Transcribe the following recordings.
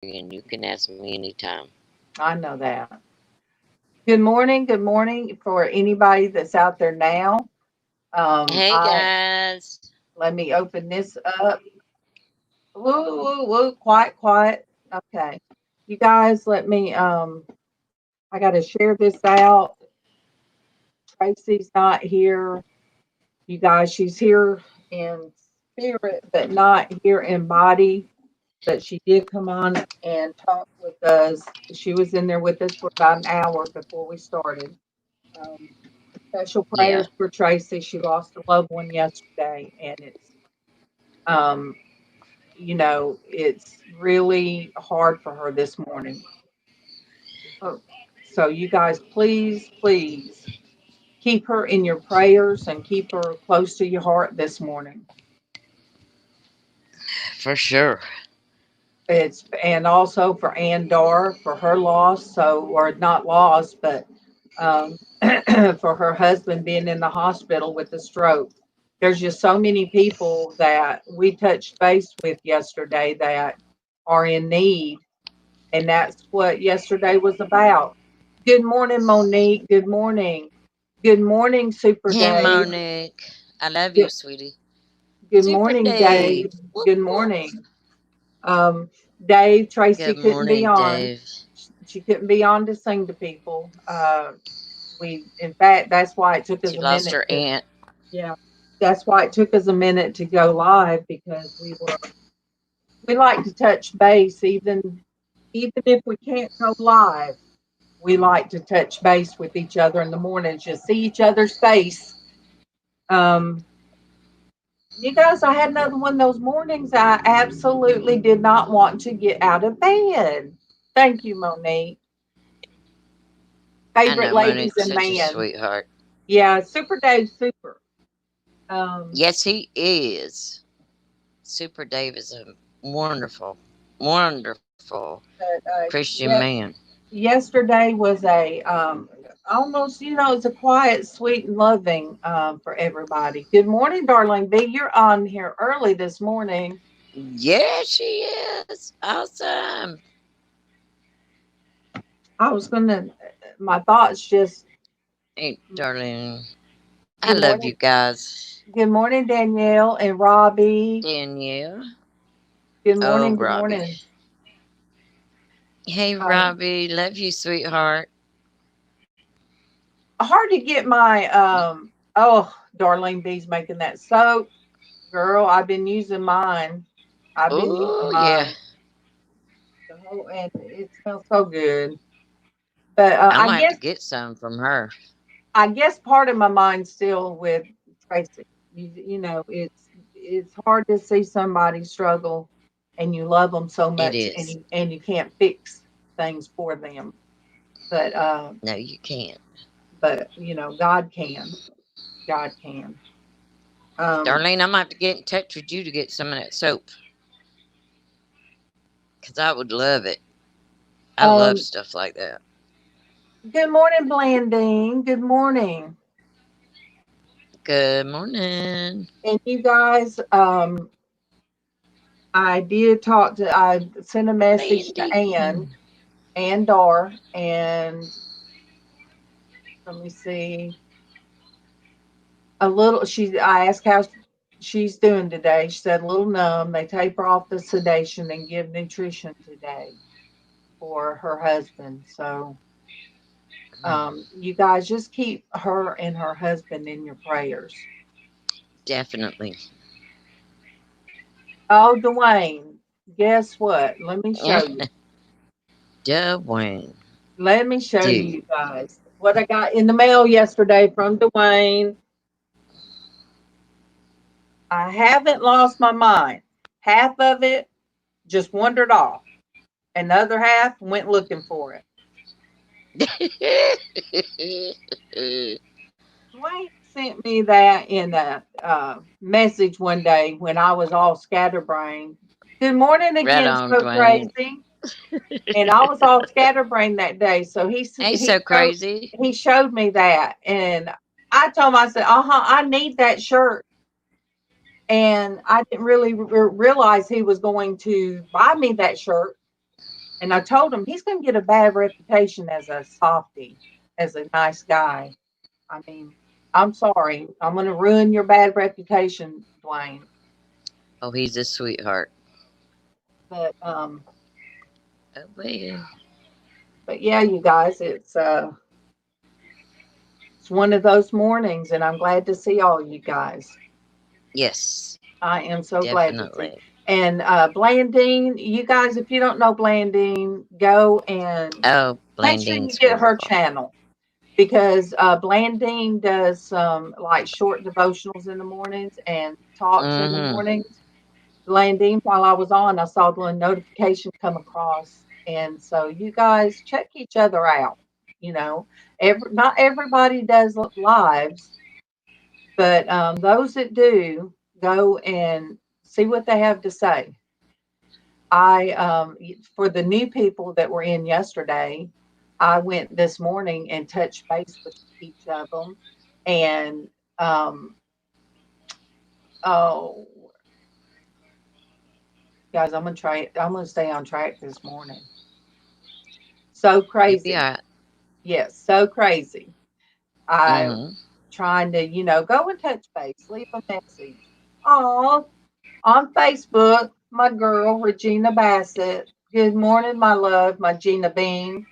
and you can ask me anytime. I know that. Good morning. Good morning for anybody that's out there now. Hey I guys. Let me open this up. Woo, woo, woo. Quiet, quiet. Okay. You guys, let me. I got to share this out. Tracy's not here. You guys, she's here in spirit, but not here in body. But she did come on and talk with us. She was in there with us for about an hour before we started. Um, Special Yeah, prayers for Tracy. She lost a loved one yesterday, and um, it's really hard for her this morning. So, so you guys, please, please keep her in your prayers and keep her close to your heart this morning. for sure. It's and also for Ann Dar for her loss, or not loss, but um, for her husband being in the hospital with a stroke. There's just so many people that we touched base with yesterday that are in need, and that's what yesterday was about. Good morning, Monique. Good morning. Good morning, Super Hey Dave. Monique. I love you, Good, sweetie. good Super morning, Dave. Dave. Whoop Good whoop. morning. Um, Dave, Tracy Good couldn't be morning, on. Dave. She couldn't be on to sing to people. In fact, that's why it took us She a lost minute her to, aunt. yeah, that's why it took us a minute to go live because we like to touch base even if we can't go live. We like to touch base with each other in the mornings, just see each other's face. Um, you guys, I had another one of those mornings I absolutely did not want to get out of bed. Thank you, Monique. I Favorite know ladies Monique's and such a man. sweetheart. Yeah, Super Dave Super. Um, Yes, he is. Super Dave is a wonderful, wonderful but Christian yeah, man. yesterday was a almost, it's a quiet, sweet, and loving for everybody. Good morning, darling B. You're on here early this morning. Yeah, she is. Awesome. I was gonna, my thoughts just. Hey, darling. I Good love you morning, guys. good morning, Danielle and Robbie. Danielle. Good Oh, morning, good Robbie. morning. Hey, Um, Robbie. Love you, sweetheart. Hard to get my Oh, Darlene B's making that soap, girl. I've been using mine. I've been using Oh, yeah. mine. And it smells so good. But I'm going to have to get some from her. I guess part of my mind's still with Tracy. It's hard to see somebody struggle, and you love them so It much, and is. you can't fix things for them. But No, you can't. God can. God can. Um, Darlene, I'm going to have to get in touch with you to get some of that soap because I would love it. I love um, stuff like that. Good morning, Blandine. Good morning. Good morning. And you guys, I sent a message to Landine. Ann Dar, and let me see. I asked how she's doing today. She said a little numb. They taper off the sedation and give nutrition today for her husband. So, you guys just keep her and her husband in your prayers. Definitely. Oh, Dwayne, guess what? Let me show you. Dwayne. Let me show Dude. you guys what I got in the mail yesterday from Dwayne. I haven't lost my mind. Half of it just wandered off, and the other half went looking for it. Dwayne sent me that in a message one day when I was all scatterbrained. Good morning Right again, on, so Dwayne. crazy. And I was all scatterbrained that day. So Ain't so crazy. he showed me that, and I told him, I said, I need that shirt. And I didn't really realize he was going to buy me that shirt. And I told him he's going to get a bad reputation as a softie, as a nice guy. I mean, I'm sorry. I'm going to ruin your bad reputation, Dwayne. Oh, he's a sweetheart. But Oh, baby. but yeah, you guys, it's one of those mornings, and I'm glad to see all you guys. Yes, I am so glad to see. definitely. And Blandine, you guys, if you don't know Blandine, go and Oh, make sure you Blandine's get her wonderful. channel because Blandine does some like short devotionals in the mornings and talks in the Mm-hmm. mornings. Blandine, while I was on, I saw the notification come across, and so you guys check each other out. You know, not everybody does lives, but those that do, go and see what they have to say. For the new people that were in yesterday, I went this morning and touched base with each of them. And, oh, guys, I'm going to stay on track this morning. So You'll be crazy. all right. Yes, so crazy. I Mm-hmm. trying to, go and touch base, leave a message. Oh, on Facebook, my girl, Regina Bassett. Good morning, my love, my Gina Bean.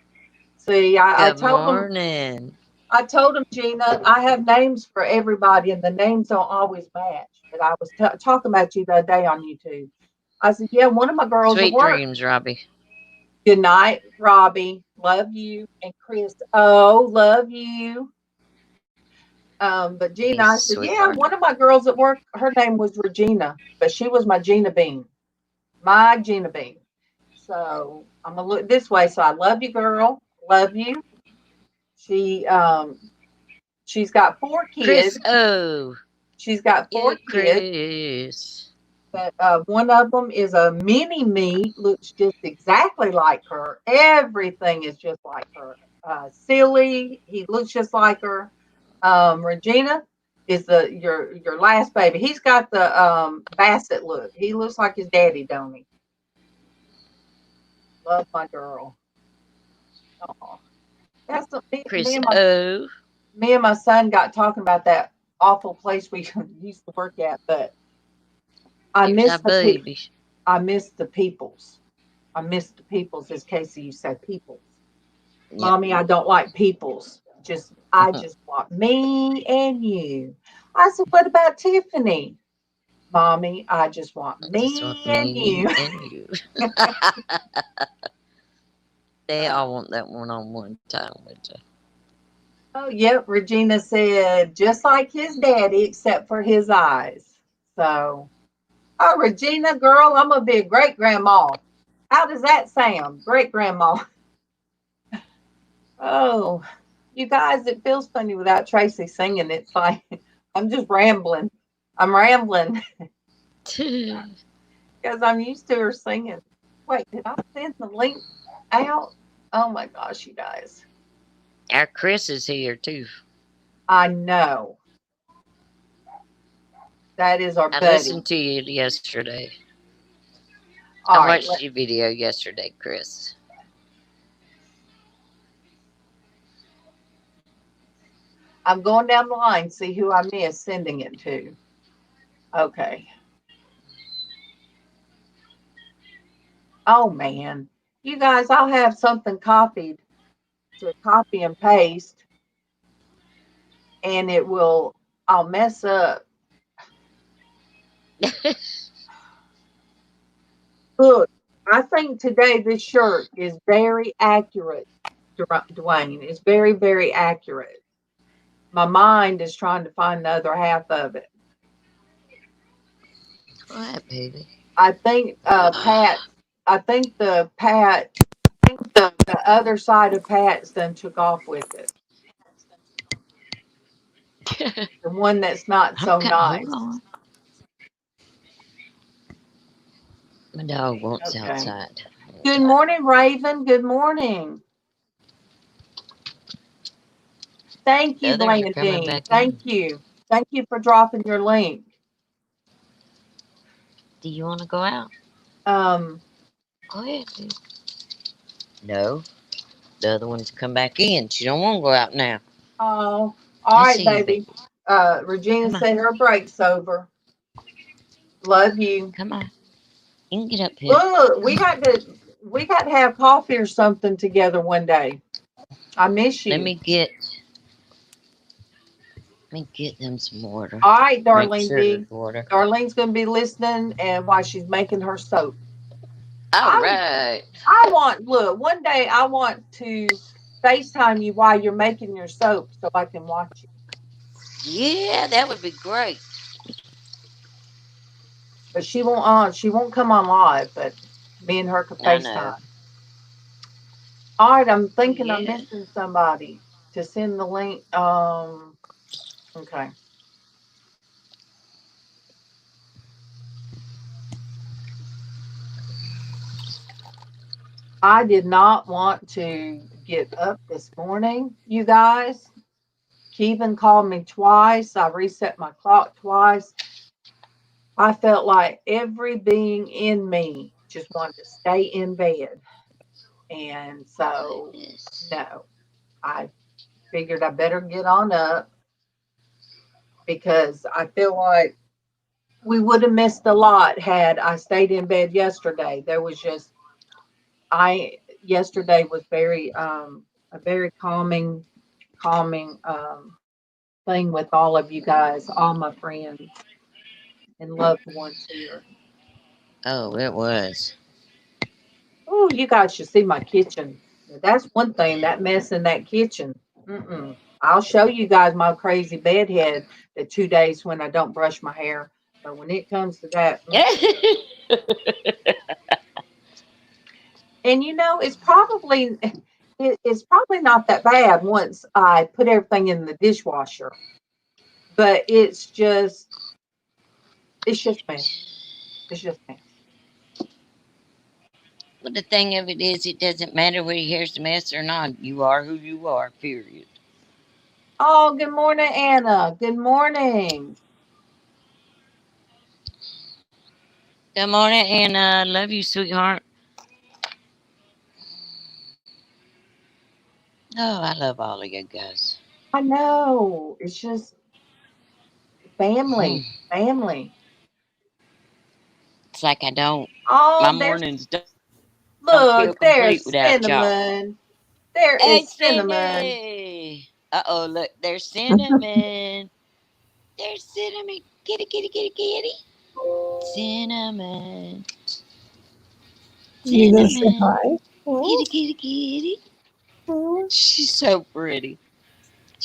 See, Good morning. I told him, Gina, I have names for everybody, and the names don't always match. But I was talking about you the other day on YouTube. I said, yeah, one of my girls at Sweet work. dreams, Robbie. Good night, Robbie. Love you. And Chris, oh, love you. But Gina, He's I a said, yeah, sweetheart. one of my girls at work, her name was Regina, but she was my Gina Bean, my Gina Bean. So I'm gonna look this way. So I love you, girl. Love you. She she's got four Chris kids. O. She's got Yeah, four kids, Chris. but one of them is a mini me, looks just exactly like her. Everything is just like her. Silly, he looks just like her. Regina is the your last baby. He's got the Bassett look. He looks like his daddy, don't he? Love my girl. Oh, that's Chris O. me and my son got talking about that awful place we used to work at, but I He was miss our baby. I miss the peoples. I miss the peoples, as Casey you said, peoples. Yep. Mommy, I don't like peoples. I just want me and you. I said, what about Tiffany? Mommy, I just want I just want me and me you. and you. They all want that one-on-one time with you. Oh, yep. Regina said, just like his daddy, except for his eyes. So, oh, Regina, girl, I'm going to be a great grandma. How does that sound? Great grandma. Oh, you guys, it feels funny without Traci singing. It's like I'm just rambling. I'm rambling because I'm used to her singing. Wait, did I send the link out? Oh my gosh, you guys. Our Chris is here too. I know. That is our I buddy. listened to you yesterday. I All right. watched your video yesterday, Chris. I'm going down the line, see who I miss sending it to. Okay. Oh man. You guys, I'll have something copied to copy and paste, and I'll mess up. Look, I think today this shirt is very accurate, Dwayne. It's very, very accurate. My mind is trying to find the other half of it. What, baby? I think Pat. I think the other side of Pat's done took off with it. The one that's not so Okay, hold nice. on. My dog wants Okay. outside. Good morning, Raven. Good morning. Thank The you, others are coming Blandine. back Thank in. you. Thank you for dropping your link. Do you want to go out? Um, Go ahead, dude. No, the other one's come back in. She don't want to go out now. Oh, all Let's right, see you, baby. Regina Come on. said her break's over. Love you. Come on. You can get up here. Look, we got to have coffee or something together one day. I miss Let you. me get them some water. All right, Make Darlene sure there's B. water. Darlene's gonna be listening and while she's making her soap. All I right. I want look, one day I want to FaceTime you while you're making your soap so I can watch you. Yeah, that would be great. But she won't come on live, but me and her could I know. FaceTime. All right, I'm Oh, thinking I'm yeah. missing somebody to send the link. Okay. I did not want to get up this morning, you guys. Kevin called me twice. I reset my clock twice. I felt like every being in me just wanted to stay in bed. And so, Goodness. no, I figured I better get on up because I feel like we would have missed a lot had I stayed in bed yesterday. There was just, yesterday was a very calming thing with all of you guys, all my friends and loved ones here. Oh, it was. Oh, you guys should see my kitchen. That's one thing, that mess in that kitchen. I'll show you guys my crazy bedhead the 2 days when I don't brush my hair. But when it comes to that, and it's probably not that bad once I put everything in the dishwasher. But it's just mess. It's just mess. Well, the thing of it is, it doesn't matter whether your hair's a mess or not. You are who you are, period. Oh, good morning, Anna. Good morning. Good morning, Anna. Love you, sweetheart. Oh, I love all of you guys. I know. It's just family. It's like I don't. My Oh, mornings don't feel look, complete there's without y'all. Cinnamon. There Hey, is Cinnamon. Cindy. Uh-oh, look, there's Cinnamon. There's Cinnamon. Kitty, kitty, kitty, kitty. Cinnamon. You gonna say Cinnamon. hi? Oh, Kitty, kitty, kitty. oh. She's so pretty.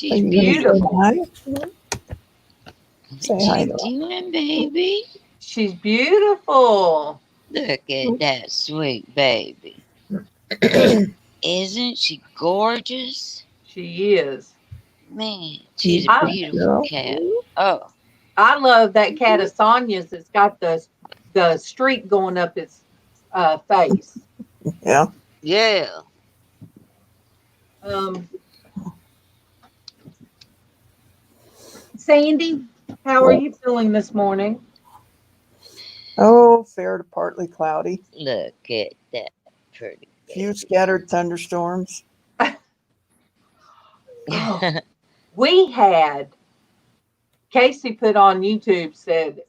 Are She's you gonna say Beautiful. hi? beautiful. Say What hi you to doing, baby? She's beautiful. Look at that sweet baby. her. Isn't she gorgeous? She is. Man, she's You a I good beautiful girl. cat. Oh, I love that cat of Sonia's that's got the streak going up its face. Yeah. yeah. Um, Sandy, how are Well, you feeling this morning? oh, fair to partly cloudy. Look at that pretty Few baby. scattered thunderstorms. Oh, we had Casey put on YouTube said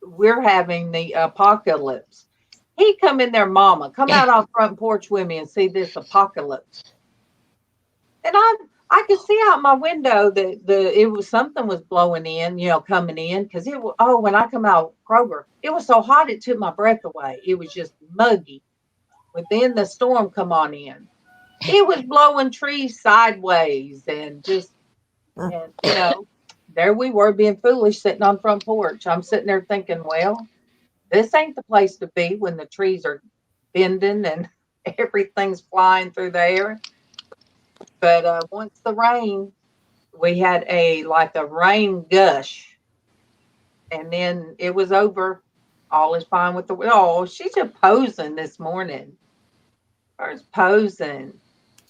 we're having the apocalypse. He come in there, Mama, come out on front porch with me and see this apocalypse. And I could see out my window that it was something was blowing in, coming in because it was. Oh, when I come out Kroger, it was so hot it took my breath away. It was just muggy. But then the storm come on in. It was blowing trees sideways and just and there we were being foolish sitting on front porch. I'm sitting there thinking, well, this ain't the place to be when the trees are bending and everything's flying through the air. But once the rain, we had a rain gush, and then it was over. All is fine with the. Oh, she's just posing this morning. Where's posing?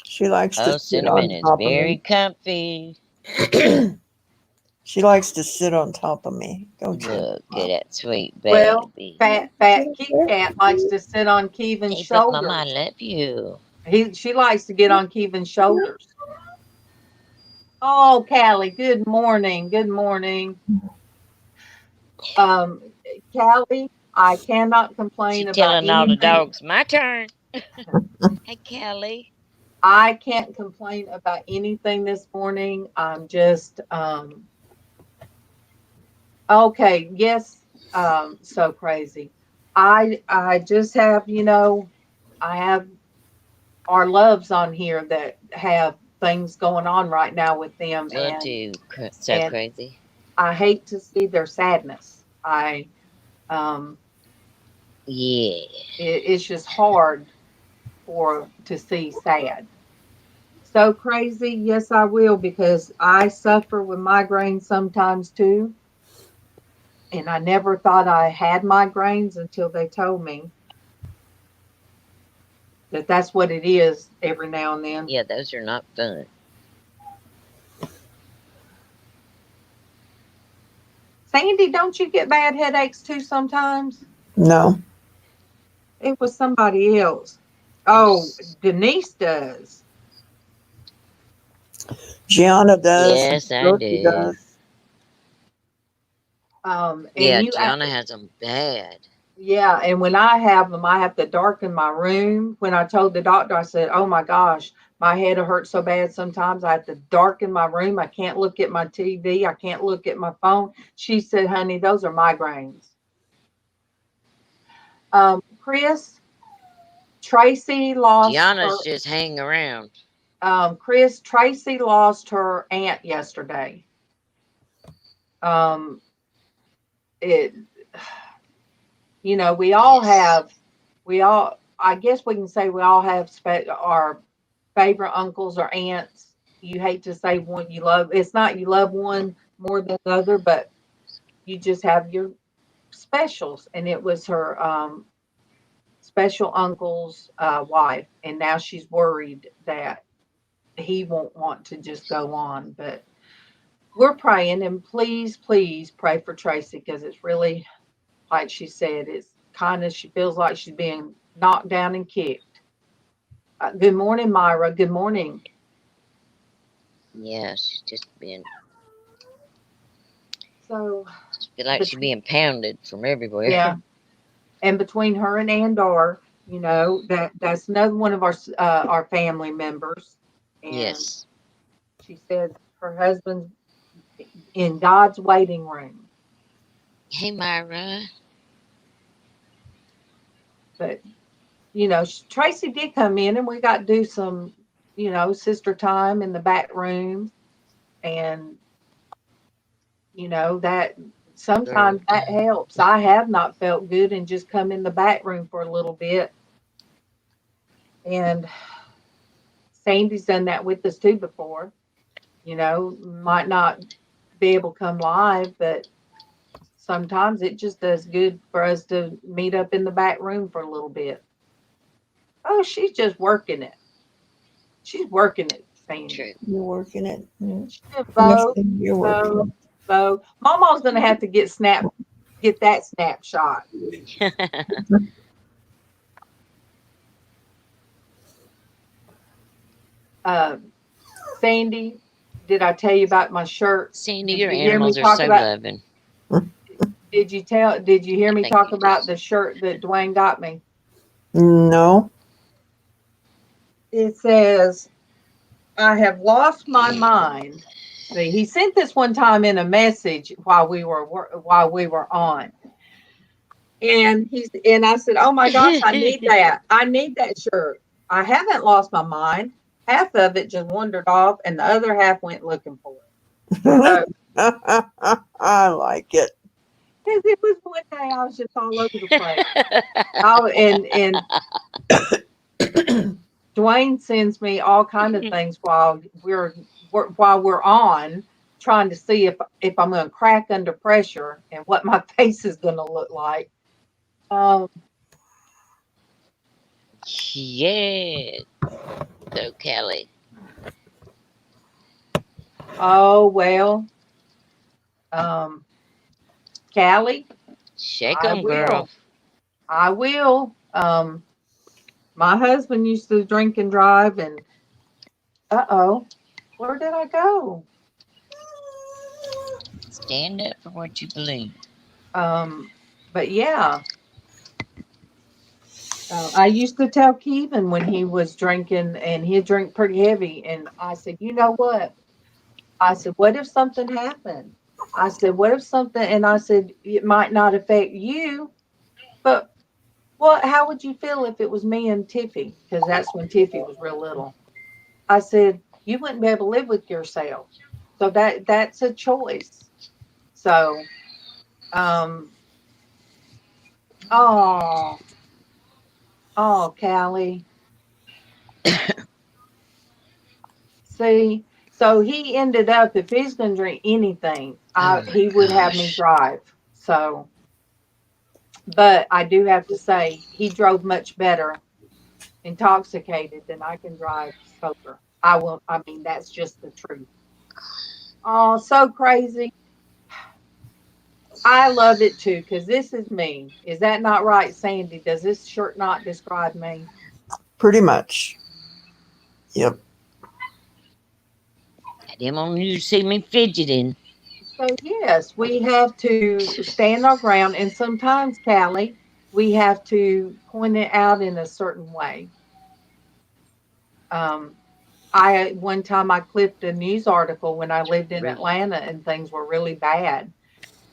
She likes to Oh, sit Cinnamon on is top of very me. comfy. She likes to sit on top of me. Don't you? Look at that sweet Well, baby. fat Kit Kat likes to sit on Keevan's Hey, but Mama, shoulder. I love you. She likes to get on Kevin's shoulders. Oh, Callie, good morning. Good morning. Um, Callie, I cannot complain She about telling all the anything. dogs, my turn. Hey, Kelly. I can't complain about anything this morning. I'm just okay, yes, so crazy. I just have, I have our loves on here that have things going on right now with them, Love too. So and crazy. I hate to see their sadness. Um Yeah. it's just hard for to see sad. So crazy, yes I will, because I suffer with migraines sometimes too. And I never thought I had migraines until they told me that that's what it is every now and then. Yeah, those are not fun. Sandy, don't you get bad headaches too sometimes? No. It was somebody else. Oh, Denise does. Gianna does. Yes, I Dorothy do. does. And Yeah, you, Gianna has them bad. yeah, and when I have them, I have to darken my room. When I told the doctor, I said, "Oh my gosh, my head hurts so bad sometimes I have to darken my room. I can't look at my TV. I can't look at my phone." She said, "Honey, those are migraines." Chris, Tracy lost her. Gianna's just hanging around. Chris, Tracy lost her aunt yesterday. Um, it, we all Yes. have, I guess we can say we all have our favorite uncles or aunts. You hate to say one you love. It's not you love one more than the other, but you just have your specials. And it was her special uncle's wife, and now she's worried that he won't want to just go on. But we're praying, and please, please pray for Tracy, because it's really, like she said, it's kind of, she feels like she's being knocked down and kicked. Good morning, Myra. Good morning. Yeah, she's just been. So, Just feel like but she's being pounded from everywhere. yeah, and between her and Andar, that's another one of our family members, and Yes. she said her husband's in God's waiting room. Hey, Myra. But Tracy did come in, and we got to do some, sister time in the back room, and that Girl sometimes that time. helps. I have not felt good and just come in the back room for a little bit, and Sandy's done that with us too before. Might not be able to come live, but sometimes it just does good for us to meet up in the back room for a little bit. Oh, she's just working it. She's working it, Sandy. True. You're working it. Yeah. She just Next vote, thing you're vote, working vote. Mama's gonna have to get that snapshot. Sandy, did I tell you about my shirt? Sandy, Did your you hear me animals are talk so about? loving. it. Did you hear I me think talk you about just. the shirt that Dwayne got me? No. It says, "I have lost my mind." See, he sent this one time in a message while we were on, and I said, "Oh my gosh, I need that. I need that shirt. I haven't lost my mind. Half of it just wandered off, and the other half went looking for it." So, I like it. because it was one day I was just all over the place. And Dwayne sends me all kind of things while we're on, trying to see if I'm going to crack under pressure and what my face is going to look like. Um, Yeah. So, Kelly. oh well, um, Callie, Shake I 'em, girl. will. I will. My husband used to drink and drive, and where did I go? Stand up for what you believe. But yeah, I used to tell Kevin when he was drinking, and he'd drink pretty heavy, and I said, you know what? I said, what if something happened? I said, what if something? And I said, it might not affect you, but how would you feel if it was me and Tiffy? Because that's when Tiffy was real little. I said, you wouldn't be able to live with yourself. So that's a choice. So, um, oh, Callie. See, so he ended up, if he's going to drink anything, Oh my he would have me gosh. drive. So, but I do have to say, he drove much better intoxicated than I can drive sober. I mean, that's just the truth. Oh, so crazy. I love it too, because this is me. Is that not right, Sandy? Does this shirt not describe me? Pretty much. Yep. I didn't want you to see me fidgeting. So, yes, we have to stand our ground. And sometimes, Callie, we have to point it out in a certain way. Um, one time I clipped a news article when I lived in Atlanta and things were really bad.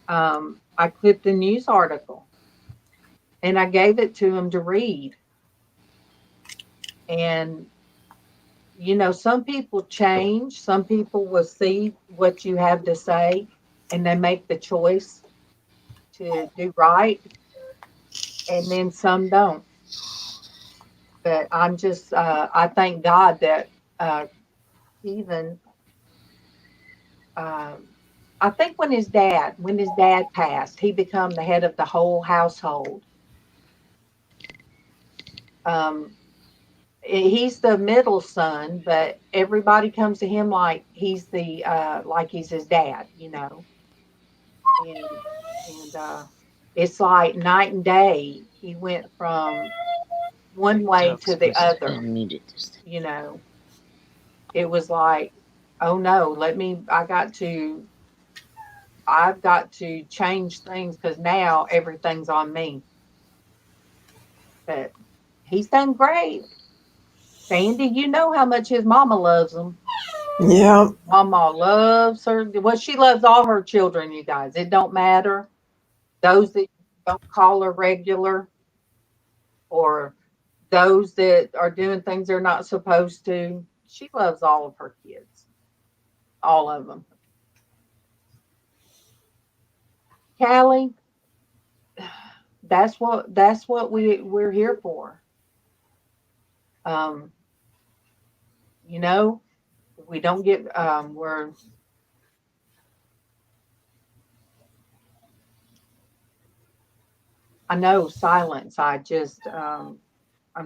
I clipped a news article and I gave it to him to read. And, some people change. Some people will see what you have to say and they make the choice to do right. And then some don't. But I thank God that even, um, I think when his dad passed, he became the head of the whole household. Um, he's the middle son, but everybody comes to him like he's his dad. And it's like night and day. He went from one way Dog's to the supposed to other. unmute this thing. You know, it was like, oh no, I've got to change things because now everything's on me. But he's done great. Sandy, you know how much his mama loves him. Yeah. Mama loves her. Well, she loves all her children, you guys. It don't matter. Those that don't call her regular or those that are doing things they're not supposed to. She loves all of her kids. All of them. Callie, that's what we're here for. Um, you know, we don't get I know silence. I'm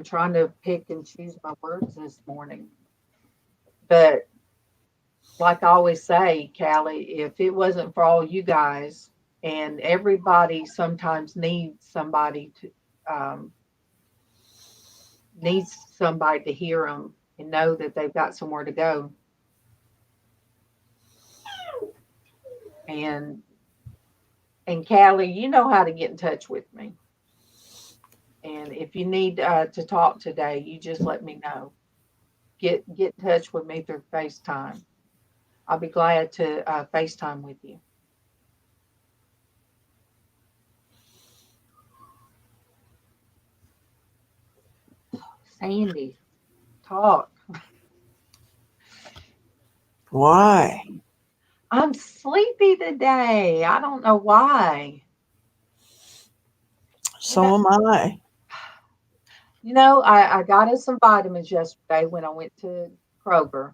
trying to pick and choose my words this morning. But like I always say, Callie, if it wasn't for all you guys, and everybody sometimes um, needs somebody to hear them and know that they've got somewhere to go. And Callie, you know how to get in touch with me. And if you need to talk today, you just let me know. Get in touch with me through FaceTime. I'll be glad to FaceTime with you. Sandy, talk. Why? I'm sleepy today. I don't know why. So am I. I got us some vitamins yesterday when I went to Kroger.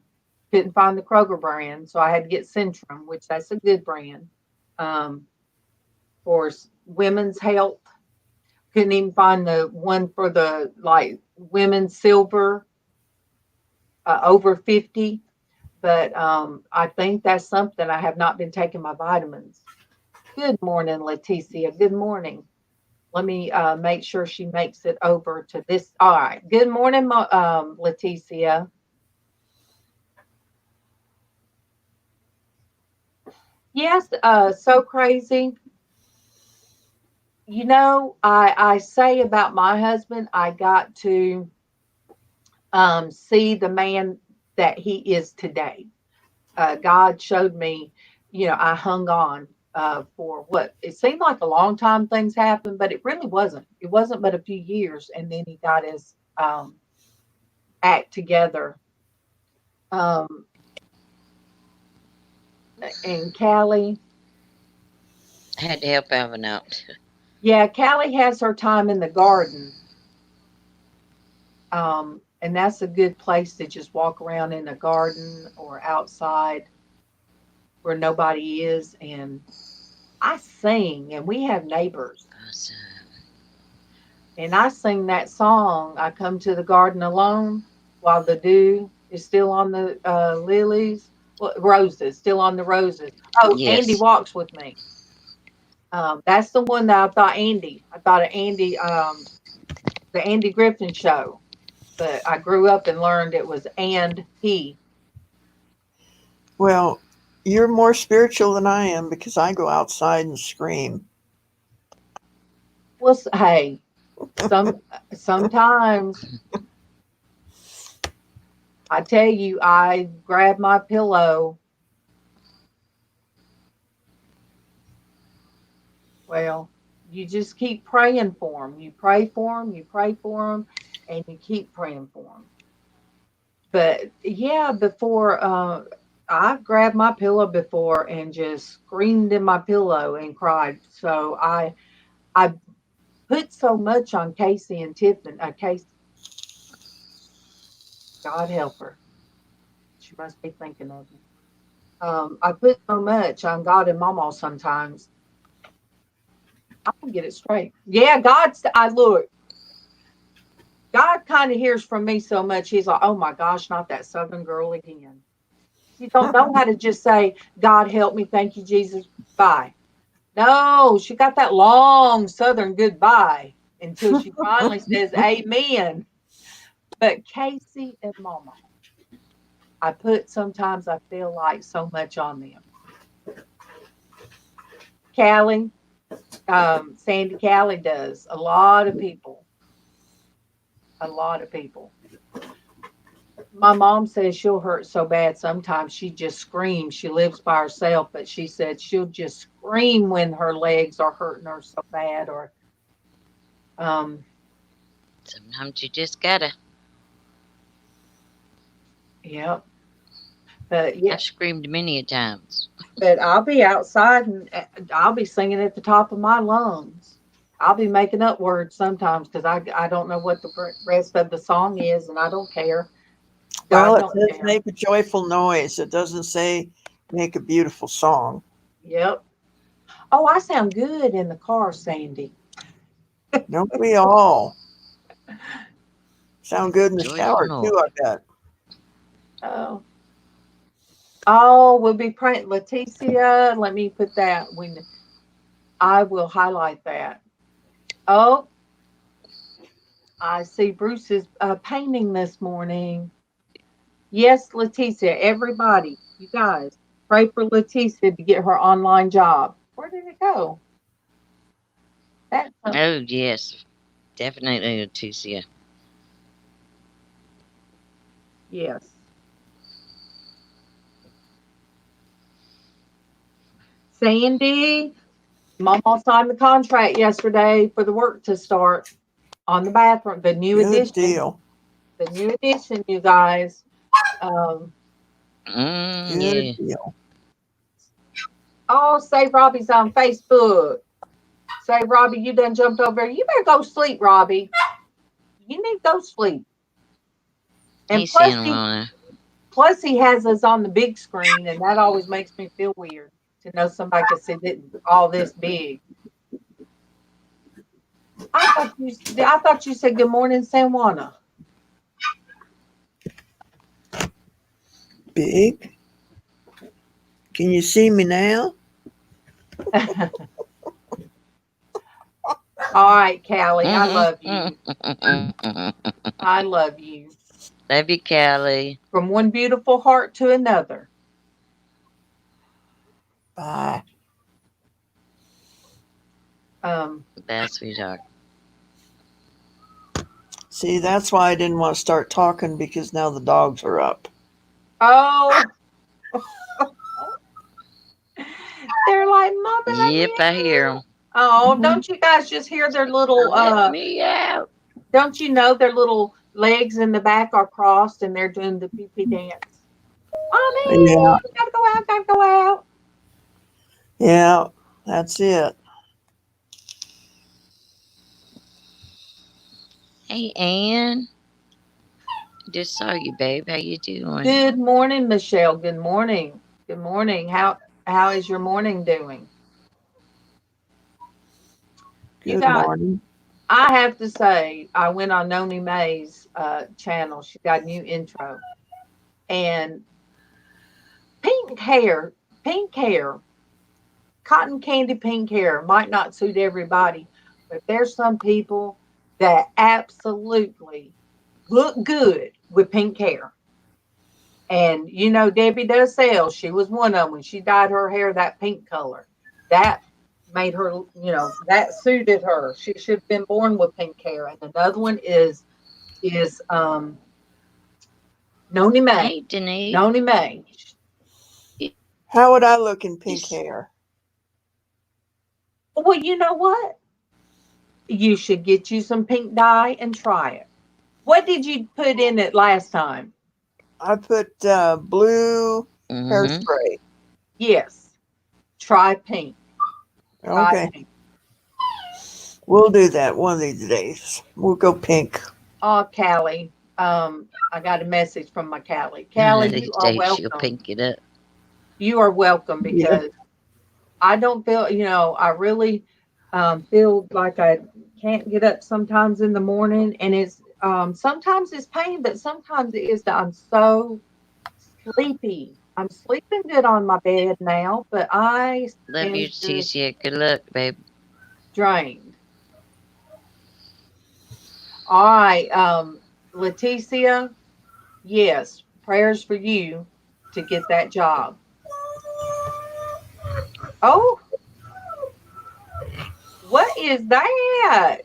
Couldn't find the Kroger brand, so I had to get Centrum, which that's a good brand. Um, for women's health. Couldn't even find the one for the like women's silver over 50. But I think that's something I have not been taking my vitamins. Good morning, Leticia. Good morning. Let me make sure she makes it over to this. All right. Good morning, Leticia. Yes, so crazy. You know, I say about my husband, I got to see the man that he is today. God showed me, I hung on for what it seemed like a long time things happened, but it really wasn't. It wasn't but a few years. And then he got his act together. Um, and Callie, I had to help Alvin out. yeah, Callie has her time in the garden. And that's a good place to just walk around in the garden or outside where nobody is. And I sing, and we have neighbors. Awesome. And I sing that song, I come to the garden alone while the dew is still on the lilies, well, roses, still on the roses. Oh, Andy Yes. walks with me. That's the one that I thought of Andy, the Andy Griffin show. But I grew up and learned it was and he. Well, you're more spiritual than I am because I go outside and scream. Well, hey, sometimes I tell you, I grab my pillow. Well, you just keep praying for them. You pray for them, you pray for them, and you keep praying for them. But yeah, before I've grabbed my pillow before and just screamed in my pillow and cried. So I put so much on Casey and Tiffany. Casey, God help her. She must be thinking of me. I put so much on God and MawMaw sometimes. I'm gonna get it straight. Yeah, I look. God kind of hears from me so much. He's like, "Oh my gosh, not that Southern girl again." You don't know how to just say, "God help me, thank you, Jesus, bye." No, she got that long Southern goodbye until she finally says, "Amen." But Casey and MawMaw, sometimes I feel like so much on them. Callie, Sandy Callie does. A lot of people. A lot of people. My mom says she'll hurt so bad sometimes she just screams. She lives by herself, but she said she'll just scream when her legs are hurting her so bad. Or, um, Sometimes you just gotta. yeah, but yeah, I've screamed many a times. but I'll be outside and I'll be singing at the top of my lungs. I'll be making up words sometimes because I don't know what the rest of the song is, and I don't care. Well, God it don't says care. make a joyful noise. It doesn't say make a beautiful song. Yep. Oh, I sound good in the car, Sandy. Don't we all? Sound good in the Joyful shower noise. too, I bet. Oh. Oh, we'll be praying. Leticia, let me put that when I will highlight that. Oh, I see Bruce is painting this morning. Yes, Leticia, everybody, you guys, pray for Leticia to get her online job. Where did it go? That, Oh yes, definitely Leticia. yes. Sandy, Mama signed the contract yesterday for the work to start on the bathroom, the new Good addition. deal. The new addition, you guys. Um, Yeah. Good deal. oh, say Robbie's on Facebook. Say, Robbie, you done jumped over there. You better go sleep, Robbie. You need to go sleep. And He's seeing Lana. plus he has us on the big screen, and that always makes me feel weird to know somebody can see all this big. I thought you said good morning, San Juana. Big. Can you see me now? All right, Callie, I love you. Mhm. I love you. Love you, Callie. From one beautiful heart to another. Bye. Bye, sweetheart. See, that's why I didn't want to start talking because now the dogs are up. Oh, they're like, Mama, let me Yep, I hear out. them. Oh, don't you guys just hear their little Let me out. don't you know their little legs in the back are crossed and they're doing the pee pee dance? Yeah, Mommy, gotta go out, gotta go out. yeah, that's it. Hey, Ann. Just saw you, babe. How you doing? Good morning, Michelle. Good morning. Good morning. How is your morning doing? You Good got morning. I have to say, I went on Noni Mae's channel. She got a new intro. And pink hair, pink hair, cotton candy pink hair might not suit everybody, but there's some people that absolutely look good with pink hair. And you know, Debbie does sell. She was one of them when she dyed her hair that pink color. That made her, that suited her. She should have been born with pink hair. And another one is Noni Mae. Hey, Denise. Noni Mae. How would I look in pink hair? Well, you know what? You should get you some pink dye and try it. What did you put in it last time? I put blue Mm-hmm. hairspray. Yes. Try pink. Try Okay, pink. we'll do that one of these days. We'll go pink. Oh, Callie. I got a message from my Callie. One Callie, of you these are days she'll welcome. pink it up. You are welcome Yeah. because I don't feel, I really feel like I can't get up sometimes in the morning. And sometimes it's pain, but sometimes it is that I'm so sleepy. I'm sleeping good on my bed now, but I Love you, am just Cece. Good luck, babe. drained. All right, Leticia, yes, prayers for you to get that job. Oh, what is that?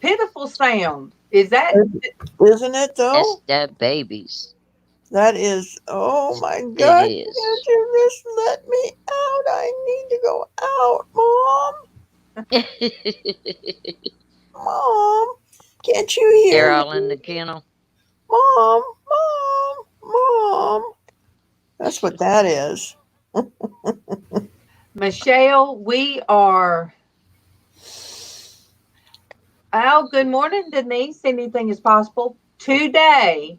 Pitiful sound. Is that Isn't it That's though? the babies. That is, oh my It God, can't is. you just let me out? I need to go out, Mom. Mom, can't you hear They're me? all in the kennel. Mom, Mom, Mom. That's what that is. Michelle? We are. Oh, good morning, Denise. Anything is possible today.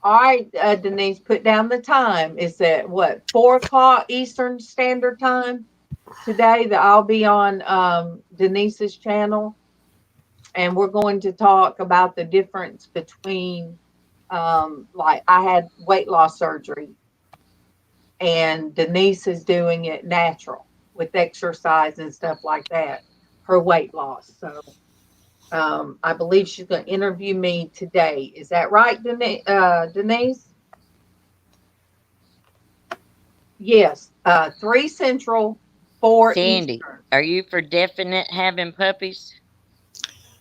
All right, Denise, put down the time. Is at what, 4 o'clock Eastern Standard Time today? That I'll be on Denise's channel, and we're going to talk about the difference between, like, I had weight loss surgery, and Denise is doing it natural with exercise and stuff like that. Her weight loss. So I believe she's going to interview me today. Is that right, Denise? Yes, 3 Central, 4 Sandy, Eastern. are you for definite having puppies?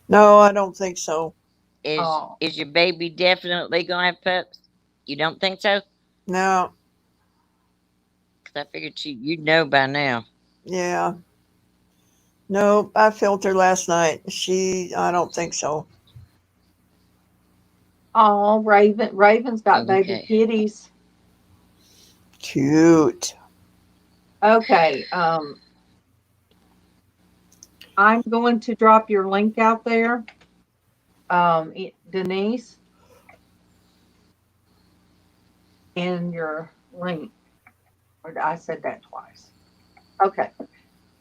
No, I don't think so. Is Oh, is your baby definitely gonna have pups? You don't think so? No, Because I figured you'd know by now. yeah. No, I felt her last night. I don't think so. oh, Raven's got baby Okay. kitties. Cute. Okay, I'm going to drop your link out there, Denise, in your link. Or I said that twice. Okay,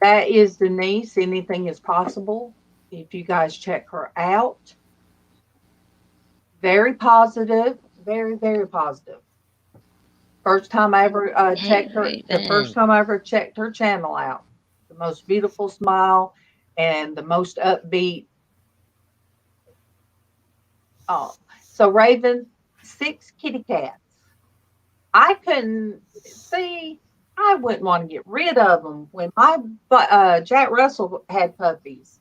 that is Denise. Anything is possible if you guys check her out. Very positive, very, very positive. First time I ever Hey, checked her, the first Raven. time I ever checked her channel out. The most beautiful smile. and the most upbeat. Oh, so Raven, 6 kitty cats. I couldn't see. I wouldn't want to get rid of them. When my Jack Russell had puppies,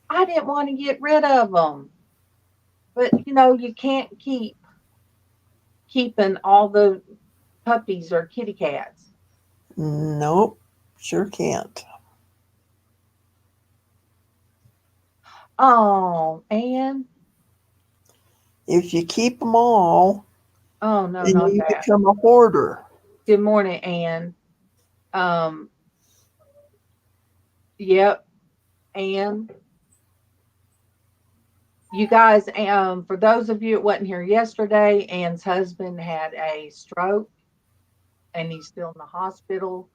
I didn't want to get rid of them. But you can't keeping all the puppies or kitty cats. Nope, sure can't. Oh, Ann. If you keep them all, Oh no, then not you that. become a hoarder. Good morning, Ann. Yep, Ann. You guys, for those of you that wasn't here yesterday, Ann's husband had a stroke and he's still in the hospital.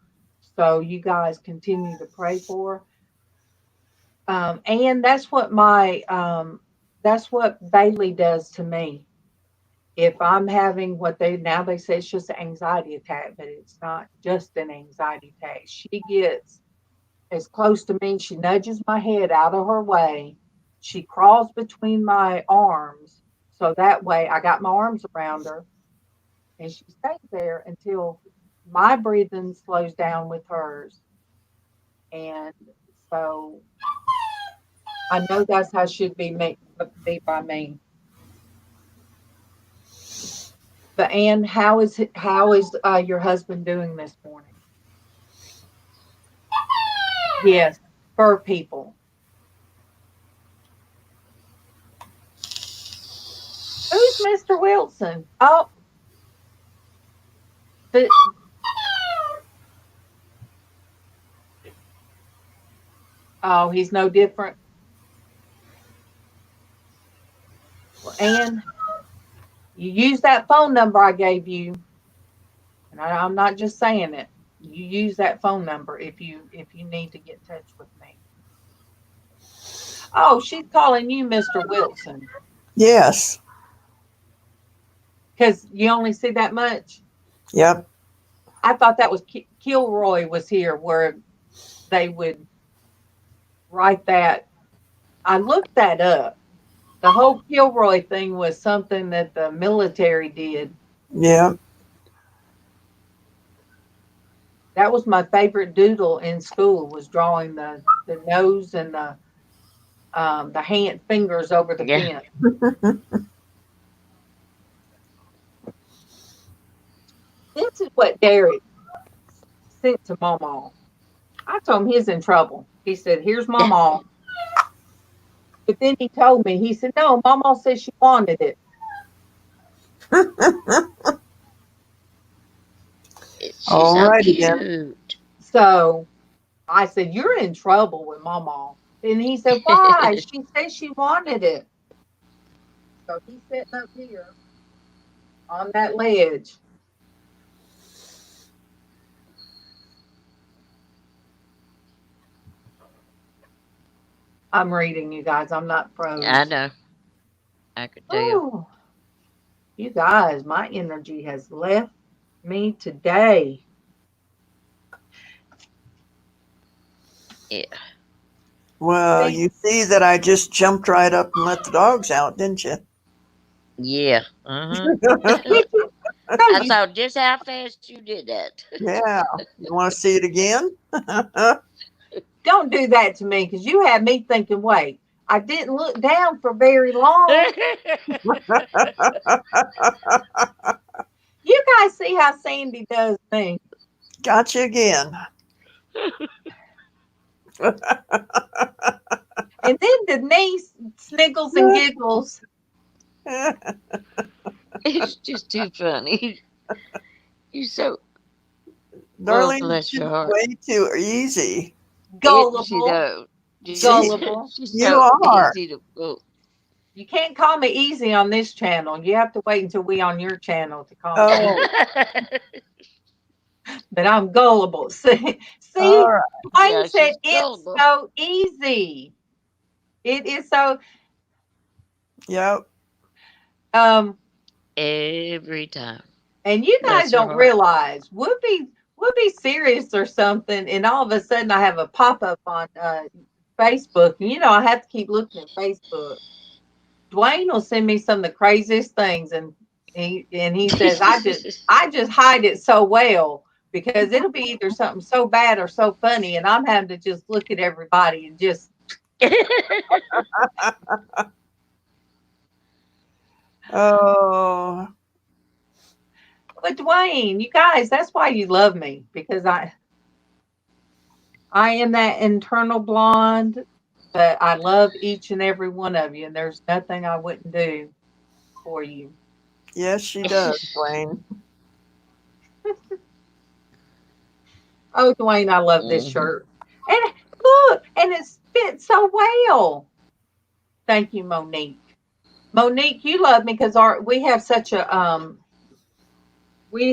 So you guys continue to pray for. And that's what that's what Bailey does to me. If I'm having what they say it's just an anxiety attack, but it's not just an anxiety attack. She gets as close to me. She nudges my head out of her way. She crawls between my arms. So that way I got my arms around her and she stays there until my breathing slows down with hers. And so I know that's how it should be by me. But Ann, how is your husband doing this morning? Yes, fur people. Who's Mr. Wilson? Oh, he's no different. Well, Ann, you use that phone number I gave you, and I'm not just saying it. You use that phone number if you need to get in touch with me. Oh, she's calling you Mr. Wilson. Yes. Because you only see that much? Yep. I thought that was Kilroy was here where they would write that. I looked that up. The whole Kilroy thing was something that the military did. Yep. That was my favorite doodle in school, was drawing the nose and the hand fingers over the Yeah. pen. This is what Derek sent to MawMaw. I told him he's in trouble. He said, "Here's MawMaw." But then he told me, he said, "No, MawMaw said she wanted it." She's All so righty cute. then. So I said, "You're in trouble with MawMaw." And he said, "Why?" She said she wanted it. So he's sitting up here on that ledge. I'm reading, you guys. I'm not froze. I know. I could tell. Oh, you guys, my energy has left me today. Yeah. Well, you see that I just jumped right up and let the dogs out, didn't you? Yeah. Uh-huh. Did you? No, I you saw just how fast you did that. Yeah. You want to see it again? don't do that to me because you had me thinking, wait, I didn't look down for very long. You guys see how Sandy does me. Got you again. And then Denise sniggles and giggles. It's just too funny. You're so Darling, bless your it's heart. way too easy. Gullible. She knows. Gullible. She's You so are. easy to fool. You can't call me easy on this channel. You have to wait until we on your channel to call me. Oh, But I'm gullible. See, all right. Wayne Yeah, said she's it's gullible. so easy. It is so. Yep. Every time. And you guys Bless her don't heart. realize we'll be serious or something, and all of a sudden I have a pop up on Facebook, and I have to keep looking at Facebook. Dwayne will send me some of the craziest things, and he says I just hide it so well because it'll be either something so bad or so funny, and I'm having to just look at everybody and just. Oh, But Dwayne, you guys, that's why you love me, because I am that internal blonde, but I love each and every one of you, and there's nothing I wouldn't do for you. yes, she does, Wayne. Oh, Dwayne, I love this shirt. And look, and it fits so well. Thank you, Monique. Monique, you love me because we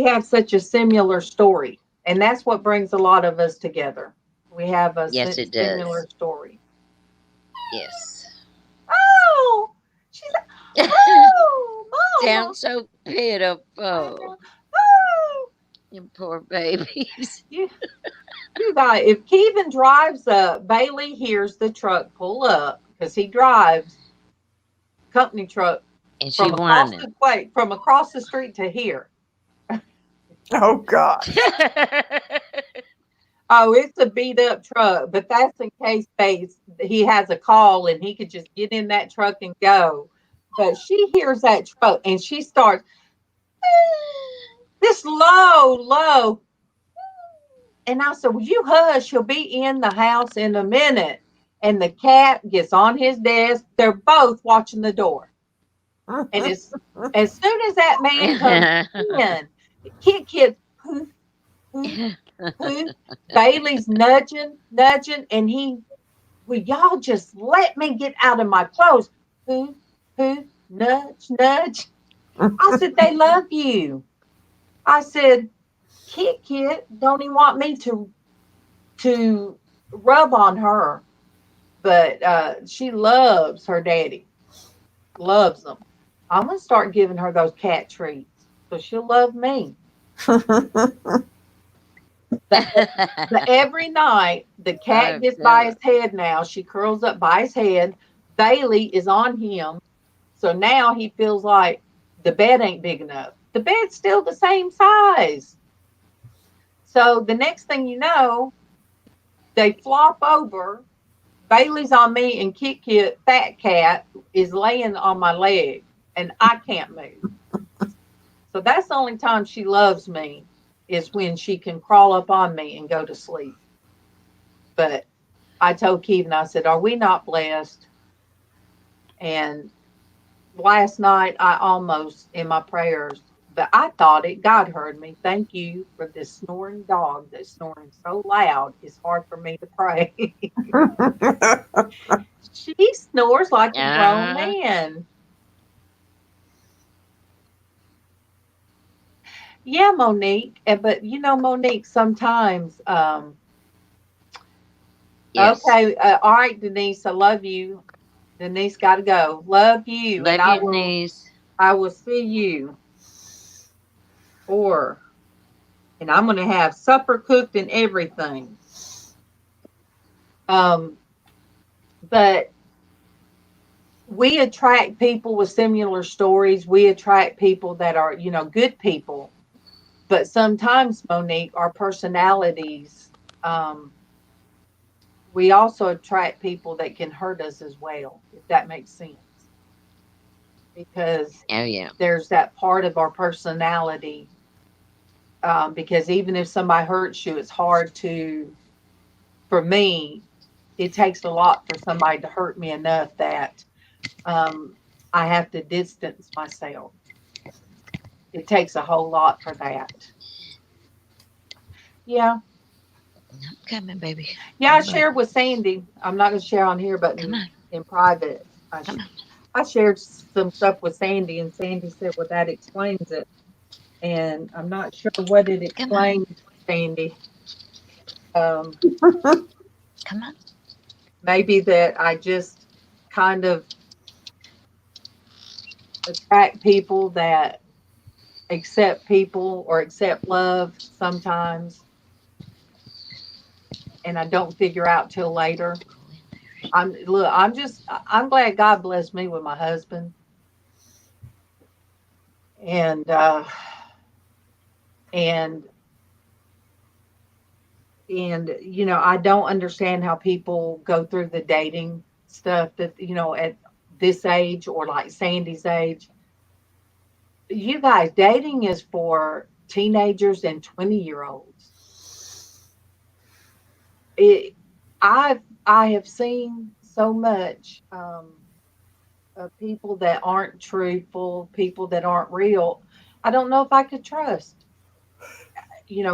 have such a similar story, and that's what brings a lot of us together. We have a Yes, it similar does. story. Yes. Oh, she's like, oh, mama. Sounds so I pitiful. know. Oh, You poor babies. you guys, if Kevin drives up, Bailey hears the truck pull up because he drives company truck And she from across whining. the street to here. Oh gosh. Oh, it's a beat up truck, but that's in case he has a call and he could just get in that truck and go. But she hears that truck and she starts this low. And I said, "Will you hush? He'll be in the house in a minute." And the cat gets on his desk. They're both watching the door. And as soon as that man comes in, Kit, poof, poof, poof. Bailey's nudging, and will y'all just let me get out of my clothes? Poof, poof, nudge. I said, they love you. I said, Kit, don't he want me to rub on her? But she loves her daddy. Loves them. I'm gonna start giving her those cat treats, so she'll love me. But every night the cat I gets feel by it. his head now. She curls up by his head. Bailey is on him. So now he feels like the bed ain't big enough. The bed's still the same size. So the next thing you know, they flop over. Bailey's on me, and Kit, fat cat, is laying on my leg, and I can't move. So that's the only time she loves me, is when she can crawl up on me and go to sleep. But I told Kevin, I said, "Are we not blessed?" And last night, I almost, in my prayers, but I thought God heard me. Thank you for this snoring dog that's snoring so loud. It's hard for me to pray. She snores like a grown Uh, man. Yeah, Monique. But Monique, sometimes, yes. okay, all right, Denise, I love you. Denise got to go. Love you, and Love you, Denise. I will see you. Or, and I'm going to have supper cooked and everything. Um, but we attract people with similar stories. We attract people that are, good people. But sometimes, Monique, our personalities, we also attract people that can hurt us as well, if that makes sense. Because Oh, yeah. there's that part of our personality. Because even if somebody hurts you, it's hard for me, it takes a lot for somebody to hurt me enough that I have to distance myself. It takes a whole lot for that. Yeah. I'm coming, baby. Yeah, I I'm waiting. shared with Sandy. I'm not going to share on here, but Come on. in private, Come on. I shared some stuff with Sandy, and Sandy said, well, that explains it. And I'm not sure what it Come on. explains, Sandy. Um, Come on. Maybe that I just kind of attract people that accept people or accept love sometimes, and I don't figure out till later. I'm glad God blessed me with my husband. And and I don't understand how people go through the dating stuff that, at this age or like Sandy's age. You guys, dating is for teenagers and 20-year-olds. I have seen so much of people that aren't truthful, people that aren't real. I don't know if I could trust.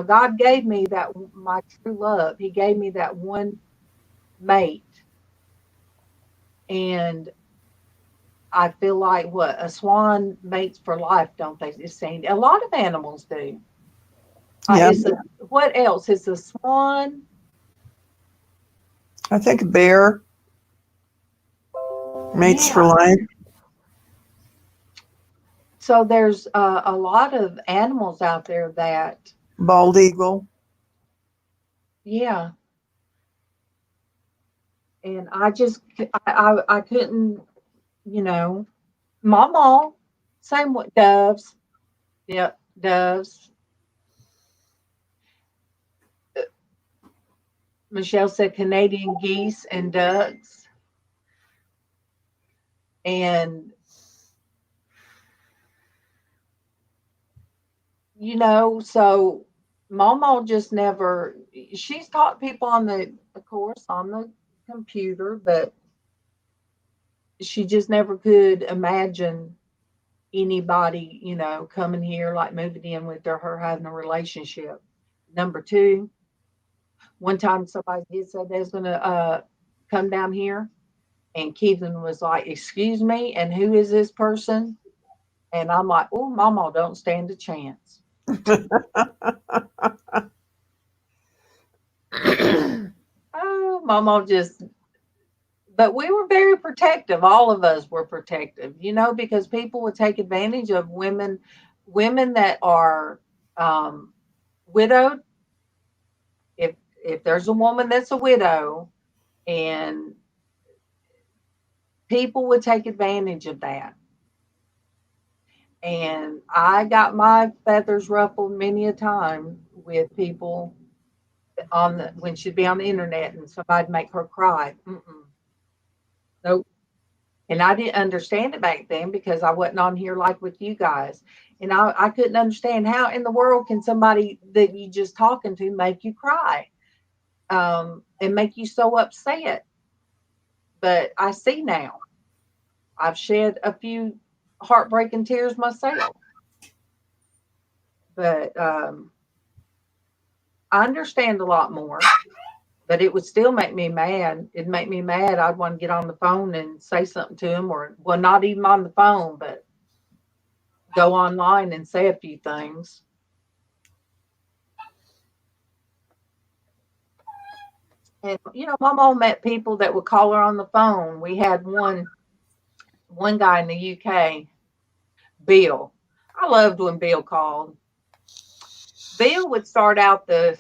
God gave me my true love. He gave me that one mate, and I feel like a swan mates for life, don't they? It's saying a lot of animals do. Yeah, What else is a swan? I think a bear mates for life. So there's a lot of animals out there that, Bald eagle. yeah. And I couldn't, MawMaw, same with doves. Yep, doves. Michelle said Canadian geese and ducks. And, so MawMaw just never, she's taught people of course, on the computer, but she just never could imagine anybody, coming here, like moving in with her having a relationship. Number two, one time somebody did say they was going to come down here, and Keelan was like, "Excuse me, and who is this person?" And I'm like, "Oh, MawMaw don't stand a chance." Oh, MawMaw just. But we were very protective. All of us were protective, because people would take advantage of women that are widowed. If there's a woman that's a widow, and people would take advantage of that. And I got my feathers ruffled many a time with people when she'd be on the internet and somebody'd make her cry. Nope. And I didn't understand it back then because I wasn't on here like with you guys. And I couldn't understand how in the world can somebody that you just talking to make you cry and make you so upset. But I see now. I've shed a few heartbreaking tears myself. But I understand a lot more. But it would still make me mad. It'd make me mad. I'd want to get on the phone and say something to him, or, well, not even on the phone, but go online and say a few things. And, my mom met people that would call her on the phone. We had one guy in the UK, Bill. I loved when Bill called. Bill would start out with,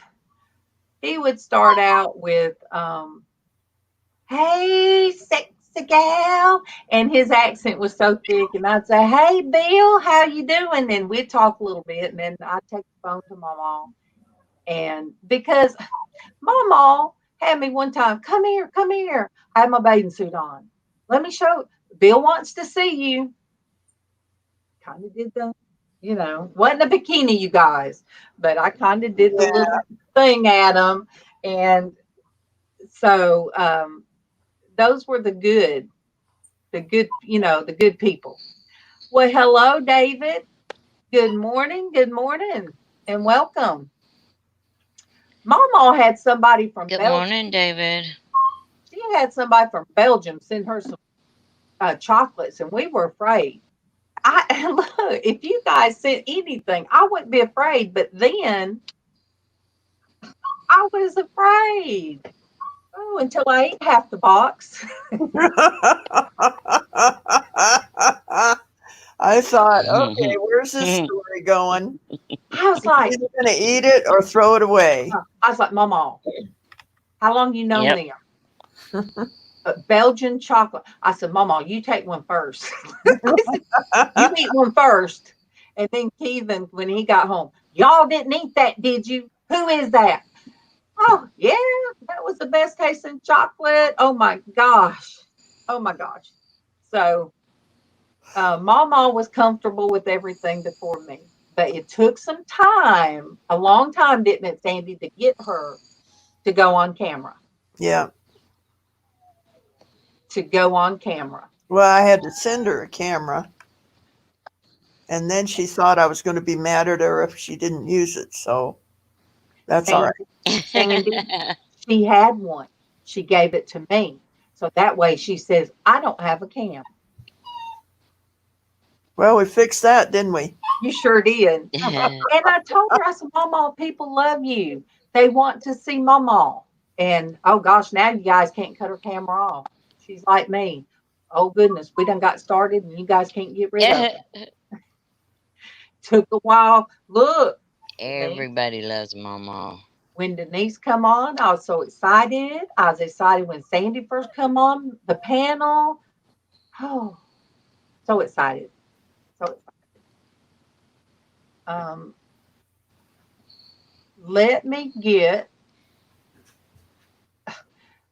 "Hey, sexy gal," and his accent was so thick, and I'd say, "Hey, Bill, how you doing?" And we'd talk a little bit, and then I'd take the phone to my mom, and because MawMaw had me one time, "Come here, come here." I had my bathing suit on. "Let me show. Bill wants to see you." Kind of did wasn't a bikini, you guys, but I kind of did the little thing at him, and so those were the good, the good people. Well, hello, David. Good morning, and welcome. MawMaw had somebody from Good Belgium. morning, David. She had somebody from Belgium send her some chocolates, and we were afraid. Look, if you guys sent anything, I wouldn't be afraid. But then I was afraid. Oh, until I ate half the box. I thought, okay, where's this story going? I was like, either going to eat it or throw it away. I was like, "MawMaw, how long you known them?" Belgian chocolate. I said, Mama, you take one first. You eat one first. And then Keevan, when he got home, y'all didn't eat that, did you? Who is that? Oh, yeah, that was the best tasting chocolate. Oh my gosh. Oh my gosh. So MawMaw was comfortable with everything before me. But it took some time, a long time, didn't it, Sandy, to get her to go on camera. Yeah. To go on camera. Well, I had to send her a camera, and then she thought I was going to be mad at her if she didn't use it. So that's all Sandy, right. Sandy, she had one. She gave it to me. So that way she says, I don't have a cam. Well, we fixed that, didn't we? You sure did. And I told her, I said, Mama, people love you. They want to see Mama. And oh gosh, now you guys can't cut her camera off. She's like me. Oh goodness, we done got started and you guys can't get rid of it. Took a while. Look. Everybody loves MawMaw. When Denise come on, I was so excited. I was excited when Sandy first come on the panel. Oh, so excited. So excited. Let me get.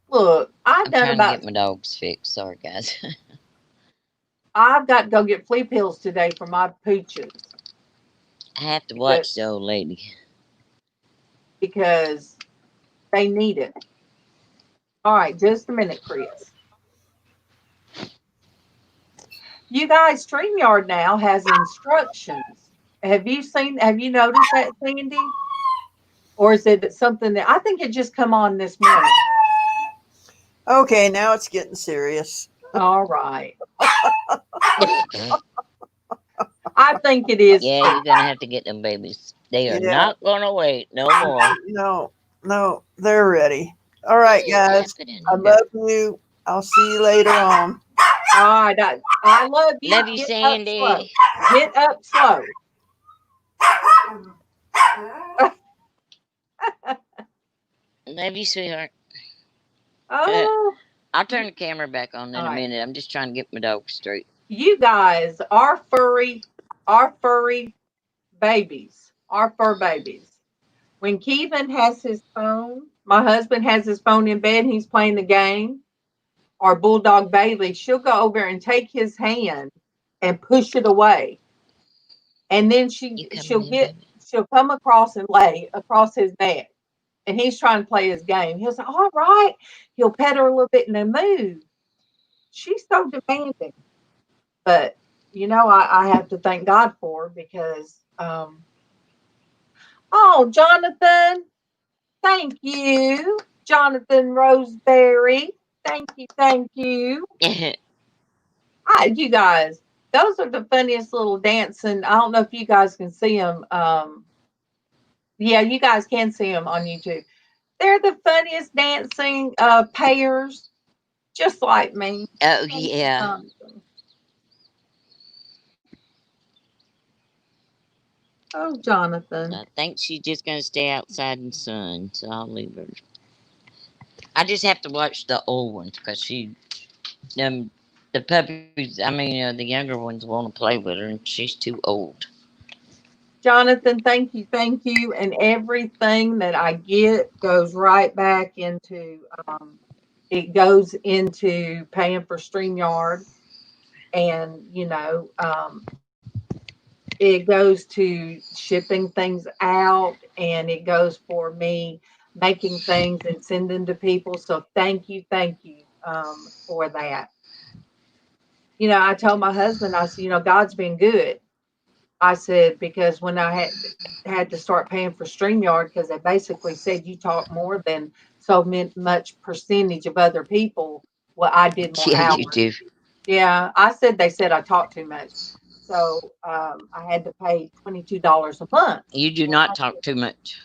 Look, I'm trying to get my dogs fixed. Sorry, guys. I've got to go get flea pills today for my pooches. I have to watch the old lady. Because they need it. All right, just a minute, Chris. You guys, StreamYard now has instructions. Have you noticed that, Sandy? Or is it something that I think it just come on this morning? Okay, now it's getting serious. All right. I think it is. Yeah, you're gonna have to get them babies. They are not gonna wait no more. No, they're ready. All right, guys. I love you. I'll see you later on. All right, I love you. Love you, Sandy. Get up slow. Love you, sweetheart. Oh. I'll turn the camera back on in a minute. I'm just trying to get my dog straight. You guys, our furry babies, our fur babies. When Keevan has his phone, my husband has his phone in bed and he's playing the game, our bulldog Bailey, she'll go over and take his hand and push it away. And then she'll come across and lay across his neck. And he's trying to play his game. He'll say, all right. He'll pet her a little bit and then move. She's so demanding. But, I have to thank God for her because, Jonathan, thank you. Jonathan Roseberry. Thank you. You guys, those are the funniest little dancing. I don't know if you guys can see them. Yeah, you guys can see them on YouTube. They're the funniest dancing pairs, just like me. Oh, yeah. Oh, Jonathan. I think she's just going to stay outside in the sun, so I'll leave her. I just have to watch the old ones because the puppies, the younger ones want to play with her, and she's too old. Jonathan, thank you. And everything that I get goes right back into, it goes into paying for StreamYard. And, it goes to shipping things out, and it goes for me making things and sending to people. So thank you for that. I told my husband, I said, God's been good. I said, because when I had to start paying for StreamYard, because they basically said you talk more than so much percentage of other people. Well, I did more hours. You do. Yeah, they said I talk too much. So I had to pay $22 a month. You do not talk too much.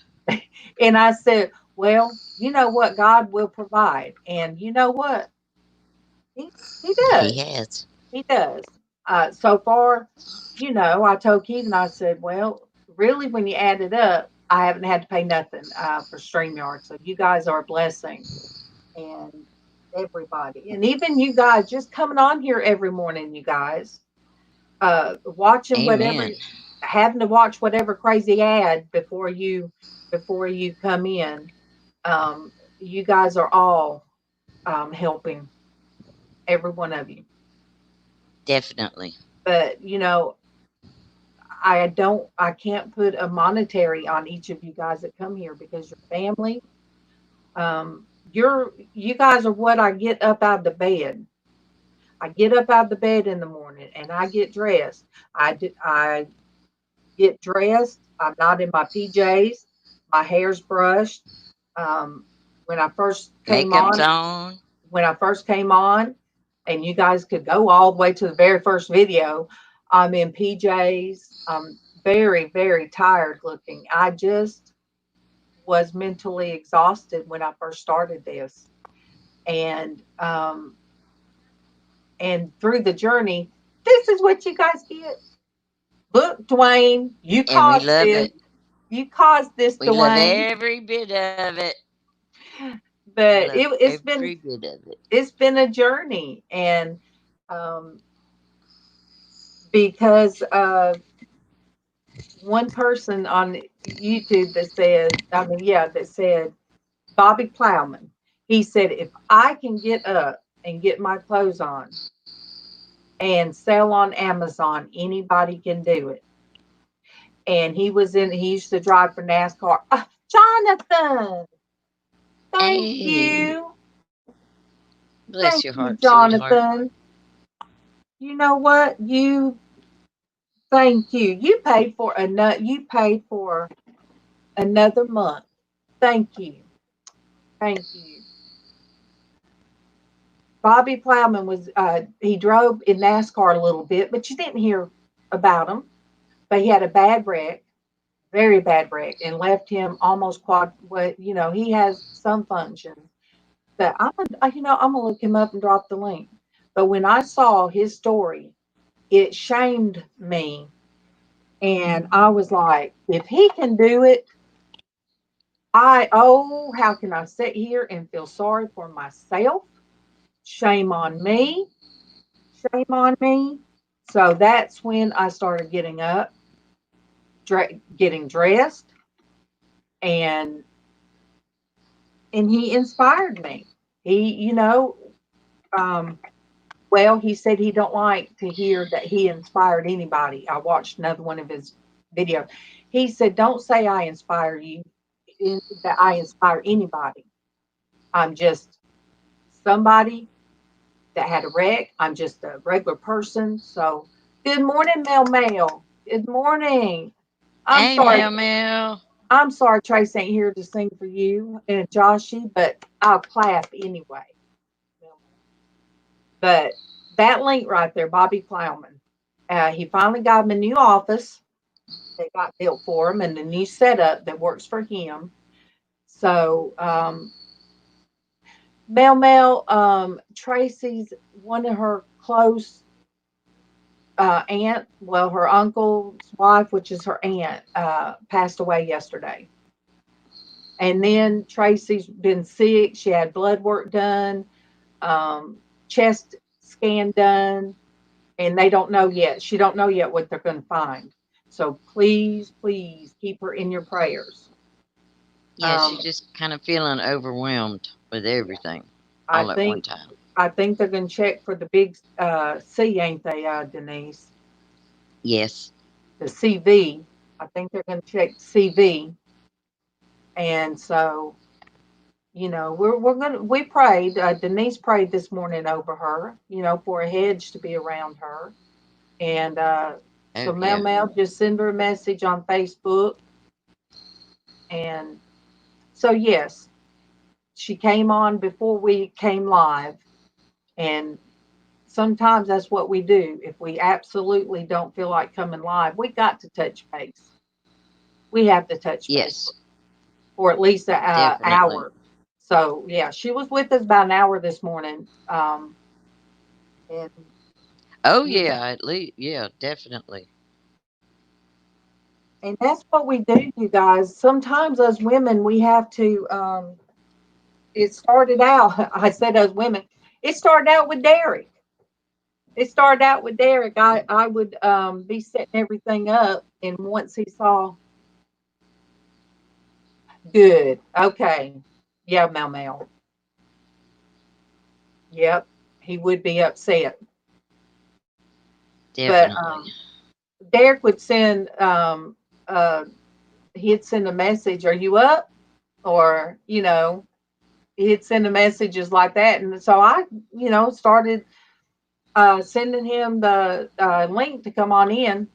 And I said, well, you know what? God will provide. And you know what? He does. He has. He does. So far, I told Keith and I said, well, really, when you add it up, I haven't had to pay nothing for StreamYard. So you guys are a blessing. And everybody. And even you guys just coming on here every morning, you guys, watching whatever, Amen. having to watch whatever crazy ad before you come in. Um, you guys are all helping, every one of you. Definitely. But I can't put a monetary on each of you guys that come here because your family. You guys are what I get up out of the bed. I get up out of the bed in the morning and I get dressed. I get dressed. I'm not in my PJs. My hair's brushed. Um, when I first came Makeup's on, on. when I first came on, and you guys could go all the way to the very first video, I'm in PJs. I'm very, very tired looking. I just was mentally exhausted when I first started this. And through the journey, this is what you guys get. Look, Dwayne, you And we caused love this. it. You caused this, We love Dwayne. every bit of it. We But love it's every bit of it. been a journey, and um, because one person on YouTube that said, I mean, yeah, that said Bobby Plowman. He said, if I can get up and get my clothes on and sell on Amazon, anybody can do it. And he used to drive for NASCAR. Jonathan, thank Hey, you. bless Thank your you, heart, sweetheart. Jonathan. You know what? Thank you. You paid for another month. Thank you. Thank you. Bobby Plowman he drove in NASCAR a little bit, but you didn't hear about him. But he had a bad wreck, very bad wreck, and left him almost he has some functions that I'm gonna look him up and drop the link. But when I saw his story, it shamed me, and I was like, if he can do it, how can I sit here and feel sorry for myself? Shame on me. Shame on me. So that's when I started getting up, getting dressed, and he inspired me. He, um, well, he said he don't like to hear that he inspired anybody. I watched another one of his videos. He said, "Don't say I inspire you, that I inspire anybody. I'm just somebody that had a wreck. I'm just a regular person." So, good morning, MawMaw. Good morning. I'm Hey, sorry. Mel Mel. I'm sorry Trace ain't here to sing for you and Joshy, but I'll clap anyway. But that link right there, Bobby Plowman, he finally got him a new office. They got built for him and a new setup that works for him. So, Tracy's one of her close aunt, well, her uncle's wife, which is her aunt, passed away yesterday. And then Tracy's been sick. She had blood work done, chest scan done, and they don't know yet. She don't know yet what they're going to find. So please, please keep her in your prayers. Yeah, she's just kind of feeling overwhelmed with everything I all at one think time. I think they're going to check for the big C, ain't they, Denise? Yes. The CV. I think they're going to check CV, and so we prayed. Denise prayed this morning over her, for a hedge to be around her, and so Oh, yeah. Mel just send her a message on Facebook, and so yes, she came on before we came live, and sometimes that's what we do. If we absolutely don't feel like coming live, we got to touch base. We have to touch base Yes. for at least an Definitely. hour. So yeah, she was with us about an hour this morning, and Oh, you know, yeah. At least, yeah, definitely. that's what we do, you guys. Sometimes as women, we have to it started out, I said those women, it started out with Derek. It started out with Derek. I would be setting everything up, and once he saw, good, okay, yeah, MawMaw, yep, he would be upset. But Definitely. Derek would send he'd send a message, "Are you up?" Or he'd send the messages like that, and so I started sending him the link to come on in.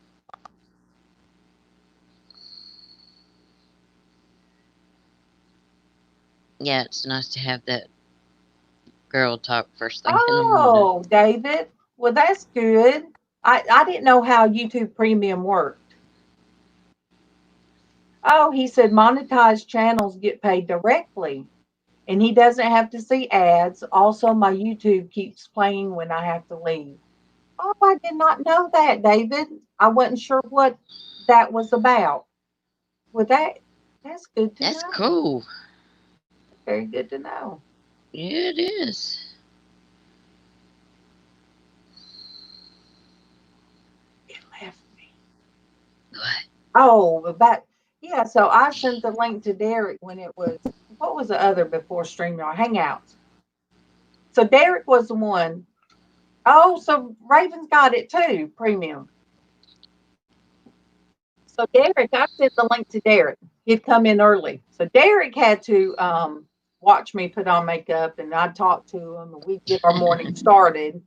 Yeah, it's nice to have that girl talk first thing in the morning. Oh, David, well, that's good. I didn't know how YouTube Premium worked. Oh, he said monetized channels get paid directly, and he doesn't have to see ads. Also, my YouTube keeps playing when I have to leave. Oh, I did not know that, David. I wasn't sure what that was about. Well, that's good to That's know. cool. Very good to know. Yeah, it is. It left me. What? Oh, about yeah. So I sent the link to Derek when it was what was the other before StreamYard Hangouts. So Derek was the one. Oh, so Raven's got it too, premium. So Derek, I sent the link to Derek. He'd come in early. So Derek had to watch me put on makeup and I'd talk to him and we'd get our morning started.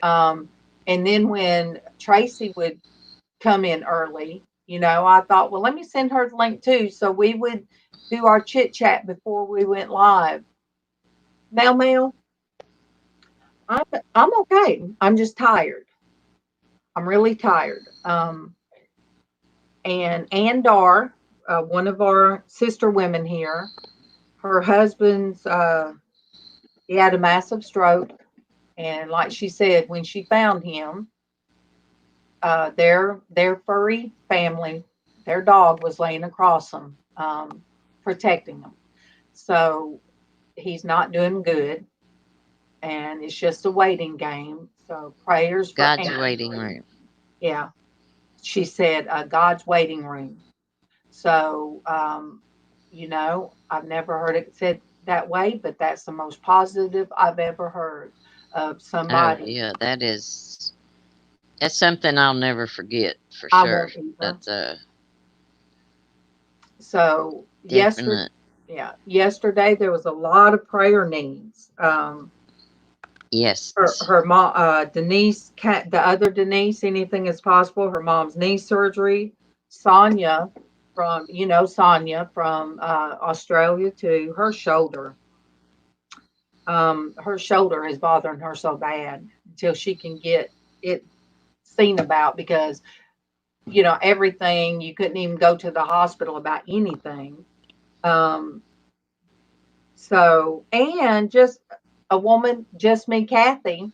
Um, and then when Traci would come in early, I thought, well, let me send her the link too. So we would do our chit chat before we went live. Mel, I'm I'm okay. I'm just tired. I'm really tired. And Ann Dar, one of our sister women here, her husband's he had a massive stroke, and like she said, when she found him, their furry family, their dog was laying across them, protecting them. So he's not doing good, and it's just a waiting game. So prayers for God's Ann. waiting room. Yeah, she said God's waiting room. So I've never heard it said that way, but that's the most positive I've ever heard of Oh, somebody. yeah, that's something I'll never forget for I sure. won't either. That's a So definite. yesterday there was a lot of prayer needs. Yes. Her mom, Denise, the other Denise, anything is possible. Her mom's knee surgery. Sonia Sonia from Australia to her shoulder. Her shoulder is bothering her so bad until she can get it seen about because everything you couldn't even go to the hospital about anything. Um, and just a woman, just me, Kathy,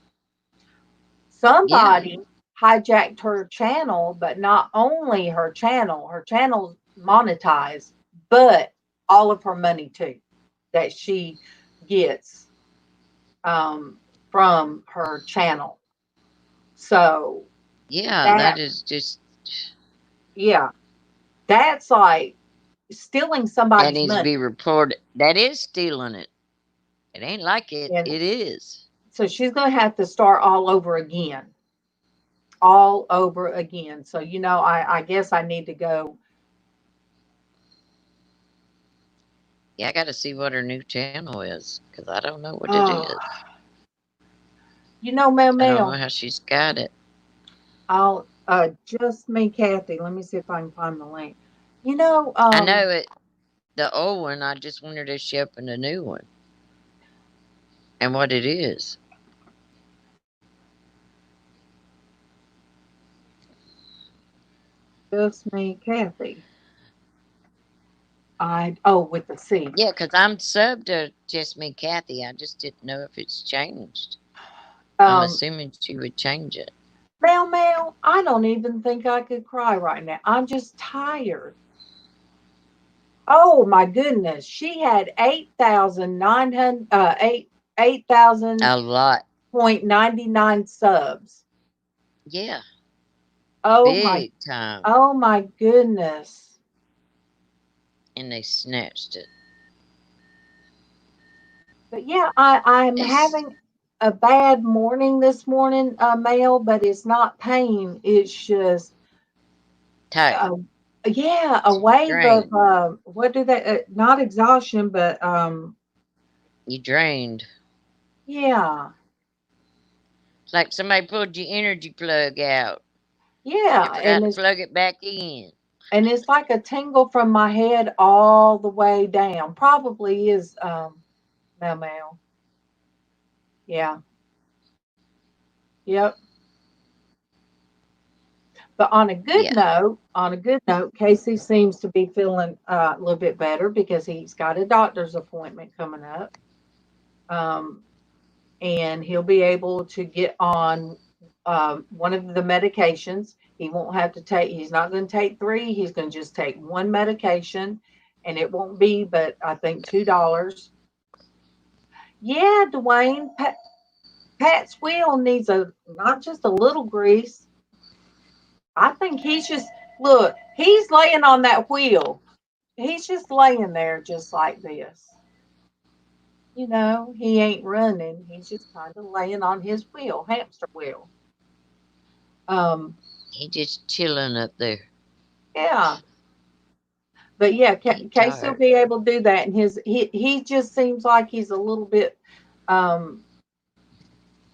Yeah. somebody hijacked her channel, but not only her channel's monetized, but all of her money too that she gets um, from her channel. So Yeah, that, that is just yeah, that's like stealing that somebody's needs to be money. reported. That is stealing it. It ain't like it. And It is. so she's going to have to start all over again, all over again. So, I guess I need to go. Yeah, I got to see what her new channel is because I don't know what it Oh, is. Mel I don't know Mel, how she's got it. I'll, just me, Kathy. Let me see if I can find the link. I know it. The old one. I just wondered if she opened a new one and what it is. just me, Kathy. Oh, with the C. Yeah, because I'm subbed to just me, Kathy. I just didn't know if it's changed. I'm Um, assuming she would change it. Mel, I don't even think I could cry right now. I'm just tired. Oh my goodness. She had 8,900 A lot. 8,000.99 subs. Yeah. Oh my Big time. oh my goodness. And they snatched it. But yeah, I'm It's having a bad morning this morning, Mel, but it's not pain. It's just tight. uh, yeah, a wave of Drained. what do they not exhaustion, but You drained. yeah. It's like somebody pulled your energy plug out Yeah, and forgot to plug it back in. and it's like a tingle from my head all the way down. Probably is Mel. Yeah. Yep. But Yeah. on a good note, Casey seems to be feeling a little bit better because he's got a doctor's appointment coming up. Um, and he'll be able to get on one of the medications. He won't have to take, he's not going to take three. He's going to just take one medication, and it won't be, but I think $2. Yeah, Dwayne, Pat's wheel needs a not just a little grease. I think he's just look, he's laying on that wheel. He's just laying there just like this. He ain't running. He's just kind of laying on his wheel, hamster wheel. Um, He just chilling up there. yeah. But yeah, He Casey will tired. be able to do that. And he just seems like he's a little bit um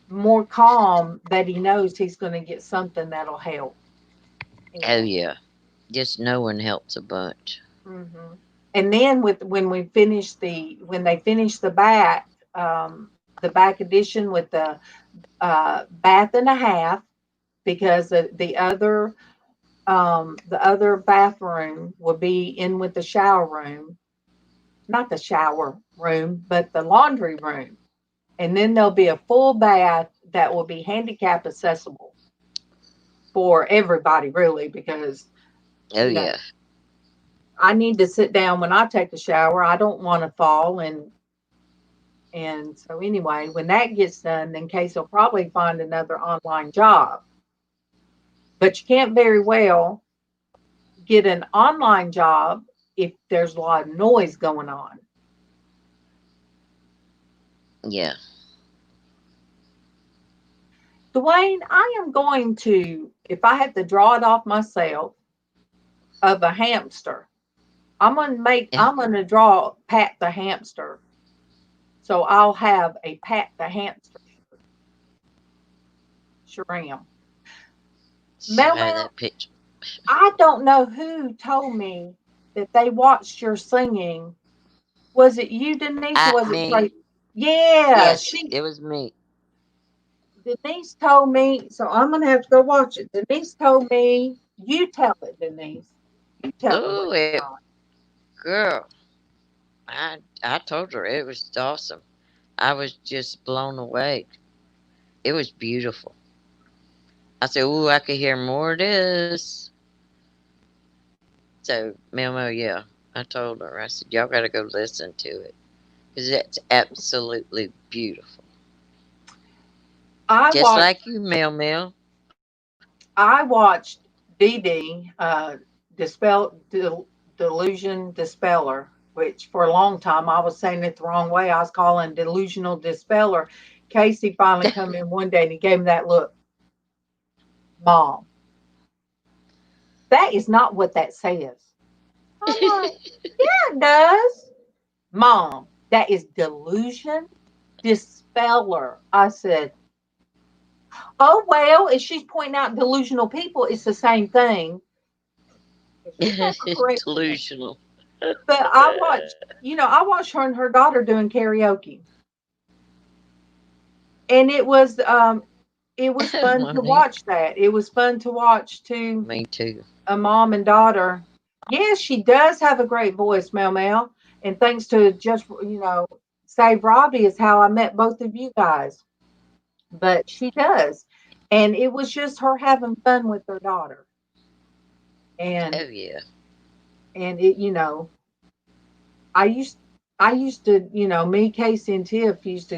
more calm that he knows he's going to get something that'll help. Oh And yeah. Just knowing helps a bunch. mhm. And then when they finish the back edition with the bath and a half, because the other bathroom will be in with the shower room, not the shower room, but the laundry room. And then there'll be a full bath that will be handicap accessible for everybody, really, because Oh you know yeah. I need to sit down when I take a shower. I don't want to fall, and so anyway, when that gets done, then Case will probably find another online job. But you can't very well get an online job if there's a lot of noise going on. Yeah. Dwayne, I am going to, if I have to draw it off myself of a hamster, Yeah. I'm gonna draw Pat the hamster. So I'll have a Pat the hamster shrimp. Show Mel her Mel, that picture. I don't know who told me that they watched your singing. Was it you, Denise, or was it Me. Tracy? Yeah, Yes, it was me. Denise told me, so I'm gonna have to go watch it. Denise told me, you tell it, Denise. You tell her what Oh, you it thought. girl. I told her it was awesome. I was just blown away. It was beautiful. I said, "Ooh, I could hear more of this." So, Memo, yeah, I told her. I said, "Y'all got to go listen to it because it's absolutely beautiful, I just watched like you, Mel." I watched Dee Dee Delusion Dispeller, which for a long time I was saying it the wrong way. I was calling Delusional Dispeller. Casey finally come in one day and he gave me that look, Mom. That is not what that says. I'm like, yeah, it does. Mom, that is delusion dispeller. I said, oh, well, if she's pointing out delusional people, it's the same thing. She never corrected me. Delusional. But I watched her and her daughter doing karaoke. And it was fun to Money. watch that. It was fun to watch too, Me too. a mom and daughter. Yes, she does have a great voice, Mel Mel. And thanks to just, Save Robbie is how I met both of you guys. But she does. And it was just her having fun with her daughter. Oh And yeah. and it. I used I used to, me, Casey, and Tiff used to,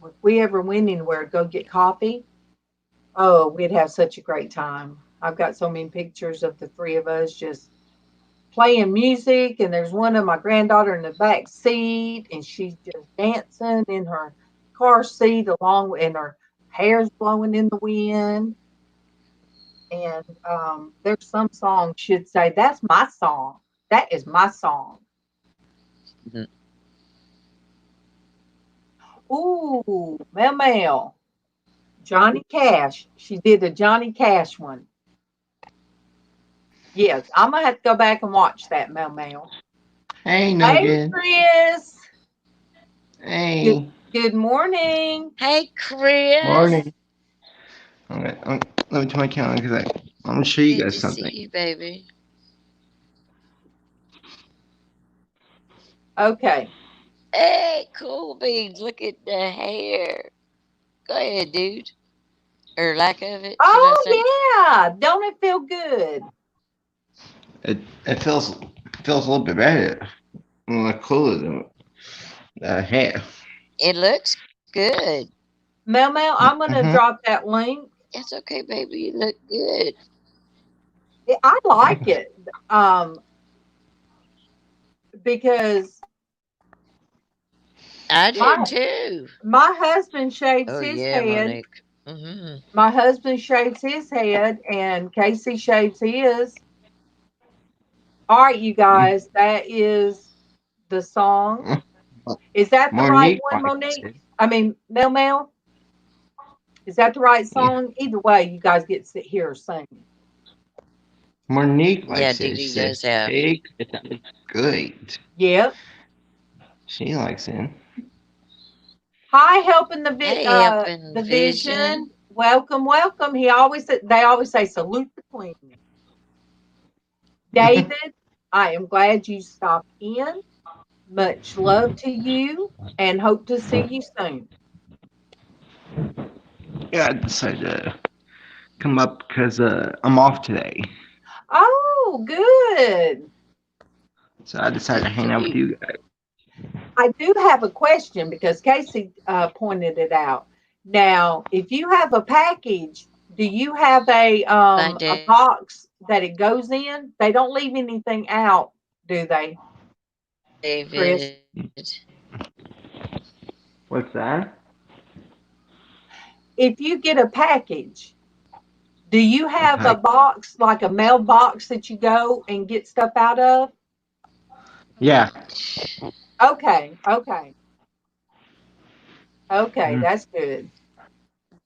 if we ever went anywhere, go get coffee. Oh, we'd have such a great time. I've got so many pictures of the three of us just playing music, and there's one of my granddaughter in the back seat, and she's just dancing in her car seat and her hair's blowing in the wind. And there's some song should say, "That's my song. That is my song." Mhm. Ooh, Mel, Johnny Cash. She did a Johnny Cash one. Yes, I'm gonna have to go back and watch that, Mel. Hey, no Hey, good. Chris. Good, Hey, good morning. Hey, Chris. morning. Let me turn my camera because I'm gonna show you Good guys to something. see you, baby. Okay. Hey, cool beans. Look at the hair. Go ahead, dude. Or lack of it, should I say? Oh yeah. Don't it feel good? It feels a little bit better, a little cooler than the hair. It looks good. Mel, I'm gonna Mm-hmm. drop that link. It's okay, baby. You look good. I like it. Because I do my too. my husband shaves Oh, his yeah, head. Monique. Mm-hmm. My husband shaves his head, and Casey shaves his. All right, you guys, that is the song. Is that the right Monique one, likes Monique? it. I mean, Mel? Is that the right Yeah, song? Either way, you guys get to hear her sing. Monique Yeah, likes Dee it. She Dee says, does have. "Hey, that looks great." Yep. She likes it. Hi, helping Hey, helping the vision. vision. Welcome, welcome. They always say salute the queen. David, I am glad you stopped in. Much love to you, and hope to see you soon. Yeah, I decided to come up because I'm off today, Oh, good. so I decided to Good for hang out with you. you guys. I do have a question because Casey pointed it out. Now, if you have a package, do you have Bye, a box that it goes in? They don't leave anything out, do they, Chris? David. What's that? If you get a package, do you A have a pack? box like a mailbox that you go and get stuff out of? Yeah. Okay, okay, okay, Mm. that's good.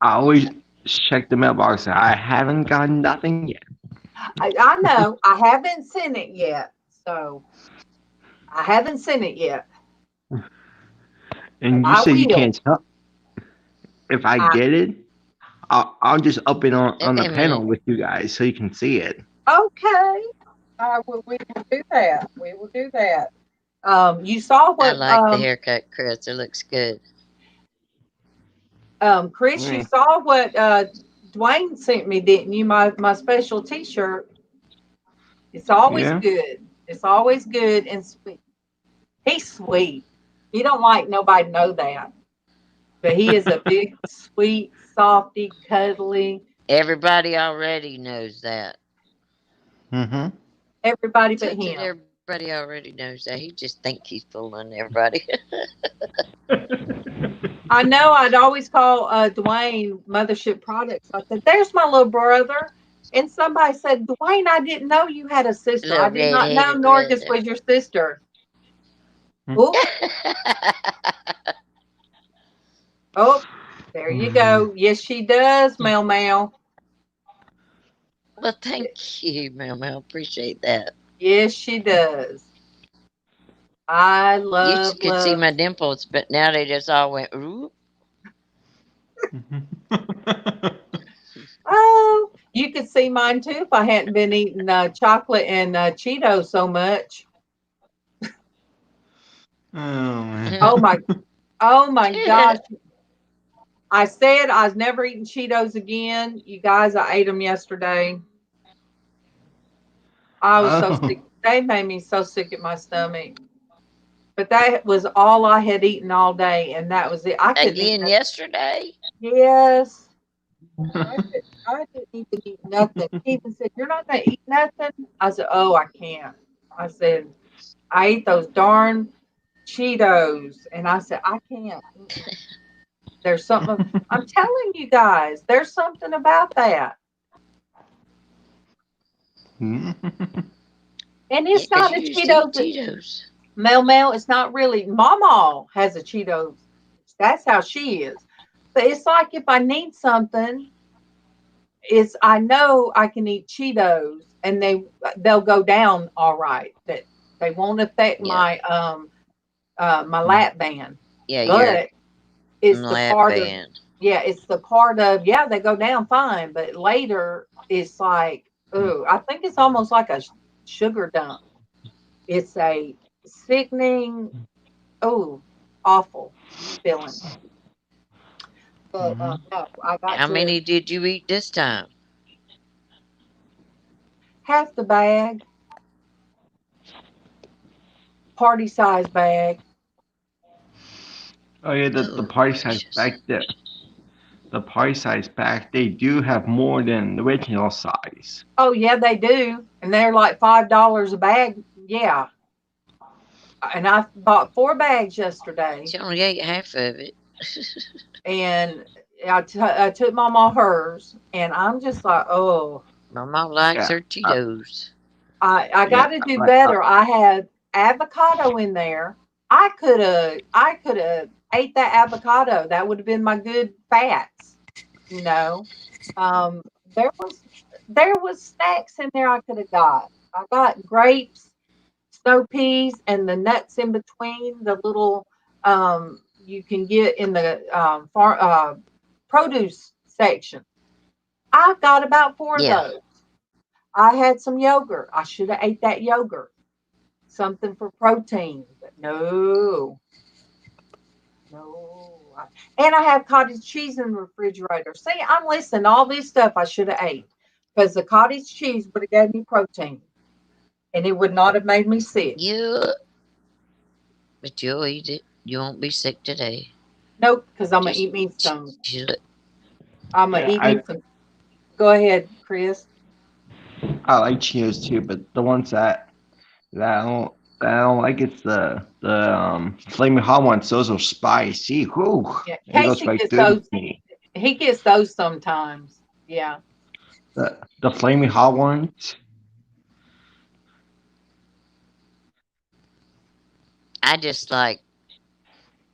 I always check the mailbox. I haven't gotten nothing yet. I know I haven't seen it yet, so I haven't seen it yet. But And you I said you will. can't tell if I I get it. I'll just open on the Okay, panel Monique. with you guys so you can see it. Okay. We will do that. We will do that. You saw I what like the haircut, Chris. It looks good. Chris, you Yeah. saw what Dwayne sent me, didn't you? My special T-shirt. It's always Yeah. good. It's always good and sweet. He's sweet. He don't like nobody know that, but he is a big, sweet, softy, cuddly. Everybody already knows that. Mm-hmm. Everybody but Such that him. everybody already knows that. He just think he's fooling everybody. I know I'd always call Dwayne Mothership Products. I said, "There's my little brother." And somebody said, "Dwayne, I didn't know you had a sister. I Little did not know red-headed Norgus brother. was your sister." Oh, oh, there you go. Yes, she does, Mel. Well, thank you, Mel. Appreciate that. Yes, she does. I Used love, to could see love. my dimples, but now they just all went, ooh. Oh, you could see mine too if I hadn't been eating chocolate and Cheetos so much. Oh man. Oh my, oh my gosh. I said I was never eating Cheetos again. You guys, I ate them yesterday. I was so Oh. sick. They made me so sick at my stomach. But that was all I had eaten all day, and that was it. I couldn't eat Again nothing. yesterday. Yes. I didn't even eat nothing. He even said, "You're not gonna eat nothing." I said, "Oh, I can't." I said, "I ate those darn Cheetos," and I said, "I can't." Mm-mm. There's something. I'm telling you guys, there's something about that, Hmm? and Yeah, it's 'cause not you a used to eat Cheetos. Cheetos. Mel, it's not really. MawMaw has a Cheetos. That's how she is. But it's like if I need something, it's I know I can eat Cheetos and they'll go down all right. That they won't affect Yeah. my lap band. Yeah, your But it's the lap part of band. it's the part of they go down fine, but later it's like oh, I think it's almost like a sugar dump. It's a sickening, oh, awful feeling. But Hmm. no, I got How to many did you eat this time? half the bag, party size bag. Oh yeah, the Oh, party size gracious. back there. The party size back, they do have more than the original size. Oh yeah, they do, and they're like $5 a bag. Yeah, and I bought 4 bags yesterday, She only ate half of it. and I took Mama hers, and I'm just like, oh, My mom likes Yeah, her Cheetos. I yeah, got to do like, better. I had avocado in there. I could have ate that avocado. That would have been my good fats, you know. Um, there was there was snacks in there I could have got. I got grapes, snow peas, and the nuts in between. The little you can get in the produce section. I got about 4 of Yeah. those. I had some yogurt. I should have ate that yogurt. Something for protein, but no, no. And I have cottage cheese in the refrigerator. See, I'm listening to all this stuff I should have ate because the cottage cheese would have gave me protein and it would not have made me sick. Yeah. But you'll eat it. You won't be sick today. Nope, because I'm gonna Just eat me some. chill it. I'm gonna yeah, eat me some. Go ahead, Chris. I like Cheetos too, but the ones that I don't like it's the flaming hot ones. Those are spicy. Whew, Yeah, it goes Casey right gets through those. me. He gets those sometimes. Yeah. The flaming hot ones. I just like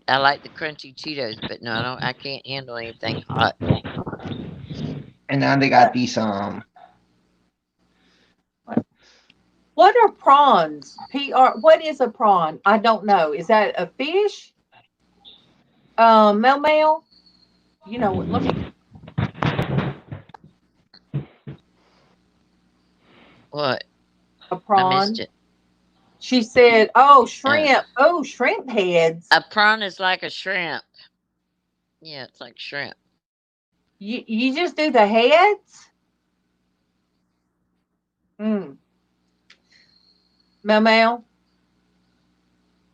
I like the crunchy Cheetos, but no, I can't handle anything hot. And now they got these What are prawns? What is a prawn? I don't know. Is that a fish? Mel. You know what? Let me What? a I missed prawn. it. She said, "Oh, Uh, shrimp. Oh, shrimp heads. a prawn is like a shrimp. Yeah, it's like shrimp. You just do the heads? Mm. Mel.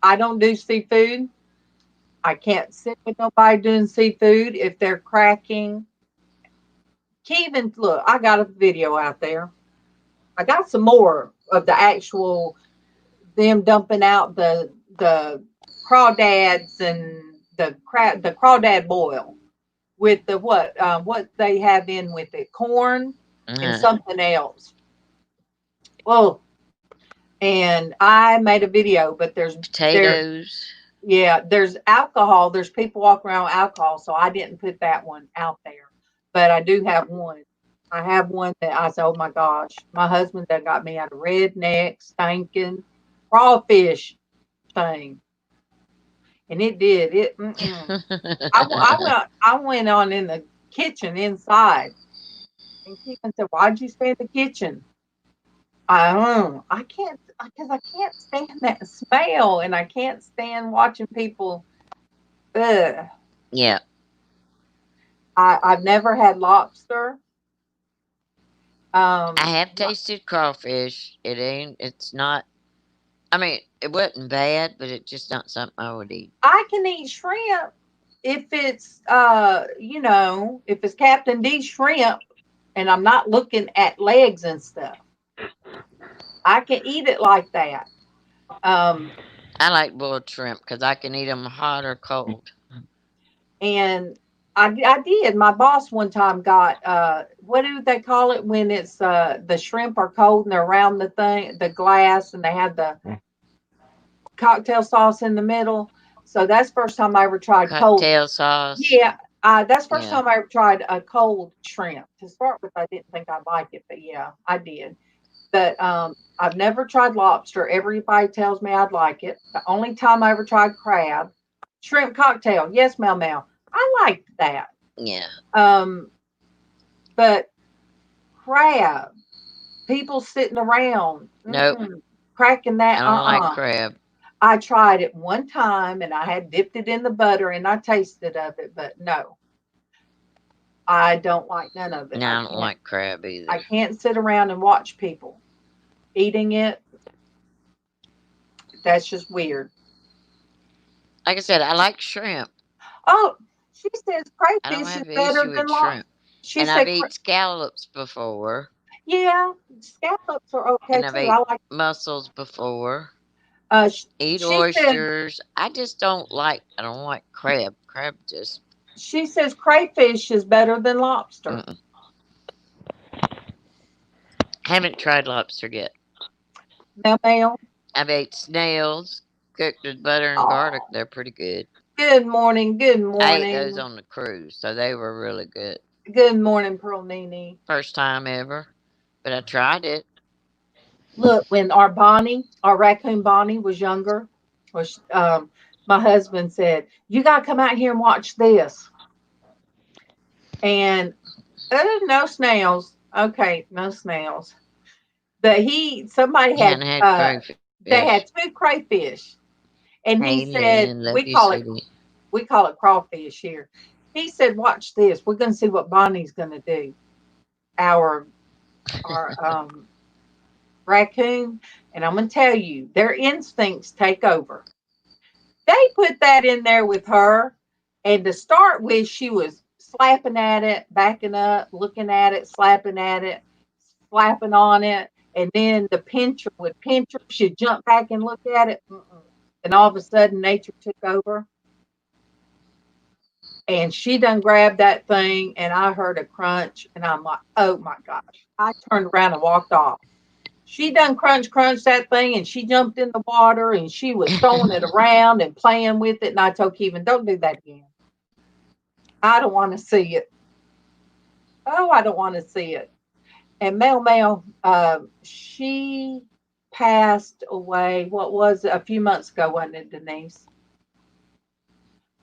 I don't do seafood. I can't sit with nobody doing seafood if they're cracking. Kevin, look, I got a video out there. I got some more of the actual them dumping out the crawdads and the crawdad boil with the what they have in with it corn and Uh, something else. Well, and I made a video, but potatoes. there's alcohol. There's people walking around with alcohol, so I didn't put that one out there. But I do have one. I have one that I said, oh my gosh, my husband that got me out of redneck, stinking crawfish thing. And it did. I went on in the kitchen inside. And Keegan said, why'd you stay in the kitchen? I can't, because I can't stand that smell and I can't stand watching people. Ugh. Yeah. I've never had lobster. I have My- tasted crawfish. It ain't. It's not. I mean, it wasn't bad, but it's just not something I would eat. I can eat shrimp if it's if it's Captain D shrimp and I'm not looking at legs and stuff. I can eat it like that. Um, I like boiled shrimp because I can eat them hot or cold. and I did. My boss one time got what do they call it when it's the shrimp are cold and they're around the glass and they have the cocktail sauce in the middle. So that's the first time I ever tried cold. Cocktail sauce. Yeah, that's the first Yeah. time I ever tried a cold shrimp. To start with, I didn't think I'd like it, but yeah, I did. But I've never tried lobster. Everybody tells me I'd like it. The only time I ever tried crab, shrimp cocktail. Yes, MawMaw. I liked that. Yeah. Um, but crab, people sitting around, Nope. cracking that. I don't like crab. I tried it one time and I had dipped it in the butter and I tasted of it, but no, I don't like none of it. No, I don't like crab either. I can't sit around and watch people eating it. That's just weird. Like I said, I like shrimp. Oh, she says I don't crayfish is have an better issue than with lobster. shrimp. She And said, I've eaten scallops before. yeah, scallops are okay And I've too. ate I like. mussels before. Eat She said oysters. I don't like crab. Crab just, she says crayfish is better than lobster. mm-mm. Haven't tried lobster yet. MawMaw. I've ate snails cooked with butter and garlic. Oh, They're pretty good. good morning. Good I ate those morning. on the cruise, so they were really good. Good morning, Pearl Nini. First time ever, but I tried it. Look, when our raccoon Bonnie was younger, was my husband said, "You got to come out here and watch this." And no snails. Okay, no snails. But somebody had, Hadn't had they crayfish. had two crayfish, and he Hey, said, Lynn, love you, sweetie. we call it crawfish here. He said, "Watch this. We're going to see what Bonnie's going to do." Our raccoon, and I'm going to tell you, their instincts take over. They put that in there with her, and to start with, she was slapping at it, backing up, looking at it, slapping at it, slapping on it, and then the pincher would pinch her. She'd jump back and look at it, and all of a sudden, nature took over, and she done grabbed that thing, and I heard a crunch, and I'm like, "Oh my gosh!" I turned around and walked off. She done crunch that thing and she jumped in the water and she was throwing it around and playing with it. And I told Kevin, don't do that again. I don't want to see it. Oh, I don't want to see it. And MawMaw, she passed away. What was it? A few months ago, wasn't it, Denise?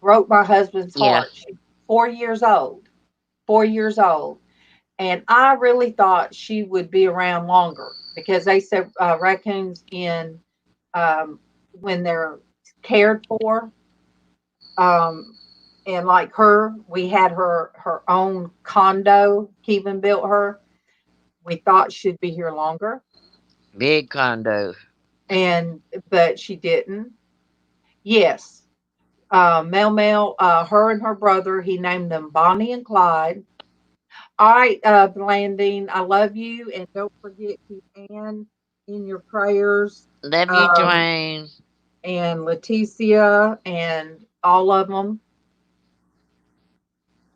Broke my husband's Yeah. heart. She's 4 years old. 4 years old. And I really thought she would be around longer because they said raccoons when they're cared for, and like her, we had her own condo. Kevin built her. We thought she'd be here longer, Big condo. but she didn't. Yes, her and her brother. He named them Bonnie and Clyde. All right, Blandine, I love you, and don't forget keep Ann in your prayers, Love you, um, Dwayne. and Leticia, and all of them.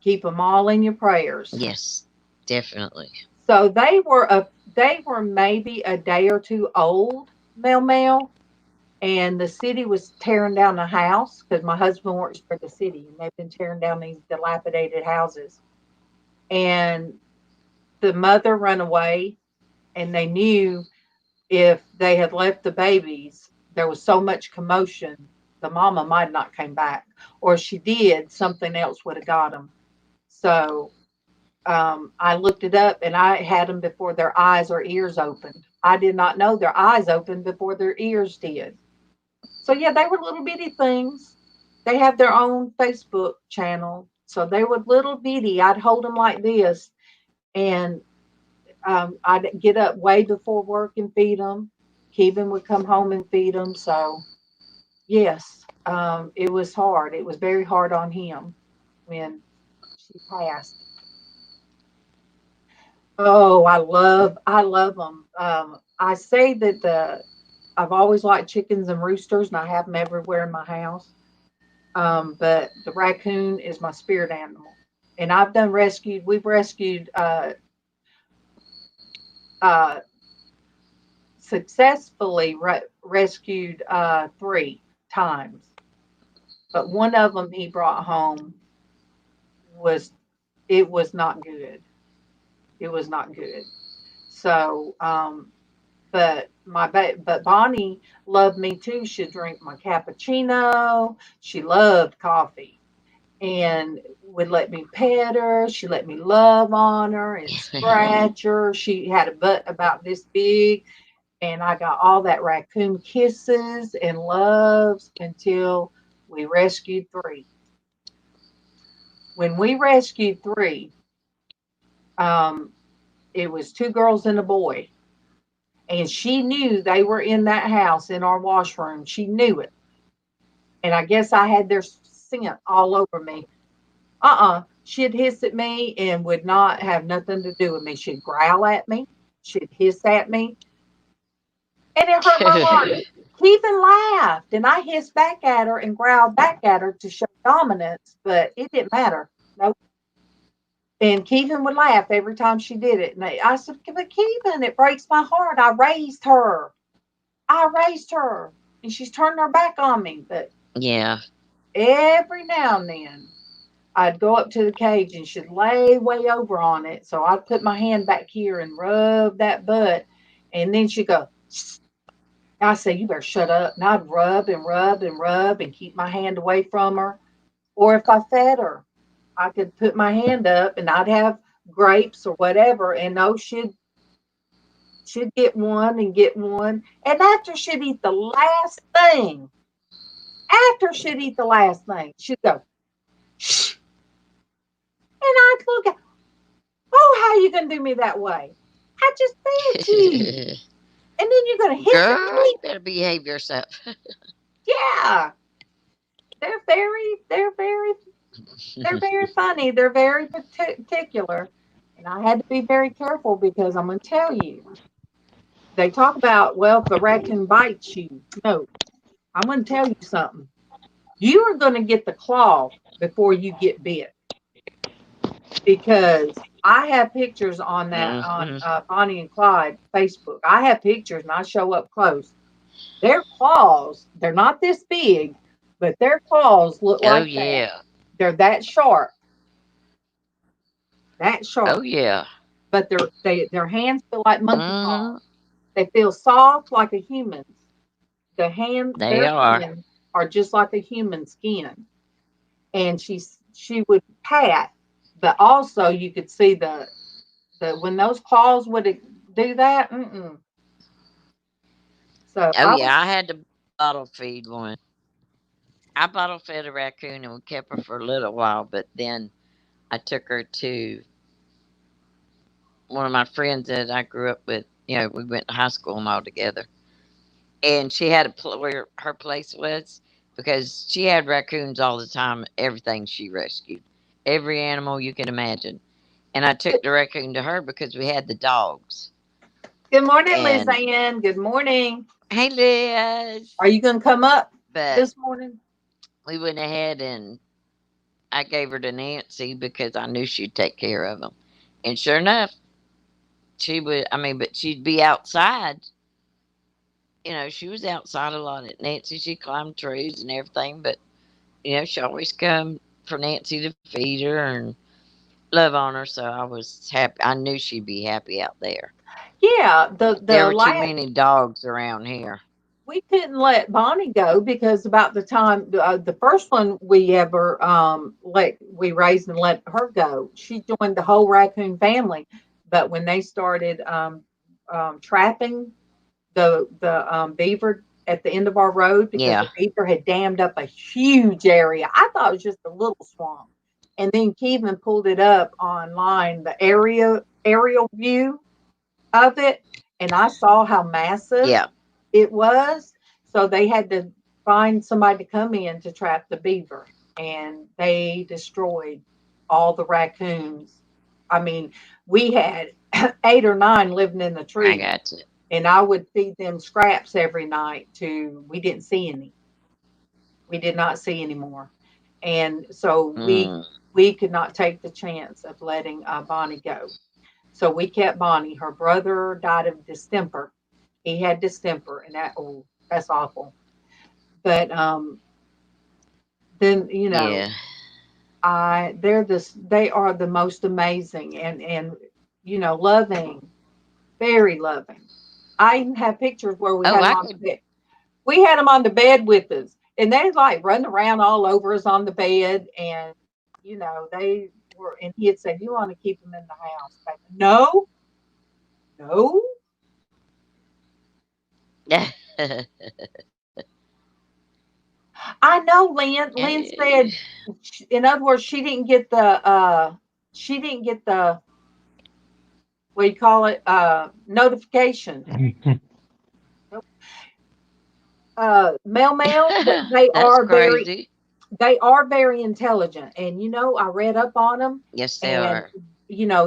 Keep them all in your prayers. Yes, definitely. So they were maybe a day or two old, MawMaw, and the city was tearing down the house because my husband works for the city, and they've been tearing down these dilapidated houses, and the mother ran away, and they knew if they had left the babies, there was so much commotion, the mama might not came back, or if she did, something else would have got them. So I looked it up, and I had them before their eyes or ears opened. I did not know their eyes opened before their ears did. So yeah, they were little bitty things. They have their own Facebook channel, so they were little bitty. I'd hold them like this, and I'd get up way before work and feed them. Kevin would come home and feed them. So yes, it was hard. It was very hard on him when she passed. Oh, I love them. I say that I've always liked chickens and roosters, and I have them everywhere in my house. But the raccoon is my spirit animal, and We've rescued uh, successfully rescued 3 times, but one of them he brought home was it was not good. It was not good. So, but Bonnie loved me too. She'd drink my cappuccino. She loved coffee and would let me pet her. She let me love on her and scratch her. She had a butt about this big, and I got all that raccoon kisses and loves until we rescued 3. When we rescued 3, um, it was 2 girls and a boy, and she knew they were in that house in our washroom. She knew it, and I guess I had their scent all over me. She'd hiss at me and would not have nothing to do with me. She'd growl at me. She'd hiss at me, and it hurt my heart. He even laughed, and I hissed back at her and growled back at her to show dominance, but it didn't matter. No. And Keevan would laugh every time she did it. And I said, but Keevan, it breaks my heart. I raised her. I raised her. And she's turning her back on me. But Yeah. every now and then, I'd go up to the cage and she'd lay way over on it. So I'd put my hand back here and rub that butt. And then she'd go, I say, you better shut up. And I'd rub and rub and rub and keep my hand away from her. Or if I fed her, I could put my hand up and I'd have grapes or whatever. And no, she'd get one and get one. And after she'd eat the last thing, she'd go, shh. And I'd look at, oh, how you going to do me that way? I just fed you. And then you're going to hiss at Girl, me? you better behave yourself. Yeah. They're very funny. They're very particular. And I had to be very careful because I'm going to tell you, they talk about, well, if the raccoon bites you. No, I'm going to tell you something. You are going to get the claw before you get bit, because I have pictures on Bonnie and Clyde Facebook. I have pictures and I show up close. Their claws, they're not this big, but their claws look Oh, like that. yeah. They're that sharp. That Oh, sharp. yeah. But their hands feel like monkey Mm, paws. They feel soft like a human's. they Their are. hands are just like a human skin. And she would pat, but also you could see the when those claws would do that. So Oh, I yeah. was I had to bottle feed one. I bottle fed a raccoon and we kept her for a little while, but then I took her to one of my friends that I grew up with. You know, we went to high school and all together. And she had where her place was, because she had raccoons all the time, everything she rescued. Every animal you can imagine. And I took the raccoon to her because we had the dogs. good morning, And LizzAnn. Good morning. hey, Liz. Are you gonna come up But this morning? we went ahead and I gave her to Nancy because I knew she'd take care of them. And sure enough, she would, I mean, but she'd be outside. You know, she was outside a lot at Nancy. She climbed trees and everything, but, you know, she always come for Nancy to feed her and love on her. So I was happy. I knew she'd be happy out there. Yeah, There the were too last many dogs around here. we couldn't let Bonnie go because about the time the first one we ever let we raised and let her go, she joined the whole raccoon family. But when they started trapping the beaver at the end of our road, because Yeah. the beaver had dammed up a huge area, I thought it was just a little swamp. And then Kevin pulled it up online, the aerial view of it, and I saw how massive Yeah. It was. So they had to find somebody to come in to trap the beaver, and they destroyed all the raccoons. I mean, we had 8 or 9 living in the I tree, got it. and I would feed them scraps every night to, we didn't see any. We did not see any more. And so Mm. we could not take the chance of letting Bonnie go. So we kept Bonnie. Her brother died of distemper. He had distemper, and that's awful. But then Yeah. they are the most amazing and loving, very loving. I even have pictures where we Oh, had them I on could. the bed. We had them on the bed with us, and they like running around all over us on the bed, and they were. And he had said, "You want to keep them in the house?" Like, no, no. I know, Lynn. Lynn said, in other words, she didn't get the, what do you call it, notification. Male, That's crazy. they are very intelligent, and I read up on them, Yes, they and are.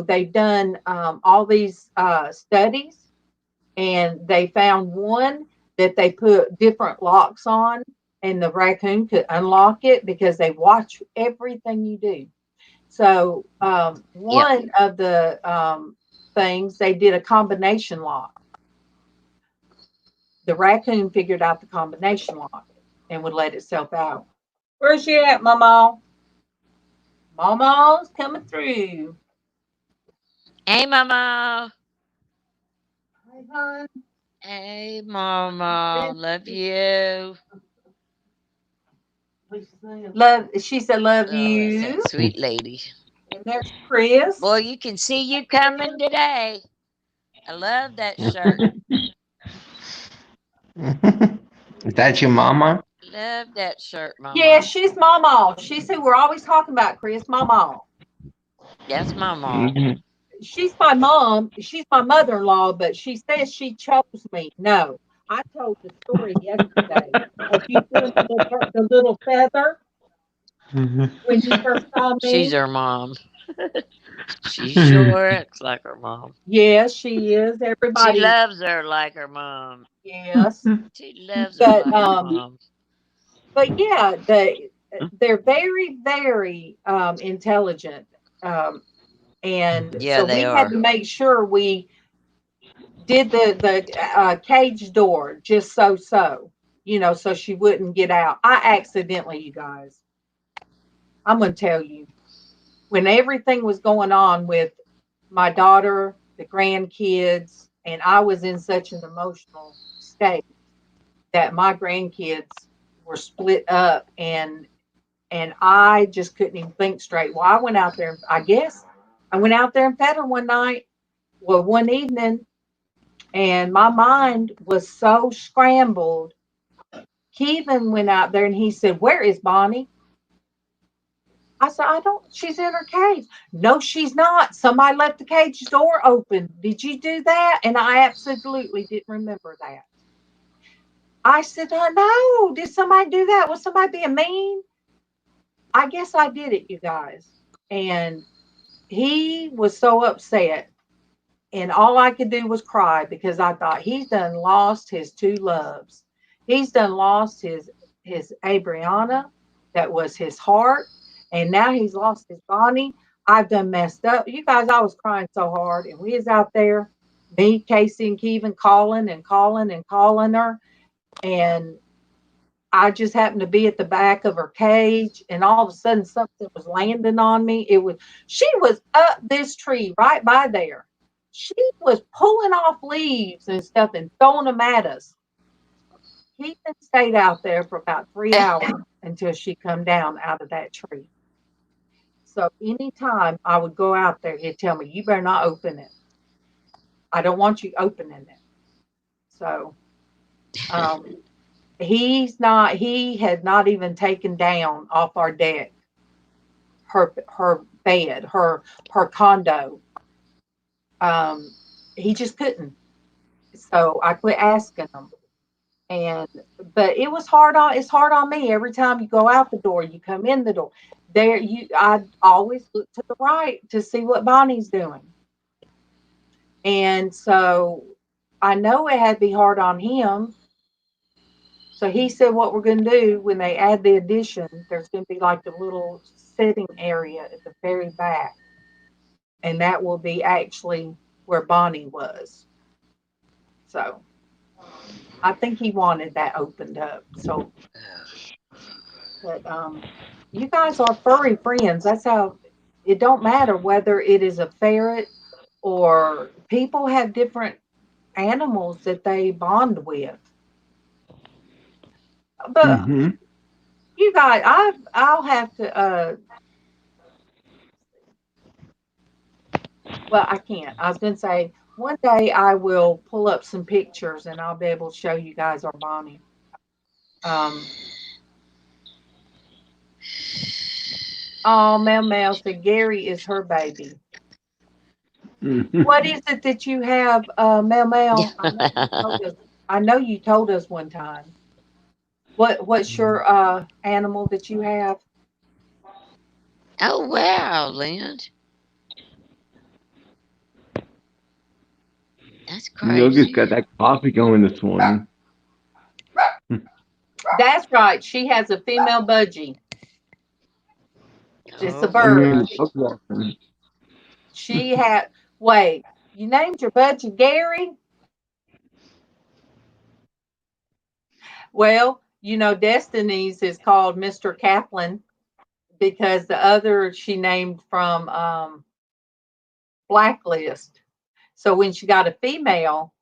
they've done all these studies, and they found one that they put different locks on, and the raccoon could unlock it because they watch everything you do. So Yep. one of the things, they did a combination lock. The raccoon figured out the combination lock and would let itself out. Where's she at, Mama? Mama's coming through. Hey, Mama. Hi, hon. Hey, Mama. Love you. Love. She said, "Love Oh, that's that you." sweet lady. And there's Chris. Boy, you can see you coming today. I love that shirt. Is that your mama? Love that shirt, Yeah, Mama. she's Mama. She's who we're always talking about, Chris. Mama. That's Mama. Mhm. She's my mom. She's my mother-in-law, but she says she chose me. No, I told the story yesterday of you seeing the little feather when you first saw She's me. her mom. She sure acts like her mom. Yes, she is. She Everybody, loves her like her mom. yes. She loves her But like her mom. yeah, they're very, very intelligent. Um, and Yeah, so they we had are. to make sure we did the cage door just so she wouldn't get out. I accidentally, you guys, I'm going to tell you, when everything was going on with my daughter, the grandkids, and I was in such an emotional state that my grandkids were split up, and I just couldn't even think straight. Well, I went out there, I guess I went out there and fed her one night, well, one evening, and my mind was so scrambled. Kevin went out there and he said, "Where is Bonnie?" I said, "I don't, she's in her cage." "No, she's not. Somebody left the cage door open. Did you do that?" And I absolutely didn't remember that. I said, "No, did somebody do that? Was somebody being mean?" I guess I did it, you guys. And he was so upset. And all I could do was cry because I thought he's done lost his two loves. He's done lost his Abriana, that was his heart, and now he's lost his Bonnie. I've done messed up. You guys, I was crying so hard, and we was out there, me, Casey, and Kevin calling and calling and calling her, and I just happened to be at the back of her cage, and all of a sudden something was landing on me. She was up this tree right by there. She was pulling off leaves and stuff and throwing them at us. He stayed out there for about 3 hours until she come down out of that tree. So anytime I would go out there, he'd tell me, "You better not open it. I don't want you opening it." So um, he had not even taken down off our deck her bed, her condo. Um, he just couldn't. So I quit asking him. But it's hard on me every time you go out the door, you come in the door. I always look to the right to see what Bonnie's doing. And so I know it had to be hard on him. So he said what we're going to do when they add the addition, there's going to be like a little sitting area at the very back. And that will be actually where Bonnie was. So I think he wanted that opened up. So, but you guys are furry friends. That's how it don't matter whether it is a ferret or people have different animals that they bond with. But Mm-hmm. you guys, I'll have to. Well, I can't. I was going to say one day I will pull up some pictures and I'll be able to show you guys our Bonnie. Oh, MawMaw said Gary is her baby. Mm-hmm. What is it that you have, MawMaw? I know you told us one time. What's your animal that you have? Oh wow, Lynn. That's Yoga's crazy. got that coffee going this morning. That's right. She has a female budgie. It's a Oh bird. gosh. She had. Wait, you named your budgie Gary? Well, Destiny's is called Mr. Kaplan because the other she named from Blacklist. So when she got a female,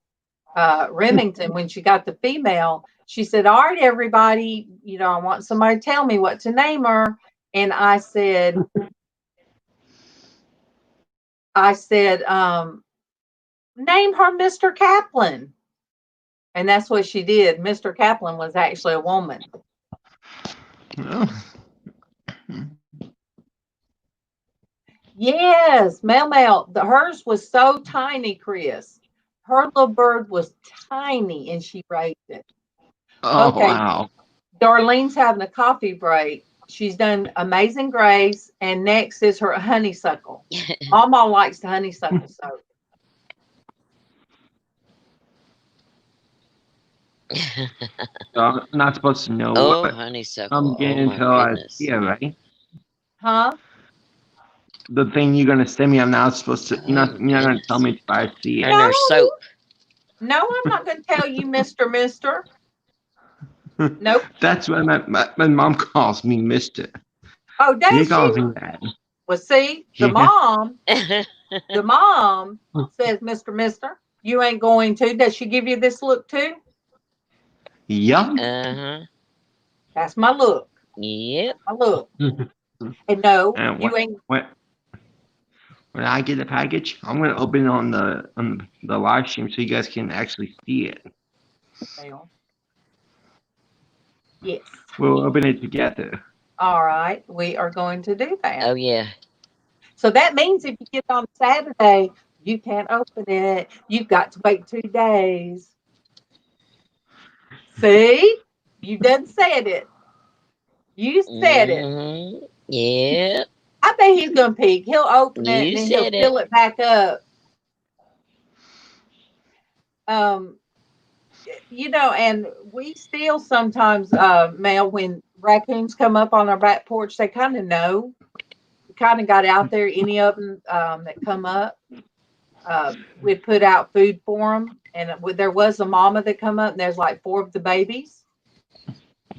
Remington, when she got the female, she said, "All right, everybody, I want somebody to tell me what to name her." And I said, name her Mr. Kaplan. And that's what she did. Mr. Kaplan was actually a woman. Oh. Yes, MawMaw. Hers was so tiny, Chris. Her little bird was tiny, and she raised it. Oh Okay, wow. Darlene's having a coffee break. She's done Amazing Grace, and next is her honeysuckle. MawMaw likes the honeysuckle soap. So I'm not supposed to know Oh, what honeysuckle. I'm Oh getting my until I goodness. see it, right? Huh? The thing you're gonna send me, I'm not supposed to. Oh You're not gonna tell goodness. me if I see it. And there's No, soap. no, I'm not going to tell you, Mister. Nope. That's what my mom calls me, Mister. Oh, She does calls she? me that. Well, see, the Yeah. mom says, Mister, you ain't going to. Does she give you this look too? Yep. Uh-huh. That's my look. Yep. My look. And no, And you ain't. when I get the package, I'm gonna open it on the live stream so you guys can actually see it. Well, yes. We'll open it together. All right. We are going to do that. Oh yeah. So that means if you get on Saturday, you can't open it. You've got to wait 2 days. See? You done said it. You said it. Mm-hmm. Yep. I bet he's going to peek. He'll open it and You then he'll said fill it. it back up. And we still sometimes, Mel, when raccoons come up on our back porch, they kind of know. We kind of got out there, any of them that come up. We put out food for them. And there was a mama that come up, and there's like 4 of the babies,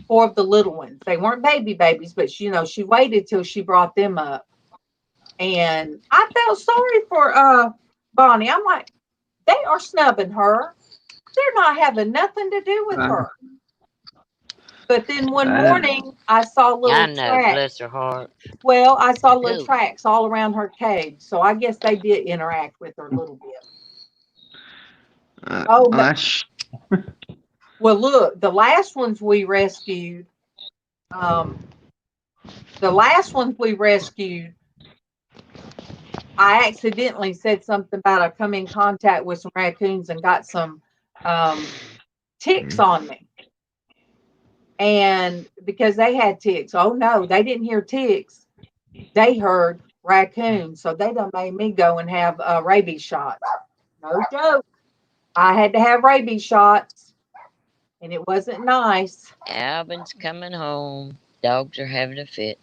4 of the little ones. They weren't babies, but she waited till she brought them up. And I felt sorry for Bonnie. I'm like, they are snubbing her. They're not having nothing to do with her. But then one morning, I saw I little know. tracks. Bless her heart. Well, I saw little Ooh. tracks all around her cage. So I guess they did interact with her a little bit. Well, look, the last ones we rescued, I accidentally said something about I come in contact with some raccoons and got some ticks on me. And because they had ticks. Oh no, they didn't hear ticks. They heard raccoons. So they done made me go and have rabies shots. No joke. I had to have rabies shots, and it wasn't nice. Alvin's coming home. Dogs are having a fit.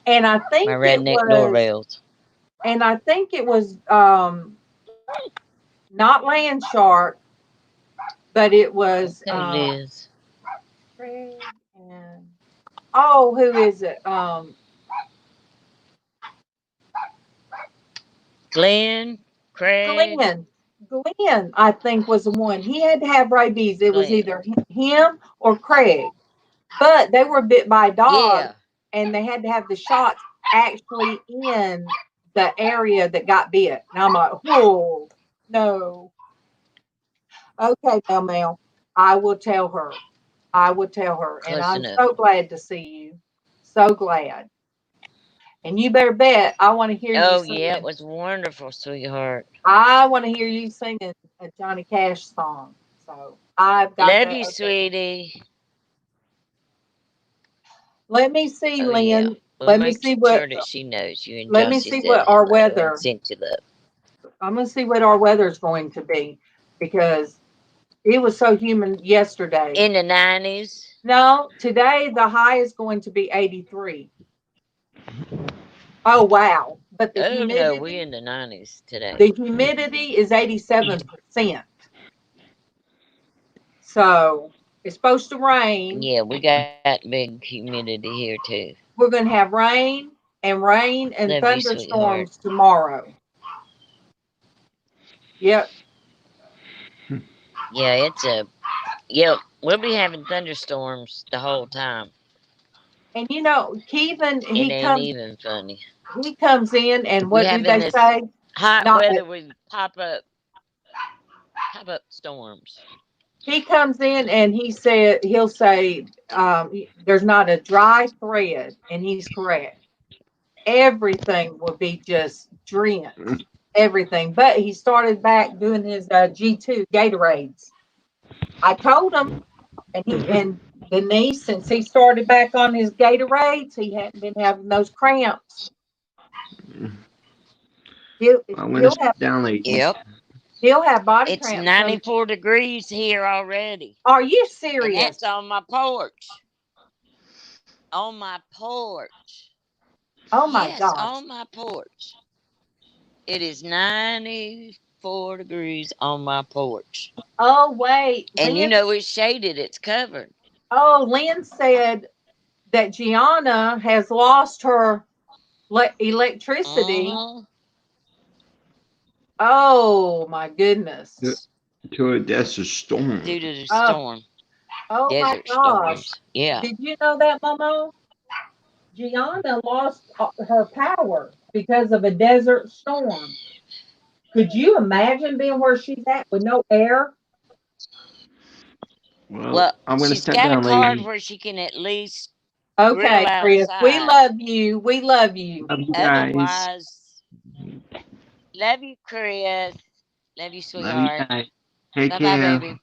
And I My think it redneck was, doorbells. not land shark, but it was Okay, Liz. Craig and who is it? Glenn, Craig, Glenn, I think was the one. He had to have rabies. It was Glenn. either him or Craig, but they were bit by a dog, Yeah. and they had to have the shots actually in the area that got bit. And I'm like, whoa, no. Okay, Mel, I will tell her. I will tell her. And Close I'm enough. so glad to see you. So glad. And you better bet I want to hear you Oh, sing yeah, it. it was wonderful, sweetheart. I want to hear you singing a Johnny Cash song. So I've got Love that. you, Okay. sweetie. Let me see, Oh, yeah. Lynn. We'll Let me make see what sure that she knows you and let me Josie see said what our hello and weather. sent you love. I'm gonna see what our weather's going to be because it was so humid yesterday. In the 90s. No, today the high is going to be 83. Oh wow. But the Oh, no, we're humidity, in the 90s today. the humidity is 87%. So it's supposed to rain. Yeah, we got big humidity here, too. We're going to have rain and Love you, sweetheart. thunderstorms tomorrow. Yep. Yeah, yep, we'll be having thunderstorms the whole time. And you know, Kevin, It ain't even funny. he comes in, and We what do having they this say? hot Not weather with pop up storms. he comes in and he'll say there's not a dry thread, and he's correct. Everything will be just drenched, everything. But he started back doing his G2 Gatorades. I told him, and Denise, since he started back on his Gatorades, he hadn't been having those cramps. He'll, I'm gonna he'll have sit down, ladies. Yep. he'll have body It's cramps. So, 94 degrees here already. are you And serious? that's on my porch. On my porch. Oh my Yes, gosh. on my porch. It is 94 degrees on my porch. Oh wait, And you Lynn. know it's shaded, it's covered. Oh, Lynn said that Gianna has lost her electricity. Uh-huh. Oh my goodness. To a desert storm. Due to the Oh, storm. oh my Desert gosh. storms. Yeah. Did you know that, MawMaw? Gianna lost her power because of a desert storm. Could you imagine being where she's at with no air? Well, I'm gonna she's sit got a down, card ladies. where she can at least Okay, grill Chris, we outside. love you. We love you. Love you guys. Otherwise, love you, Chris. Love you, Love you sweetheart. guys. Take Bye bye, care. baby.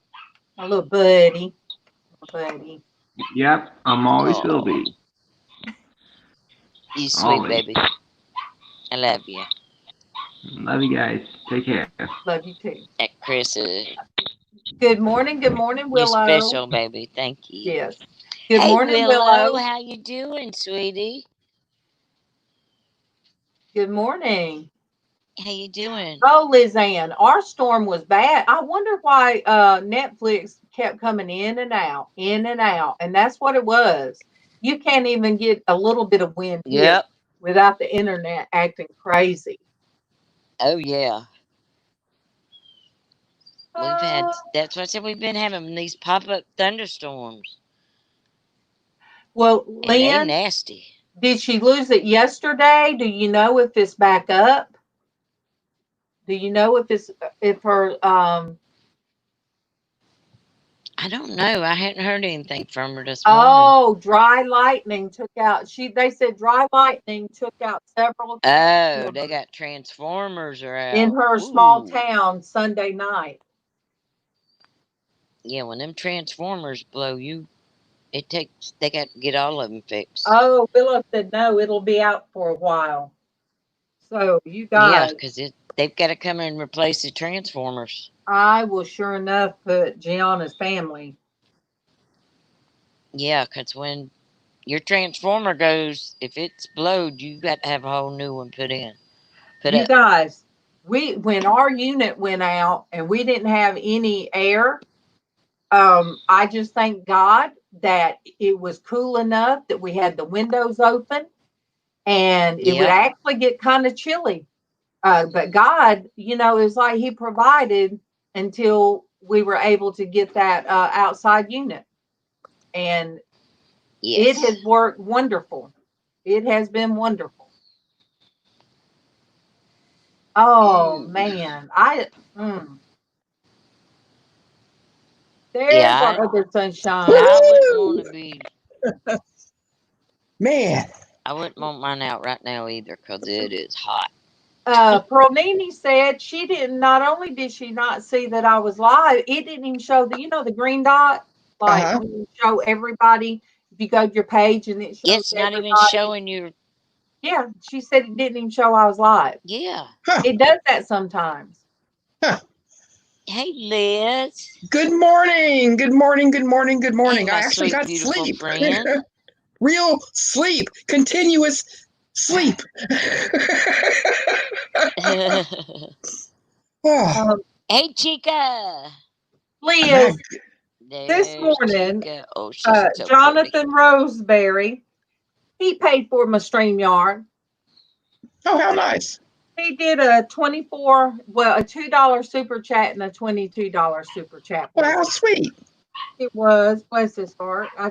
My little buddy. Buddy. Yep, I'm always will Oh, be. you sweet Always. baby. I love you. Love you guys. Take care. Love you too. Chris, Good morning, you're Willow. special, baby. Thank you. Yes. Good Hey, morning, Willow. Willow. How you doing, sweetie? Good morning. How you doing? Oh, LizzAnn, our storm was bad. I wonder why Netflix kept coming in and out, and that's what it was. You can't even get a little bit of wind here Yep. without the internet acting crazy. Oh yeah. That's what I said, we've been having these pop-up thunderstorms. Well, And they Lynn, nasty. did she lose it yesterday? Do you know if it's back up? Do you know if her I don't know. I hadn't heard anything from her this morning. Oh, dry lightning took out. They said dry lightning took out several Oh, they got transformers are out. in her small town Sunday night. Yeah, when them transformers blow, you It takes. They got to get all of them fixed. Oh, Willow said no, it'll be out for a while. So you Yeah, guys, because they've got to come and replace the transformers. I will sure enough put Gianna's family. Yeah, because when your transformer goes, if it's blowed, you got to have a whole new one put You up. guys, when our unit went out and we didn't have any air, I just thank God that it was cool enough that we had the windows open, and it would Yeah. actually get kind of chilly. But God, it was like He provided until we were able to get that outside unit, and it Yes. has worked wonderful. It has been wonderful. Oh man, there's Yeah, our other sunshine. I wouldn't want to be. Man, I wouldn't want mine out right now either because it is hot. Pearlini said she didn't. Not only did she not see that I was live, it didn't even show the green dot, like Uh-huh. when you show everybody. If you go to your page and it shows It's not even everybody. showing you. Yeah, she said it didn't even show I was live. Yeah. It does that sometimes. Hey, Liz. good morning. Good morning. Good morning. Good morning. Hey, my I actually sweet, got beautiful sleep. friend. Real sleep. Continuous sleep. Oh, Hey, Chica. Liz, this There's morning, Chica. Oh, she's so pretty. Jonathan Roseberry, he paid for my StreamYard. oh, how nice. He did a $2 super chat and a $22 super chat. Well, how sweet. It was, bless his heart. I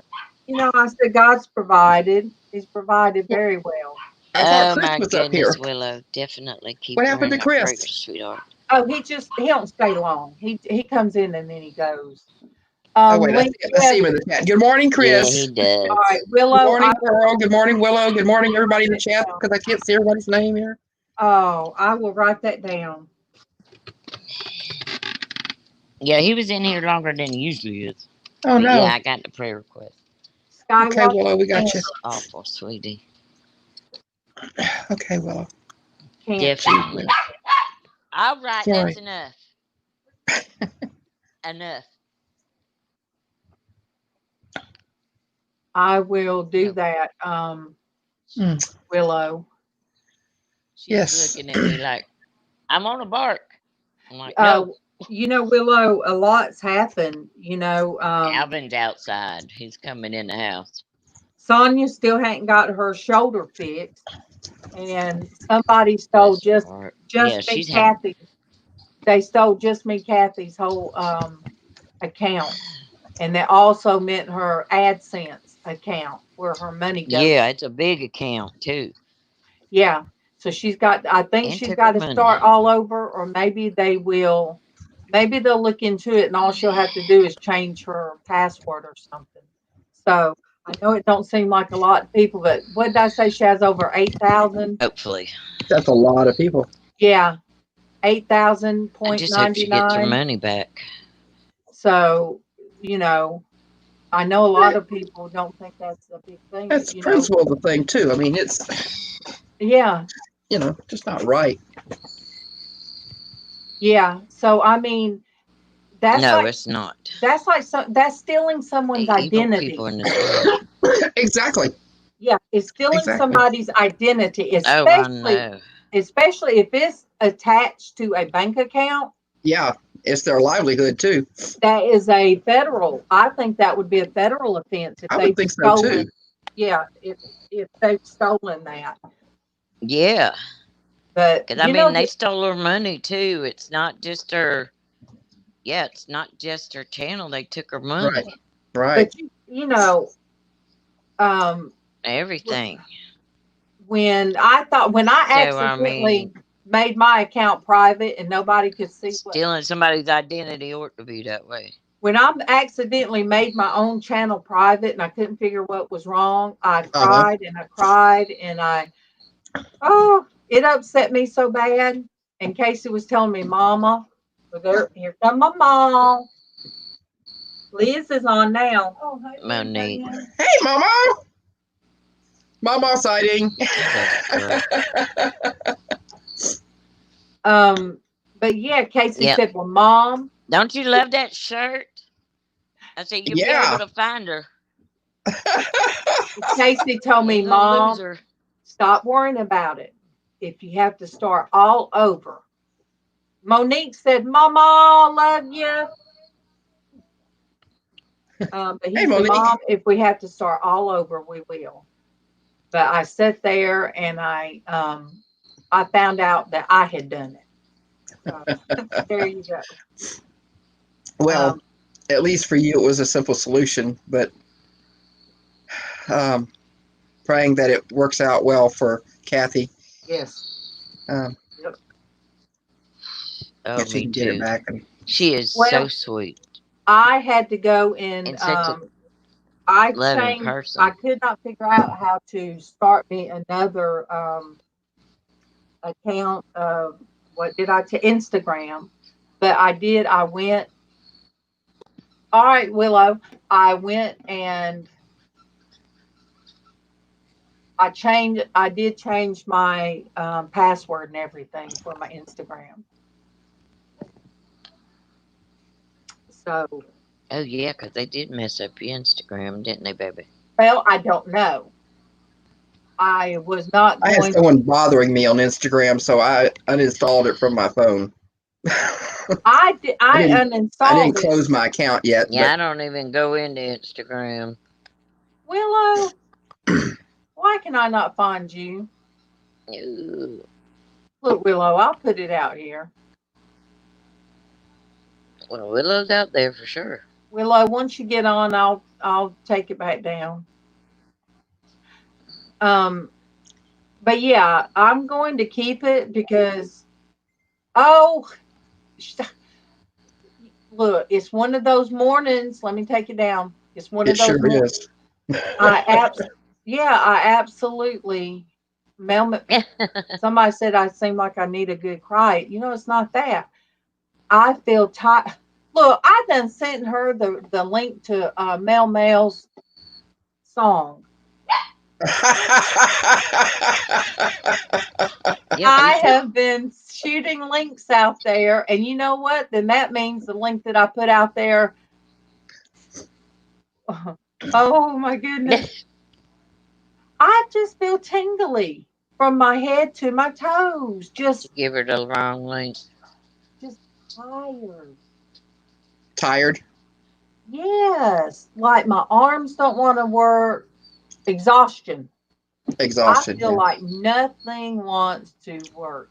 said God's provided. He's provided very well. I thought Oh, Chris my was up here. goodness, Willow. Definitely keep What her happened in to my Chris? prayers, sweetheart. Oh, he don't stay long. He comes in and then he goes. Oh, wait, I Yes. see him in the chat. Good morning, Yeah, Chris. he does. All right, Good Willow. morning, Pearl. Good morning, Willow. Good morning, everybody in the chat, because I can't see everybody's name here. Oh, I will write that down. Yeah, he was in here longer than he usually is. Oh, But no. yeah, I got the prayer request. Okay, Willow, we got you. That's awful, sweetie. Okay, Willow. Definitely. All right, Sorry. that's enough. Enough. I will do that, Willow. She's Yes. looking at me like, I'm on a bark. I'm like, no. Willow, a lot's happened. Alvin's outside. He's coming in the house. Sonia still hadn't got her shoulder fixed, and somebody stole Bless just her heart. just Yeah, me, she's had. Kathy. They stole just me, Kathy's whole account, and that also meant her AdSense account where her money goes. Yeah, it's a big account too. Yeah. So I think And she's took got her to money. start all over, or maybe they'll look into it and all she'll have to do is change her password or something. So I know it don't seem like a lot of people, but what did I say? She has over 8,000. Hopefully. That's a lot of people. Yeah. I just hope she gets her 8,000.99. money back. So, I know a lot of people don't think that's a big thing. That's the principle of the thing, too. I mean, it's, Yeah. just not right. Yeah. So, I mean, It's not. that's stealing someone's Evil identity. people in this world. Exactly. Yeah, it's stealing somebody's identity, Oh, I know. especially if it's attached to a bank account. Yeah, it's their livelihood, too. That is I think that would be a federal offense if I they've would think so, stolen. too. Yeah, if they've stolen that. Yeah. But Because, they stole her money, too. It's not just her. Yeah, it's not just her channel. They took her money. Right. But Everything. When I accidentally made my account private and nobody could see stealing somebody's identity ought to be that way. When I accidentally made my own channel private and I couldn't figure what was wrong, I cried and I cried and it upset me so bad. And Casey was telling me, Mama, here come my mom. Liz is on now. Oh, hi, Liz, Monique. again. Hey, MawMaw. MawMaw sighting. But yeah, Casey Yep. said, well, Mom, Don't you love that shirt? I said you'll be Yeah. able to find her. Casey told me, Ain't no Mom, loser. stop worrying about it. If you have to start all over. Monique said, Mama, love you. But he Hey, said, Monique. Mom, if we have to start all over, we will. But I sat there and I found out that I had done it. So, there you go. Well, at least for you, it was a simple solution, but praying that it works out well for Kathy. Yes. Oh, If she me can get it too. back. And She is Well, so sweet I had to go and and such a I loving changed. person. I could not figure out how to start me another account of what did I Instagram, but I did. I went. All right, Willow. I went and I did change my password and everything for my Instagram. So, Oh yeah, 'cause they did mess up your Instagram, didn't they, baby? well, I don't know. I was not I had going. someone bothering me on Instagram, so I uninstalled it from my phone. I didn't uninstalled it. close my account yet. Yeah, I don't even go into Instagram. Willow, why can I not find you? Ooh. Look, Willow, I'll put it out here. Well, Willow's out there for sure. Willow, once you get on, I'll take it back down. But yeah, I'm going to keep it because look, it's one of those mornings. Let me take it down. It's one It of those sure mornings. is. I absolutely. Somebody said I seem like I need a good cry. It's not that. I feel tired. Look, I done sent her the link to MawMaw's song. Yeah, I have been shooting links out there, and you know what? Then that means the link that I put out there. Oh my goodness. I just feel tingly from my head to my toes. Just give her the wrong link. tired. Tired? Yes. Like my arms don't want to work. Exhaustion. Exhaustion. I feel like nothing wants to work.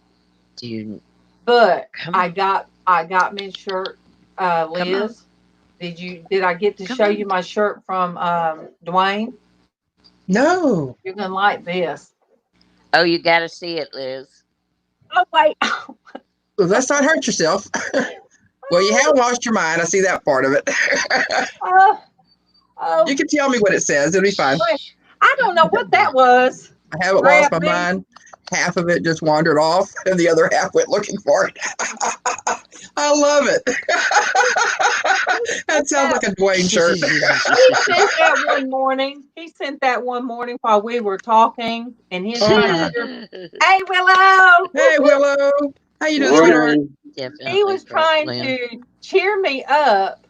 Dude, But come I on. got me a shirt, Liz. Did I get to Come show on. you my shirt from Dwayne? No. You're gonna like this. Oh, you got to see it, Liz. Oh wait. Well, let's not hurt yourself. Well, you haven't lost your mind. I see that part of it. Oh, You can tell me what it says. It'll be fine. I don't know what that was. I haven't lost my mind. Half of it just wandered off, and the other half went looking for it. I love it. That sounds like a Dwayne shirt. He sent that one morning. He sent that one morning while we were talking, and his hey Willow. Hey Willow, how you doing, sweetheart? He was trying to cheer me up,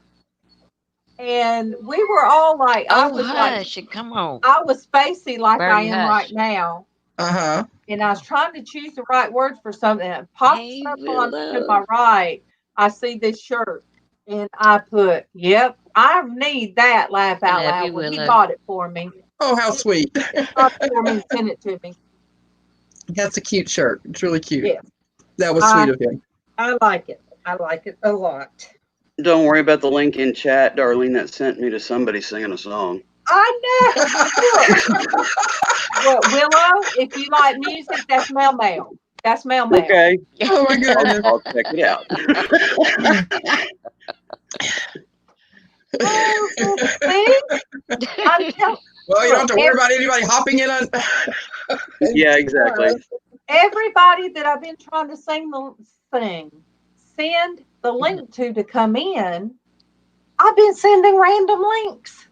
and we were all like, Oh, I was hush! like, Come on. I was spacey like Birdie, I am hush. right now. Uh-huh. And I was trying to choose the right words for something. And it pops Hey, up on to Willow. my right. I see this shirt, and I put, "Yep, I need that." Laugh out love loud. you, Well, he Willow. bought it for me. Oh, how sweet. He bought it for me and sent it to me. That's a cute shirt. It's really cute. Yeah. That was sweet of him. I like it. I like it a lot. Don't worry about the link in chat, Darlene. That sent me to somebody singing a song. I know. Well, Willow, if you like music, that's MawMaw. That's MawMaw. Okay. Oh my goodness. I'll check it out. Well, you don't have to worry about anybody hopping in on. Yeah, exactly. Everybody that I've been trying to send the link to come in, I've been sending random links.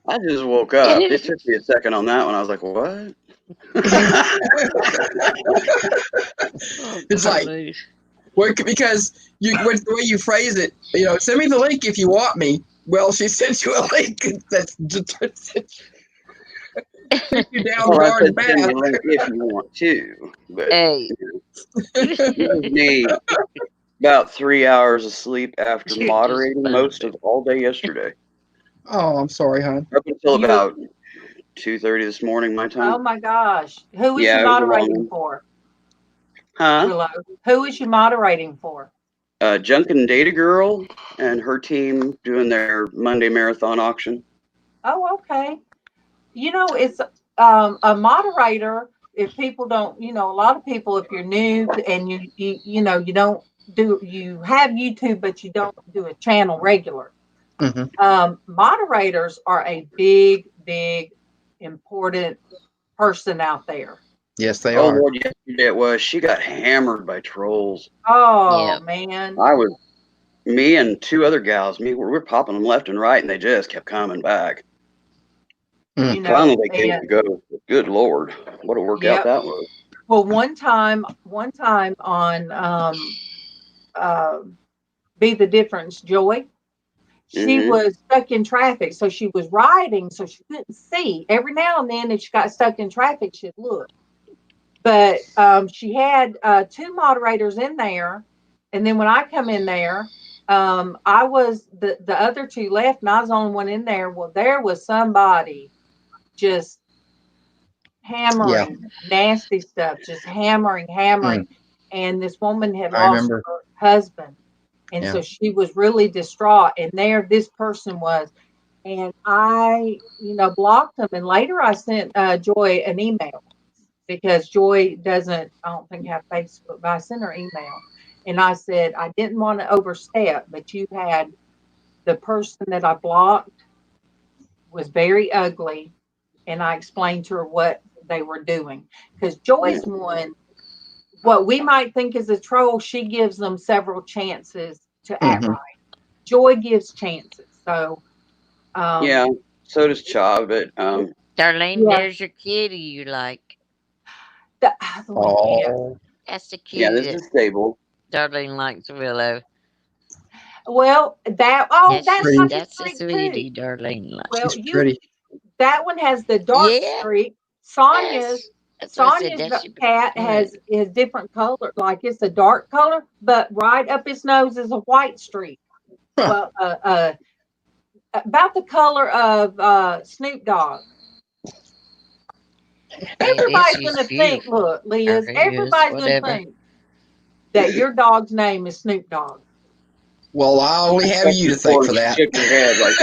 I just woke up. It took me a second on that one. I was like, what? It's like, well, because with the way you phrase it, send me the link if you want me. Well, she sent you a link that's take you down the Well, I garden said send path. me a link if you want to. But Hey. it was me about 3 hours of sleep after You're just moderating funny. most of all day yesterday. Oh, I'm sorry, hon. Up until about 2:30 this morning, my Oh time. my gosh. Who is Yeah, you it was a long moderating one. for? Huh? Willow. Who is you moderating for? Junkin' Data Girl and her team doing their Monday marathon auction. Oh, okay. It's a moderator. If people don't, a lot of people, if you're new and you don't you have YouTube, but you don't do a channel regular. Moderators are a big, important person out there. Yes, they Oh are. Lord, yesterday it was. She got hammered by trolls. Oh Yeah. man. Me and two other gals, we're popping them left and right, and they just kept coming back. Finally, they gave it a go. Good Lord, what a workout that was. Well, one time on Be the Difference, Joy, she was stuck in traffic, so she was riding, so she couldn't see. Every now and then, if she got stuck in traffic, she'd look. But she had two moderators in there, and then when I come in there, I was the other two left, and I was the only one in there. Well, there was somebody just hammering nasty stuff, just hammering. And this woman had lost her husband. And so she was really distraught. And there this person was. And I, blocked them. And later I sent Joy an email because Joy doesn't, I don't think, have Facebook, but I sent her email. And I said, I didn't want to overstep, but you had the person that I blocked was very ugly. And I explained to her what they were doing. Because Joy's one, what we might think is a troll, she gives them several chances to act right. Joy gives chances. So, yeah, so does Cha, but Darlene, there's your kitty you like. That's the kitty. Yeah, this is stable. Darlene likes Willow. Well, that's a sweetie, Darlene likes. Well, that one has the dark streak. Sonia's cat has different color, like it's a dark color, but right up its nose is a white streak. Well, about the color of Snoop Dogg. Everybody's going to think, look, Lizz, everybody's going to think that your dog's name is Snoop Dogg. Well, I only have you to thank for that. Shook your head like,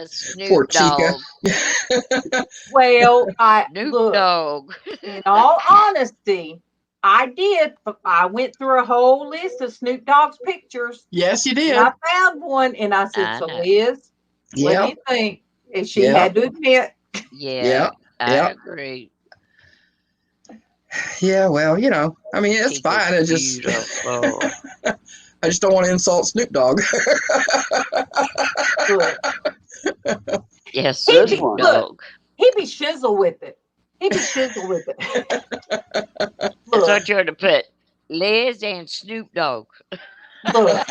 Snoop Poor Dogg. Chica. Well, Snoop Dogg. In all honesty, I went through a whole list of Snoop Dogg's pictures. Yes, you did. And I found one, and I said, so Lizz, what do you think? And she had to admit. I agree. Yeah, well, I mean, it's fine. It just, I just don't want to insult Snoop Dogg. Yes, Snoop Dogg. He be shizzle with it. That's what you're to put. Lizz and Snoop Dogg. Look.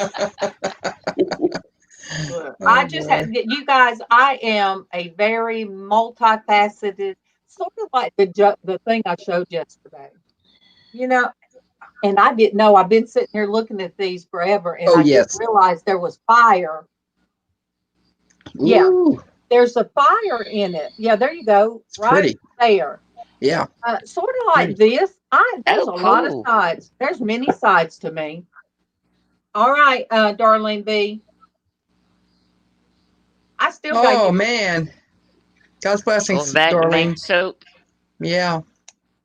I just have, you guys, I am a very multifaceted, sort of like the thing I showed yesterday. And I didn't know. I've been sitting here looking at these forever, and I didn't realize there was fire. Ooh. Yeah, there's a fire in it. Yeah, there you go. It's pretty. There. Yeah. Sort of like this. There's a lot of sides. There's many sides to me. All right, Darlene B. I still got you. Man. God's blessings, Darlene. Soap. Yeah.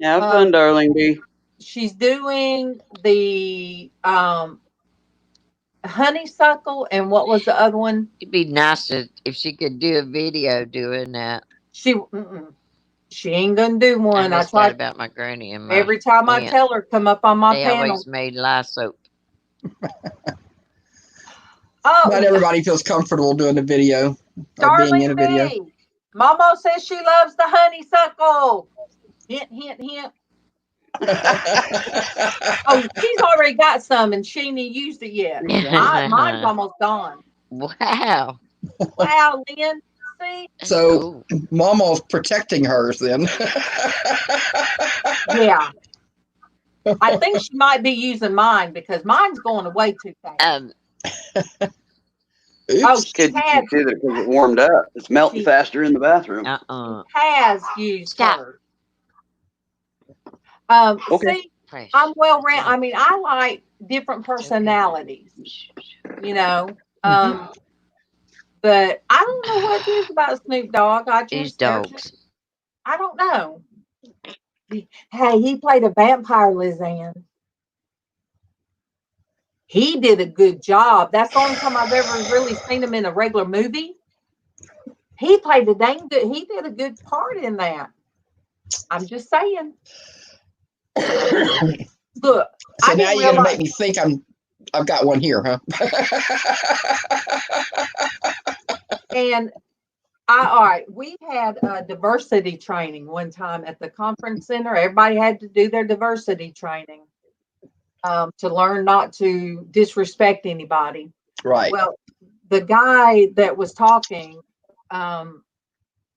Have fun, Darlene B. She's doing the honeysuckle, and what was the other one? It'd be nice if she could do a video doing that. She ain't gonna do one. I tried about my granny and my every time aunt. I tell her come up on my panel. They always made lye soap. Oh, Not everybody feels comfortable doing a video or being in a Darling video. me. MawMaw says she loves the honeysuckle. Hint, hint, hint. Oh, she's already got some and she ain't used it yet. Mine's almost gone. Wow. Wow, Lynn. See? So Cool. MawMaw's protecting hers then. Yeah. I think she might be using mine because mine's going away too fast. Oh, Oops. she Kids, you has, can see that because it warmed up. It's melting faster in the bathroom. has used Stop. hers. Okay. See, I'm well rounded. I mean, I like different personalities, you know. But I don't know what it is about Snoop Dogg. These dogs. I don't know. Hey, he played a vampire, LizzAnn. He did a good job. That's the only time I've ever really seen him in a regular movie. He played a dang good. He did a good part in that. I'm just saying. Look, So I now didn't you're gonna realize. make me think I've got one here, huh? And all right, we had a diversity training one time at the conference center. Everybody had to do their diversity training to learn not to disrespect anybody. Right. Well, the guy that was talking,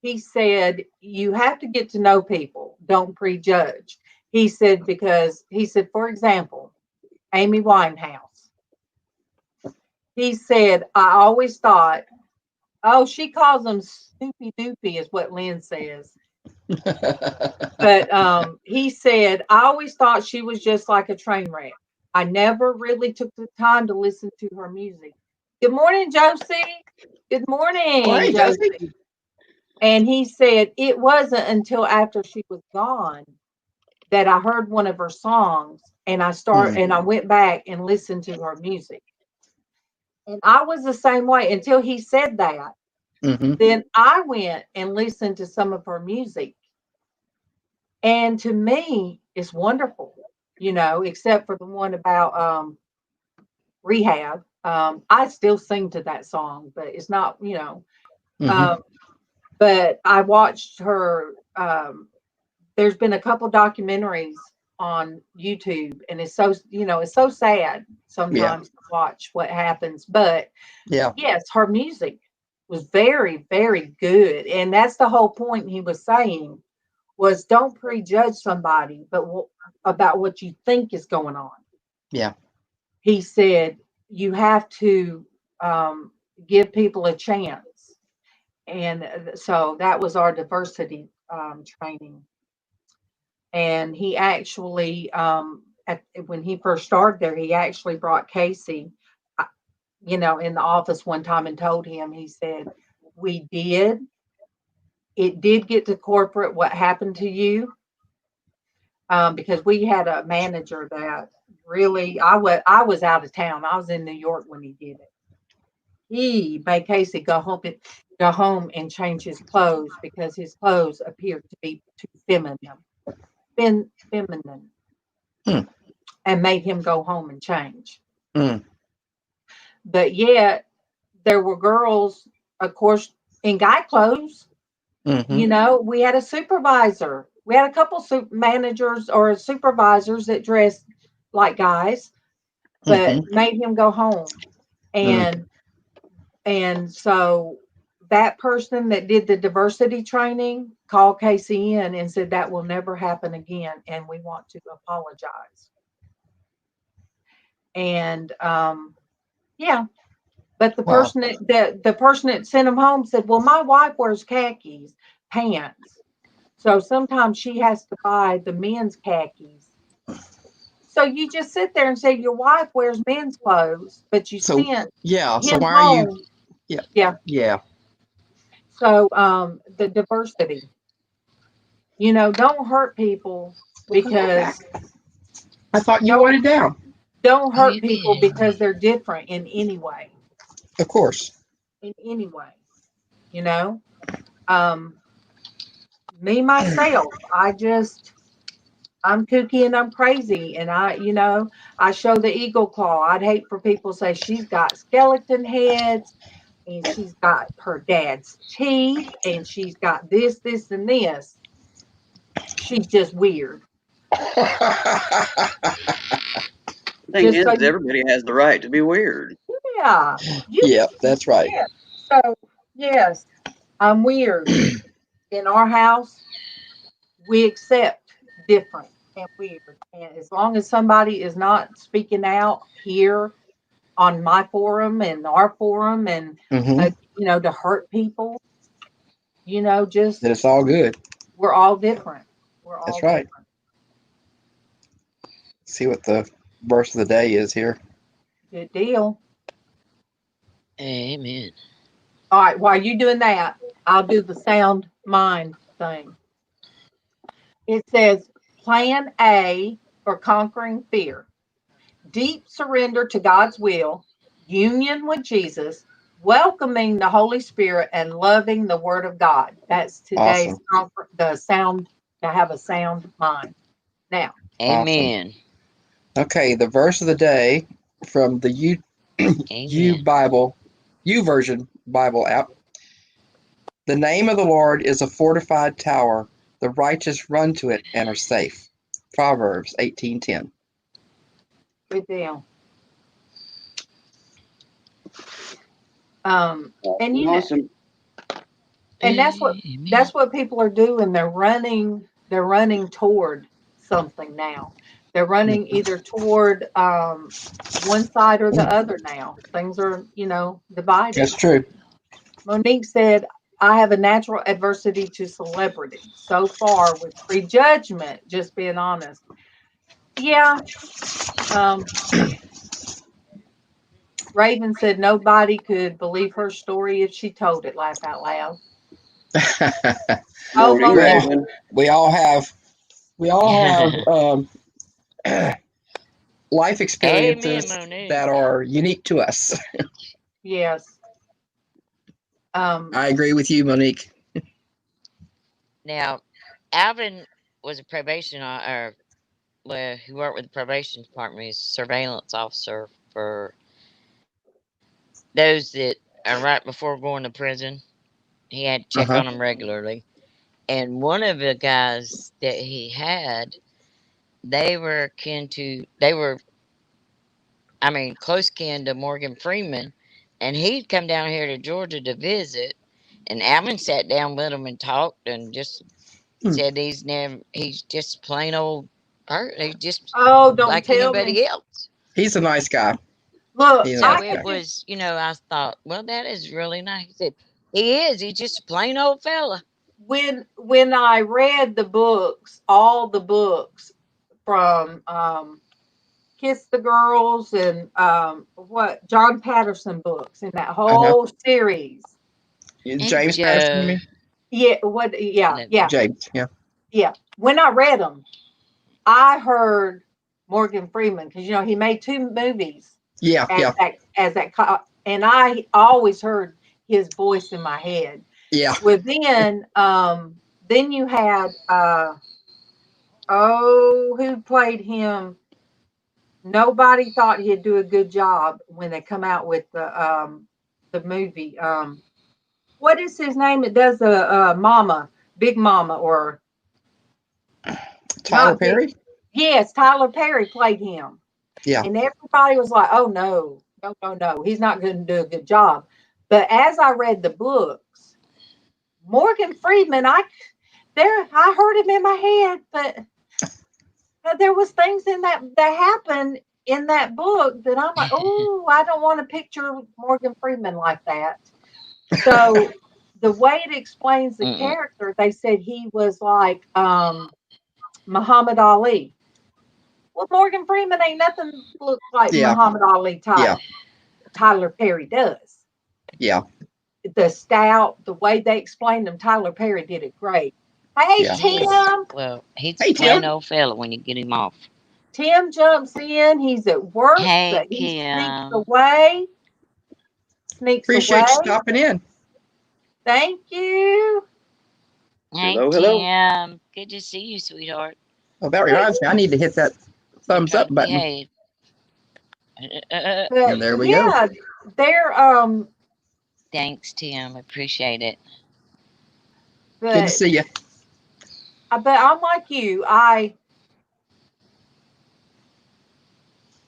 he said, you have to get to know people. Don't prejudge. He said, for example, Amy Winehouse. He said, I always thought, oh, she calls them Snoopy Doopy is what Lynn says. But he said, I always thought she was just like a train wreck. I never really took the time to listen to her music. Good morning, Josie. Good morning, Hey, Josie. And he said, it wasn't until after she was gone that I heard one of her songs and I went back and listened to her music. And I was the same way until he said that. Then I went and listened to some of her music. And to me, it's wonderful, except for the one about rehab. I still sing to that song, but it's not, but I watched her. There's been a couple documentaries on YouTube, and it's so, it's so sad sometimes to watch what happens. But yes, her music was very, very good. And that's the whole point he was saying was don't prejudge somebody, but about what you think is going on. Yeah. He said, you have to give people a chance. And so that was our diversity training. And he actually, when he first started there, he actually brought Casey, in the office one time and told him, he said, it did get to corporate what happened to you. Because we had a manager that really, I was out of town. I was in New York when he did it. He made Casey go home and change his clothes because his clothes appeared to be too feminine, and made him go home and change. But yet there were girls, of course, in guy clothes. We had a supervisor. We had a couple managers or supervisors that dressed like guys, but made him go home. And so that person that did the diversity training called Casey in and said that will never happen again, and we want to apologize. And but the person that sent him home said, well, my wife wears khakis pants, so sometimes she has to buy the men's khakis. So you just sit there and say your wife wears men's clothes, but you sent him so why home. are you? Yeah. So the diversity, don't hurt people because I thought you wanted down. Don't hurt people because they're different in any way. Of course. In any way, me myself, I just I'm kooky and I'm crazy. And I show the eagle claw. I'd hate for people to say she's got skeleton heads and she's got her dad's teeth and she's got this, and this. She's just weird. The thing Just so is, everybody has the right to be weird. yeah. Yeah, that's right. Yeah. So yes, I'm weird. In our house, we accept different and weird. And as long as somebody is not speaking out here on my forum and our forum and, to hurt people, just Then it's all good. we're all different. We're all That's right. different. See what the verse of the day is here. Good deal. Amen. All right. While you doing that, I'll do the sound mind thing. It says plan A for conquering fear. Deep surrender to God's will, union with Jesus, welcoming the Holy Spirit, and loving the Word of God. That's today's the sound to have a sound mind. Now, Amen. Awesome. Okay, the verse of the day from the U version Bible app. The name of the Lord is a fortified tower. The righteous run to it and are safe. Proverbs 18:10. good deal. And Awesome. and that's what people are doing. They're running toward something now. They're running either toward one side or the other now. Things are, divided. That's true. Monique said, I have a natural adversity to celebrity. So far with prejudgment, just being honest. Yeah. Raven said nobody could believe her story if she told it. Laugh out loud. Morning, Raven. We all have life experiences that are unique to us. Yes. I agree with you, Monique. Now, Alvin was a probation he worked with the probation department. He's a surveillance officer for those that are right before going to prison. He had to check on them regularly. And one of the guys that he had, they were close kin to Morgan Freeman. And he'd come down here to Georgia to visit. And Alvin sat down with him and talked and just said he's just plain old hurt. He's just don't like tell anybody me. else. He's a nice guy. Look, So it was, I thought, well, that is really nice. He said, he's just a plain old fella. When I read the books, all the books from Kiss the Girls and John Patterson books in that whole series. James Patterson, you mean? Yeah. James, yeah. When I read them, I heard Morgan Freeman because he made 2 movies. As that, and I always heard his voice in my head. Yeah. Well, then you had who played him? Nobody thought he'd do a good job when they come out with the movie. What is his name? It does Big Mama, or Tyler Perry? Yes, Tyler Perry played him. Yeah. And everybody was like, oh, no. He's not going to do a good job. But as I read the books, Morgan Freeman, I heard him in my head, but there was things in that happened in that book that I'm like, oh, I don't want to picture Morgan Freeman like that. So the way it explains the character, they said he was like Muhammad Ali. Well, Morgan Freeman ain't nothing looks like Muhammad Ali type. Yeah. Tyler Perry does. Yeah. The stout, the way they explained him, Tyler Perry did it great. Hey, Tim. Well, he's a plain old fella when you get him off. Tim jumps in. He's at work. Hey, but he Tim. Appreciate you stopping in. Thank you. Hey, hello. Tim. Good to see you, sweetheart. Well, that reminds me, I need to hit that thumbs up button. Okay. And there we go. They're Thanks, Tim. Appreciate it. Good to but see you. but I'm like you.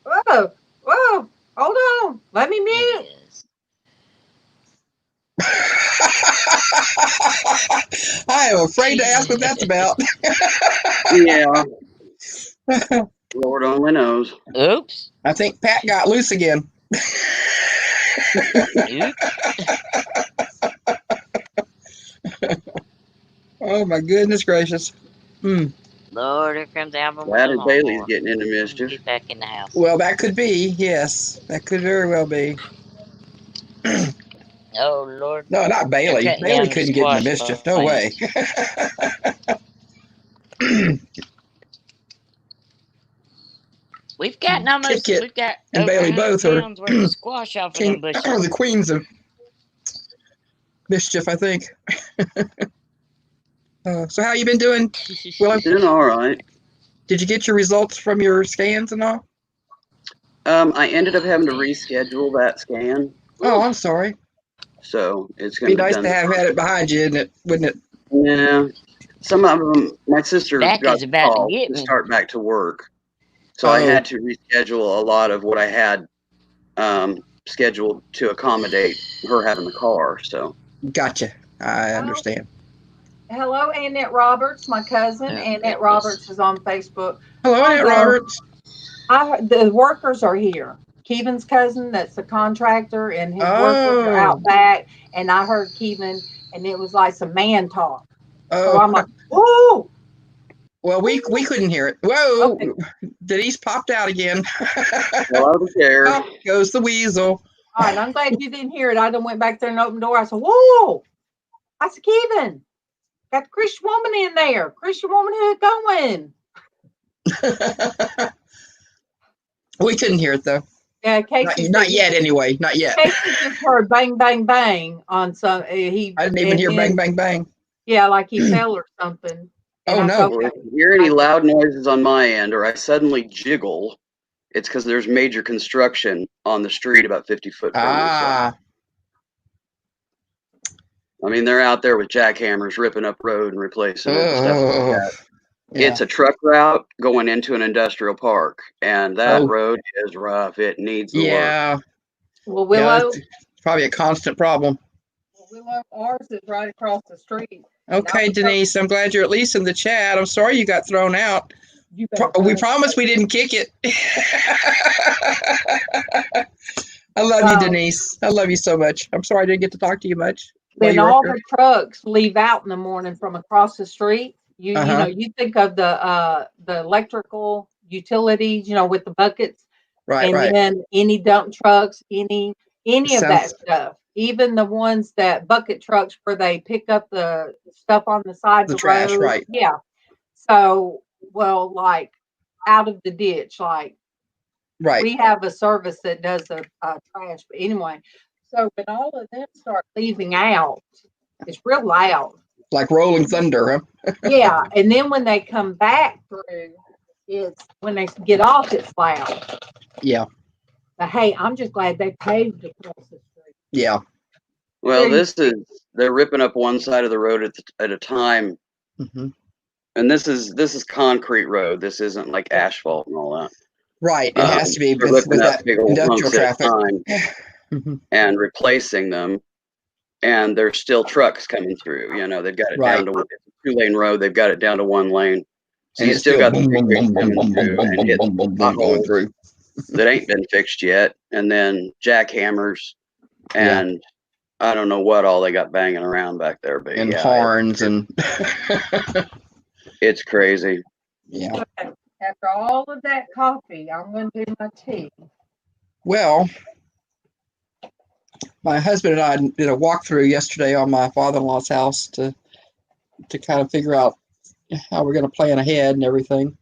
Whoa, hold on. Let me mute. It is. I am afraid to ask what that's about. Yeah. Lord only knows. Oops. I think Pat got loose again. Oops. Oh my goodness gracious. Lord, here comes Alvin. Glad as Bailey's getting into mischief. Get back in the house. Well, that could be, yes. That could very well be. Oh, Lord. No, not Bailey. They're cutting Bailey down the couldn't get into squash mischief. No way. We've gotten almost, Kick it we've got and over Bailey 100 both are pounds worth of squash off of them bushes. the queens of mischief, I think. So how you been doing? Well, Doing all right. did you get your results from your scans and all? I ended up having to reschedule that scan, Oh, I'm sorry. so it's Be going to be nice done. to have had it behind you, wouldn't it? Yeah. Some of them, my sister Back got is the about to call get to me. start back to work. So I Oh. had to reschedule a lot of what I had scheduled to accommodate her having the car. So Gotcha. I understand. Hello, Annette Roberts, my cousin. Oh, Annette goodness. Roberts is on Facebook. Hello, Annette Hello. Roberts. The workers are here. Keevan's cousin, that's the contractor, and his workers are out back. And I heard Keevan, and it was like some man talk. So I'm like, whoa. Well, we couldn't hear it. Whoa, Okay. Denise popped out again. well, I was there. Out goes the weasel. All right, I'm glad you didn't hear it. I done went back there and opened the door. I said, whoa. I said, Keevan, got the Christian woman in there. Christian Womanhood going. We couldn't hear it though. Yeah, Casey. Not yet, anyway. Not yet. Casey just heard bang, bang, bang on some. I didn't even hear bang, bang, bang. Yeah, like he fell or something. Oh, And I no. said, Well, okay. if you hear any loud noises on my end or I suddenly jiggle, it's because there's major construction on the street about 50 foot from me. So. I mean, they're out there with jackhammers ripping up road and replacing it and stuff like that. Yeah. It's a truck route going into an industrial park, and that road is rough. It needs the work. Well, Willow. It's probably a constant problem. Willow, ours is right across the street. Okay, Denise, I'm glad you're at least in the chat. I'm sorry you got thrown out. We promised we didn't kick it. I love you, Denise. I love you so much. I'm sorry I didn't get to talk to you much. When all the trucks leave out in the morning from across the street, you know, you think of the electrical utilities, you know, with the buckets, right? Then any dump trucks, any of that stuff, even the ones that bucket trucks where they pick up the stuff on the side of the trash, road, right? Yeah. So, well, like out of the ditch, like we have a service that does the trash, but anyway. So when all of them start leaving out, it's real loud. Like rolling thunder, huh? Yeah. And then when they come back through, when they get off, it's loud. Yeah. But hey, I'm just glad they paved across the street. Yeah. Well, they're ripping up one side of the road at a time. Mm-hmm. And this is concrete road. This isn't like asphalt and all that. Right. It has to be with that industrial traffic. And replacing them, and there's still trucks coming through. You know, they've got it down to a 2-lane road. They've got it down to 1 lane. So you still got the coming through and hitting potholes that ain't been fixed yet, and then jackhammers, and I don't know what all they got banging around back there, but and horns and it's crazy. Yeah. Okay. After all of that coffee, I'm going to do my tea. Well, my husband and I did a walkthrough yesterday on my father-in-law's house to kind of figure out how we're going to plan ahead and everything.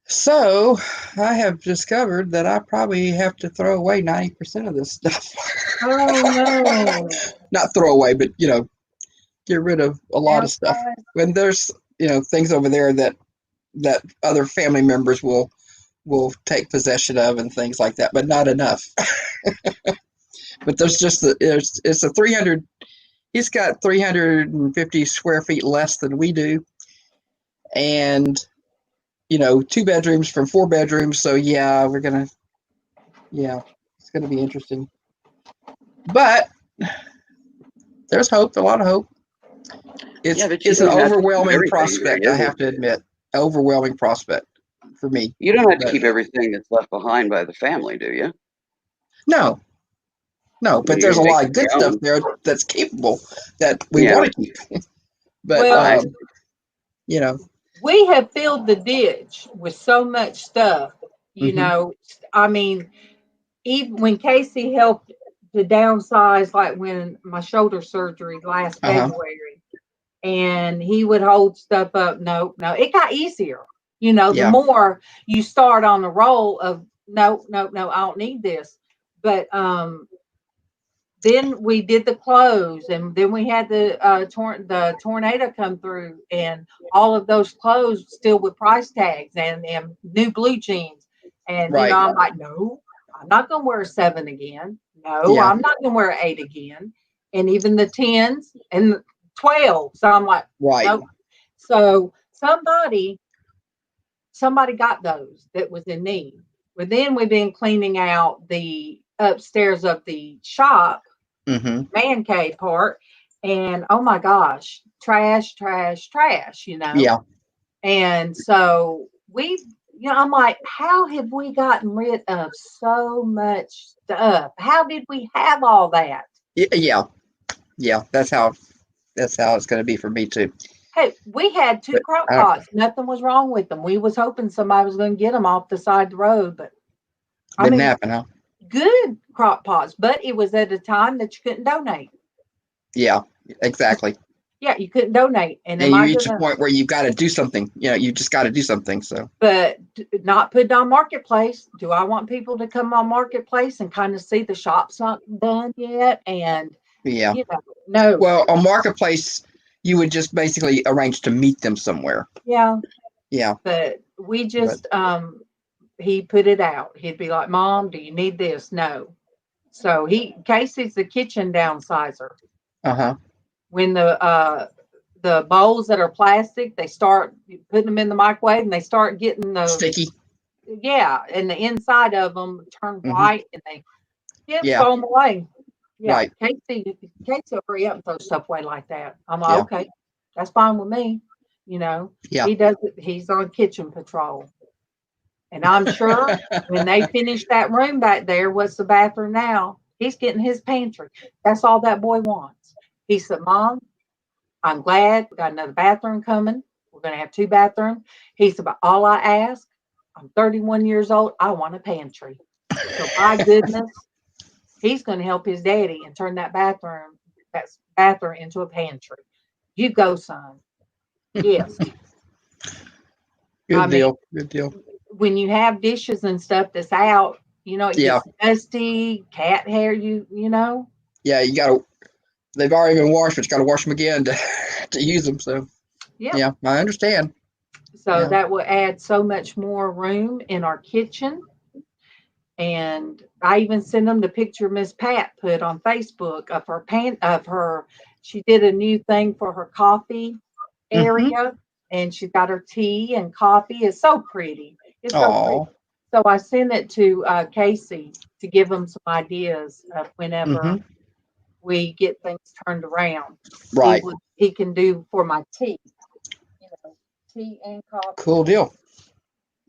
So I have discovered that I probably have to throw away 90% of this stuff. Oh, no. Not throw away, but, you know, get rid of a lot of stuff. When there's things over there that other family members will take possession of and things like that, but not enough. But there's just it's a 300. He's got 350 square feet less than we do, and 2 bedrooms from 4 bedrooms. So yeah, it's gonna be interesting. But there's hope, a lot of hope. It's an overwhelming prospect, I have to admit. Overwhelming prospect for me. You don't have to keep everything that's left behind by the family, do you? No, but there's a lot of good stuff there that's capable that we want to keep. But we have filled the ditch with so much stuff. I mean, even when Casey helped to downsize, like when my shoulder surgery last February, and he would hold stuff up. No, it got easier. The more you start on the roll of no, I don't need this. But then we did the clothes, and then we had the tornado come through, and all of those clothes still with price tags and new blue jeans. And I'm like, no, I'm not gonna wear a 7 again. No, I'm not gonna wear an 8 again. And even the 10s and 12. So I'm like, nope. So somebody got those that was in need. But then we've been cleaning out the upstairs of the shop, man cave part, and oh my gosh, trash. Yeah. And so I'm like, how have we gotten rid of so much stuff? How did we have all that? Yeah. That's how it's going to be for me too. Hey, we had 2 crock pots. Nothing was wrong with them. We was hoping somebody was going to get them off the side of the road, but didn't happen, huh? Good crock pots, but it was at a time that you couldn't donate. Yeah, exactly. Yeah, you couldn't donate, and you reach a point where you've got to do something. You just got to do something. So, but not put it on Marketplace. Do I want people to come on Marketplace and kind of see the shop's not done yet? And no. Well, on Marketplace, you would just basically arrange to meet them somewhere. Yeah. Yeah. But we just he put it out. He'd be like, Mom, do you need this? No. So Casey's the kitchen downsizer. When the bowls that are plastic, they start putting them in the microwave and they start getting the sticky. Yeah, and the inside of them turn white and they throw them away. Yeah, right. Casey will hurry up and throw stuff away like that. I'm like, okay, that's fine with me. He does it. He's on kitchen patrol. And I'm sure when they finish that room back there, what's the bathroom now? He's getting his pantry. That's all that boy wants. He said, Mom, I'm glad we got another bathroom coming. We're going to have 2 bathrooms. He said, but all I ask, I'm 31 years old. I want a pantry. So my goodness, he's going to help his daddy and turn that bathroom into a pantry. You go, son. Yes. Good deal. When you have dishes and stuff that's out, it gets dusty, cat hair, you know. Yeah, you got to. They've already been washed, but you got to wash them again to use them. So yeah, I understand. So that will add so much more room in our kitchen. And I even sent them the picture Miss Pat put on Facebook of her. She did a new thing for her coffee area, and she's got her tea and coffee. It's so pretty. It's so pretty. So I sent it to Casey to give him some ideas of whenever we get things turned around. Right. He can do for my tea. Tea and coffee. Cool deal.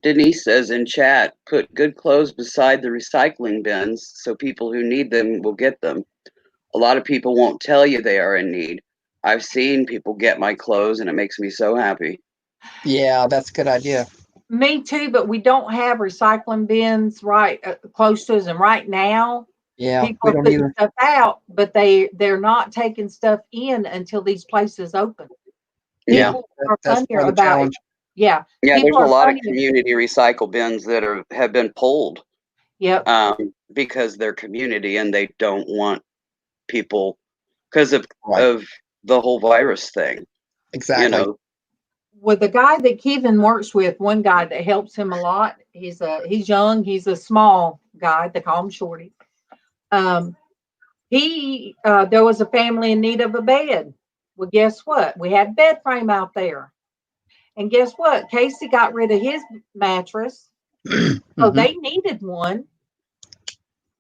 Denise says in chat, put good clothes beside the recycling bins so people who need them will get them. A lot of people won't tell you they are in need. I've seen people get my clothes and it makes me so happy. Yeah, that's a good idea. Me too, but we don't have recycling bins right close to us. And right now, people are putting stuff out, but they're not taking stuff in until these places open. People are funnier about it. Yeah, there's a lot of community recycle bins that have been pulled. Yep. Because they're community and they don't want people because of the whole virus thing. Exactly. with the guy that Kevin works with, one guy that helps him a lot. He's young. He's a small guy. They call him Shorty. There was a family in need of a bed. Well, guess what? We had a bed frame out there. And guess what? Casey got rid of his mattress. So they needed one.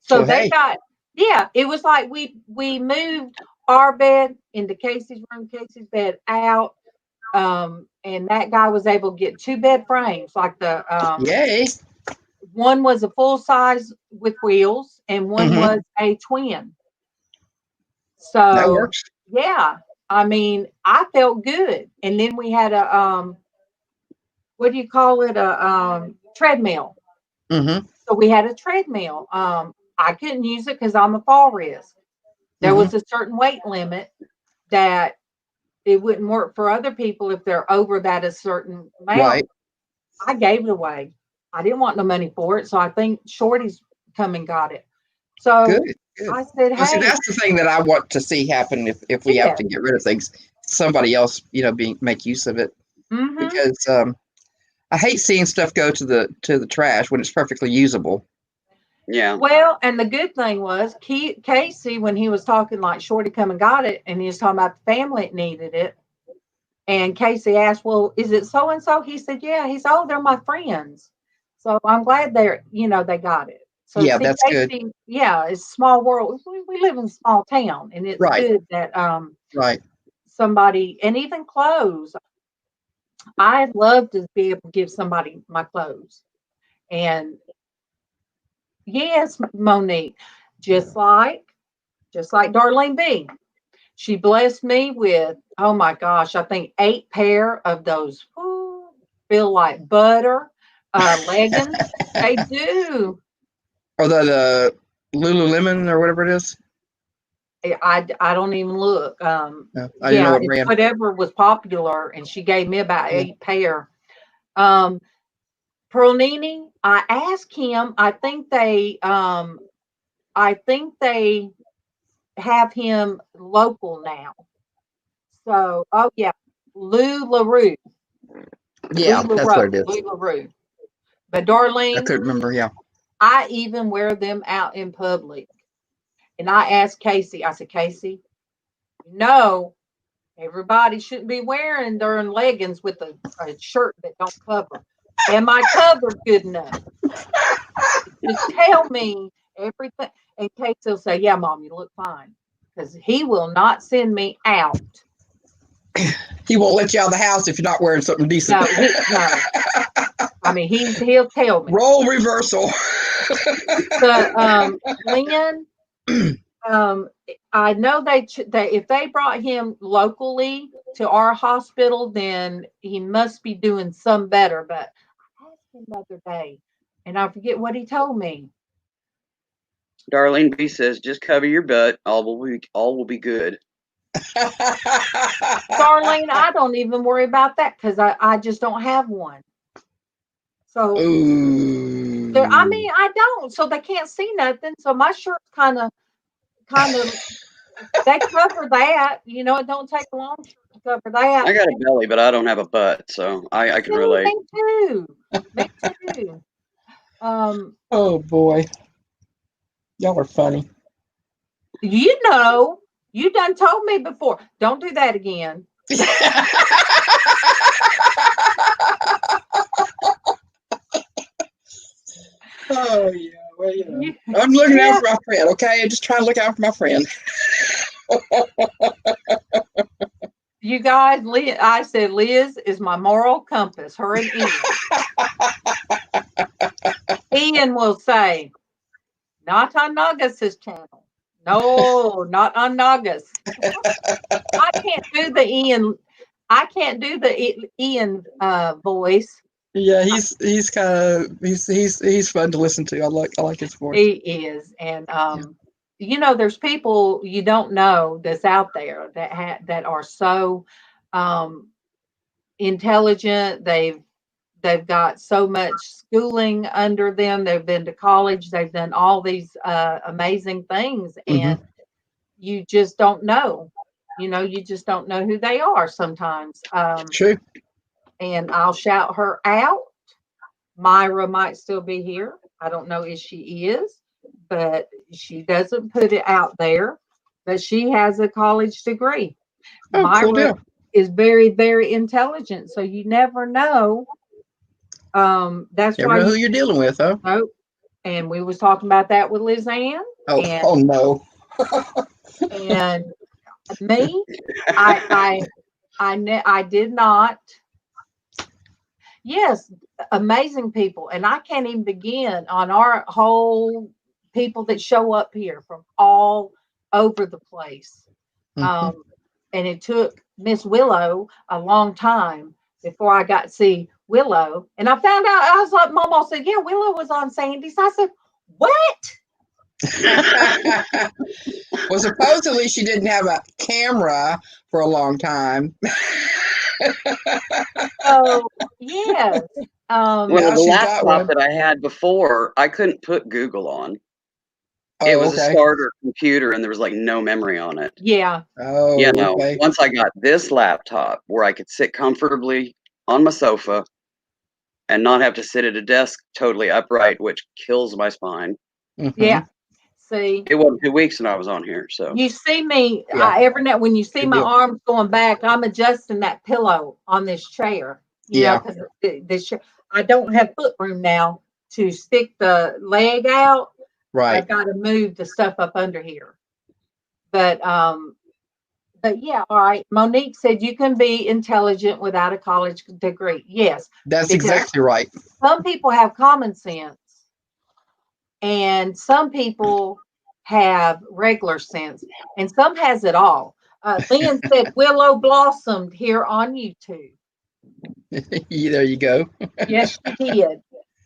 So they got, it was like we moved our bed into Casey's room, Casey's bed out. And that guy was able to get 2 bed frames. Like Yay. One was a full size with wheels and one was a twin. So that works. Yeah. I mean, I felt good. And then we had a what do you call it? A treadmill. So we had a treadmill. I couldn't use it because I'm a fall risk. There was a certain weight limit that it wouldn't work for other people if they're over that a certain amount. Right. I gave it away. I didn't want no money for it. So I think Shorty's come and got it. So Good. I said, hey. Well, see, that's the thing that I want to see happen if we have to get rid of things. Somebody else, make use of it. Because I hate seeing stuff go to the trash when it's perfectly usable. Yeah. Well, and the good thing was Casey, when he was talking like Shorty come and got it, and he was talking about the family that needed it. And Casey asked, well, is it so-and-so? He said, yeah. He said, oh, they're my friends. So I'm glad they got it. So yeah, that's Casey, good. Yeah, it's a small world. We live in a small town, and it's good that somebody, and even clothes. I'd love to be able to give somebody my clothes. And yes, Monique, just like Darlene B. She blessed me with, oh my gosh, I think 8 pair of those feel like butter leggings. They do. Or the Lululemon or whatever it is. I don't even look. I didn't know what brand. Whatever was popular, and she gave me about 8 pair. Perlini, I asked him. I think they have him local now. So, Lou LaRue. Yeah, Lou that's what it is. Lou LaRue. But Darlene, I couldn't remember. Yeah, I even wear them out in public. And I asked Casey. I said, Casey, everybody shouldn't be wearing their leggings with a shirt that don't cover. Am I covered good enough? Just tell me everything. And Casey will say, yeah, Mom, you look fine. Because he will not send me out. He won't let you out of the house if you're not wearing something decent. No. I mean, he'll tell me. Role reversal. But Lynn, I know they if they brought him locally to our hospital, then he must be doing some better. But I asked him the other day, and I forget what he told me. Darlene B says, just cover your butt. All will be good. Darlene, I don't even worry about that because I just don't have one. So, I don't. So they can't see nothing. So my shirt's kind of, they cover that. It don't take a long shirt to cover that. I got a belly, but I don't have a butt, so I can relate. Me too. Oh boy, y'all are funny. You done told me before. Don't do that again. Oh yeah, well I'm looking out for my friend. Okay, I'm just trying to look out for my friend. You guys, I said Liz is my moral compass. Her and Ian. Ian will say, not on Nugus's channel. No, not on Nugus. I can't do the Ian. I can't do the Ian voice. Yeah, he's kind of he's fun to listen to. I like his voice. He is, and there's people you don't know that's out there that are so intelligent. They've got so much schooling under them. They've been to college. They've done all these amazing things, and you just don't know. You just don't know who they are sometimes. True. and I'll shout her out. Myra might still be here. I don't know if she is, but she doesn't put it out there. But she has a college degree. Oh, Myra cool deal. is very, very intelligent, so you never know. That's Never why know who you're dealing with, huh? know. And we was talking about that with LizzAnn. Oh, And, oh no. and me, I did not. Yes, amazing people, and I can't even begin on our whole people that show up here from all over the place. Mhm. And it took Miss Willow a long time before I got to see Willow. And I found out, I was like, MawMaw said, yeah, Willow was on Sandy's. I said, what? Well, supposedly she didn't have a camera for a long time. So, yes. Well, Now the she's got laptop one. that I had before, I couldn't put Google on. It Oh, was a okay. starter computer and there was like no memory on it. Yeah. Oh, You know, okay. once I got this laptop where I could sit comfortably on my sofa and not have to sit at a desk totally upright, which kills my spine. Mhm. Yeah. See, It wasn't 2 weeks and I was on here. So you see me Yeah. every night when you see Good my deal. arms going back, I'm adjusting that pillow on this chair. You know, Yeah. because this I don't have foot room now to stick the leg out. Right. I've got to move the stuff up under here. But yeah, all right. Monique said you can be intelligent without a college degree. Yes, That's because exactly right. some people have common sense and some people have regular sense and some has it all. Lynn said Willow blossomed here on YouTube. There you go. Yes, she did.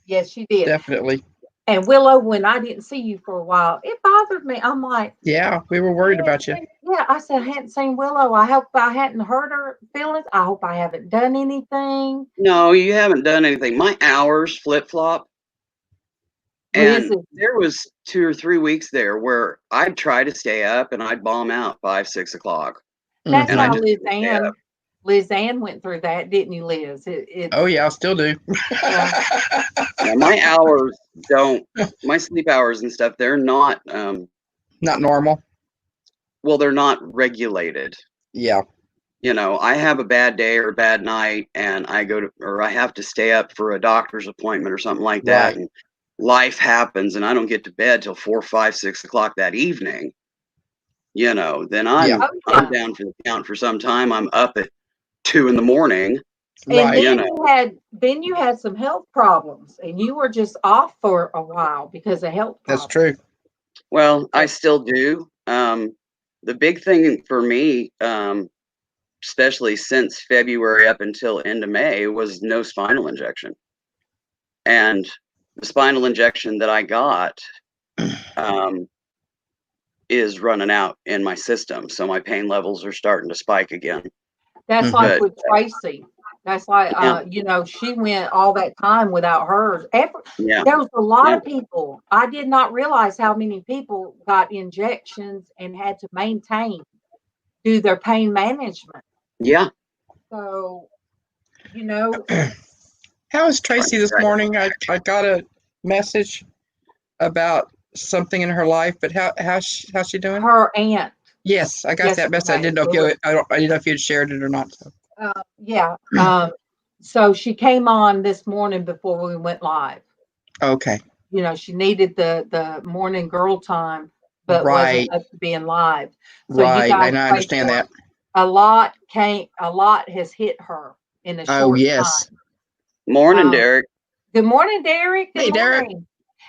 Yes, she did. Definitely. And Willow, when I didn't see you for a while, it bothered me. I'm like, Yeah, we were worried about you. yeah, I said, I hadn't seen Willow. I hope I hadn't hurt her feelings. I hope I haven't done anything. no, you haven't done anything. My hours flip flop. And Lizzie, there was 2 or 3 weeks there where I'd try to stay up and I'd bomb out 5, 6 o'clock. that's And I how just couldn't stay up. LizzAnn went through that, didn't you, Liz? Oh yeah, I still do. Yeah. Yeah, my hours my sleep hours and stuff, they're not, Not normal. well, they're not regulated. Yeah. You know, I have a bad day or a bad night and I have to stay up for a doctor's appointment or something like that. Right. And life happens and I don't get to bed till 4, 5, 6 o'clock that evening. You know, then Yeah. I'm down for the count for some time. I'm up at 2 in the morning. And Right. then you had some health problems and you were just off for a while because of health problems. That's true. Well, I still do. The big thing for me, especially since February up until end of May, was no spinal injection. And the spinal injection that I got is running out in my system. So my pain levels are starting to spike again. That's like with Traci. That's like, Yeah. you know, she went all that time without hers. Yeah. There was a lot of people. I did not realize how many people got injections and had to do their pain management. Yeah. So, you know. How is Traci this morning? I got a message about something in her life, but how's she doing? Her aunt. Yes, I got that message. I didn't know if I didn't know if you'd shared it or not. So. Yeah. So she came on this morning before we went live. Okay. You know, she needed the morning girl time, but wasn't up to being live. So right, you guys, and I understand that. A lot has hit her in a short time. Morning, Derek. Good morning, Derek. Good morning. Derek.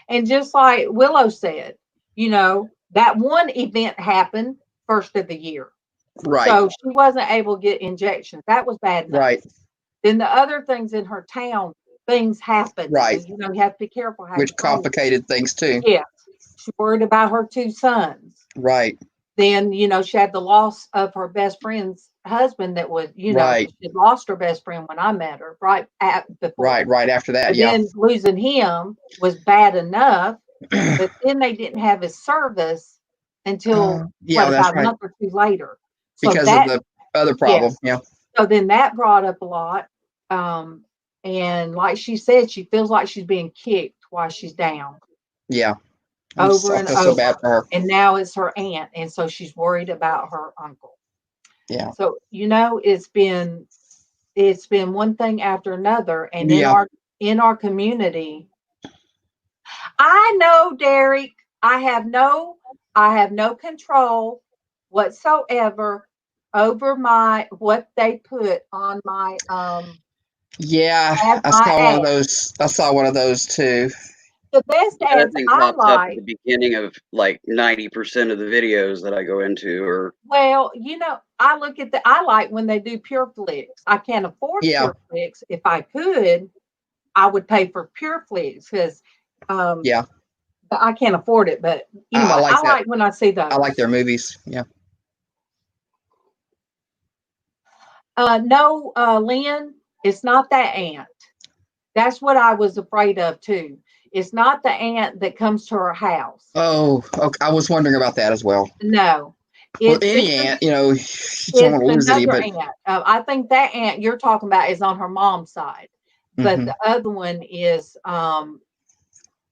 And just like Willow said, you know, that one event happened first of the year. Right. So she wasn't able to get injections. That was bad enough. Right. Then the other things in her town, things happened. Right. You know, you have to be careful. Which complicated things too. Yeah. She worried about her 2 sons. Right. Then, you know, she had the loss of her best friend's husband that was, you know, she lost her best friend when I met her, right after that. Yeah. Then losing him was bad enough, but then they didn't have his service until about a month or 2 later. Because of the other problem. Yeah. So then that brought up a lot. And like she said, she feels like she's being kicked while she's down Yeah. over I and feel so bad over. for her. And now it's her aunt. And so she's worried about her uncle. Yeah. So, it's been one thing after another. And Yeah. in our community, I know, Derek, I have no control whatsoever over what they put on my Yeah. as I my saw one of ad. those. I saw one of those too. The best That ads thing I pops up at like. the beginning of like 90% of the videos that I go into, or Well, I like when they do Pure Flix. I can't afford Yeah. Pure Flix. If I could, I would pay for Pure Flix because Yeah. but I can't afford it. But anyway, I like I that. like when I see those. I like their movies. Yeah. No, Lynn, it's not that aunt. That's what I was afraid of too. It's not the aunt that comes to her house. Oh, okay. I was wondering about that as well. No, Well, it's any aunt, you don't want to lose any, another but aunt. I think that aunt you're talking about is on her mom's side, but Mhm. the other one is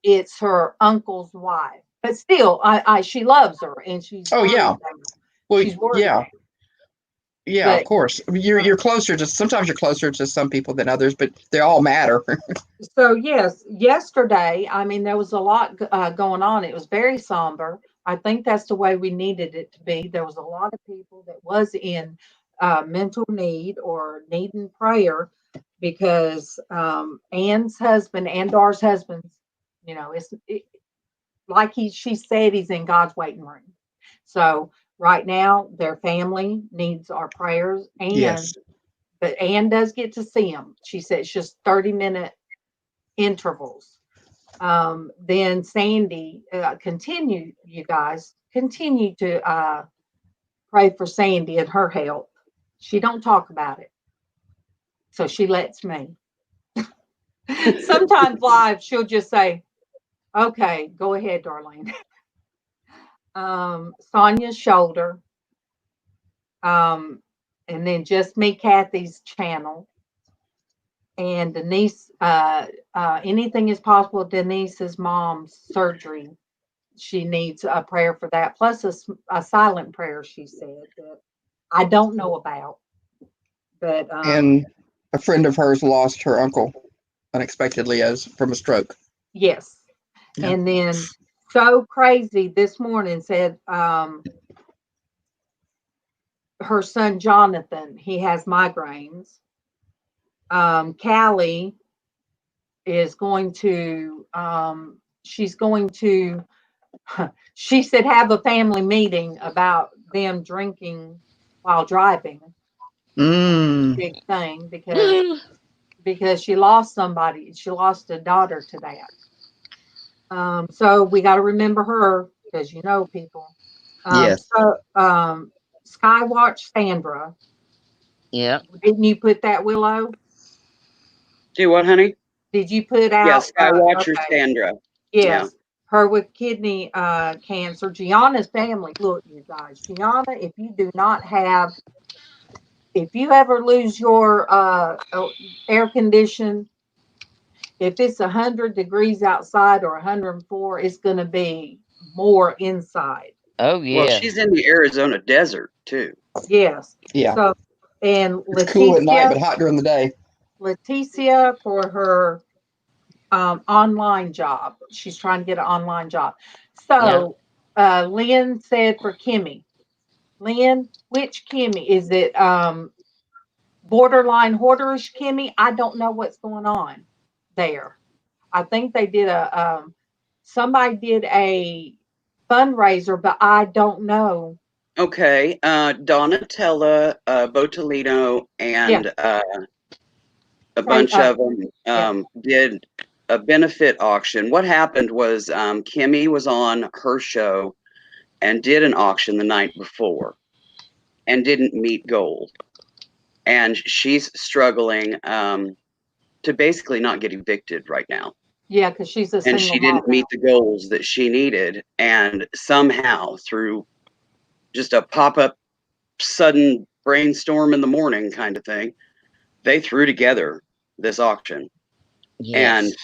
it's her uncle's wife. But still, she loves her and she's Oh worried yeah. about her. Well, She's worried yeah. about her. Yeah, of But course. I mean, you're closer to sometimes you're closer to some people than others, but they all matter. so yes, yesterday, I mean, there was a lot going on. It was very somber. I think that's the way we needed it to be. There was a lot of people that was in mental need or needing prayer because Ann's husband, Andar's husband, like she said, he's in God's waiting room. So right now, their family needs our prayers, Yes. but Ann does get to see him. She said it's just 30-minute intervals. Then Sandy, you guys continue to pray for Sandy and her health. She don't talk about it, so she lets me. Sometimes live, she'll just say, "Okay, go ahead, Darlene." Sonia's shoulder, and then just me, Kathy's channel, and Denise. Anything is possible. Denise's mom's surgery. She needs a prayer for that, plus a silent prayer. She said that I don't know about, but And a friend of hers lost her uncle unexpectedly from a stroke. yes. Yeah. And then so crazy this morning said her son Jonathan, he has migraines. Callie is going to she's going to she said have a family meeting about them drinking while driving. Big thing because she lost somebody. She lost a daughter to that. So we got to remember her because people. Yes. So Skywatch Sandra. Yep. Didn't you put that, Willow? do what, honey? Did you put out? Yes, Skywatcher Okay. Sandra. Yes. Yeah. Her with kidney cancer. Gianna's family. Look, you guys. Gianna, if you ever lose your air condition, if it's 100 degrees outside or 104, it's going to be more inside. Oh Well, yeah. she's in the Arizona desert too. Yes. Yeah. So, and It's cool at night, but hot during the day. Leticia for her online job. She's trying to get an online job. So, Lynn said for Kimmy. Lynn, which Kimmy? Is it borderline hoarderish Kimmy? I don't know what's going on there. I think they did somebody did a fundraiser, but I don't know. Okay. Donatella, Botelino, and a bunch of them did a benefit auction. What happened was Kimmy was on her show and did an auction the night before and didn't meet gold. And she's struggling to basically not get evicted right now. Yeah, because she's a And single she didn't mom meet the goals that she needed. And somehow, through just a pop up, sudden brainstorm in the morning kind of thing, they threw together this auction. Yes. And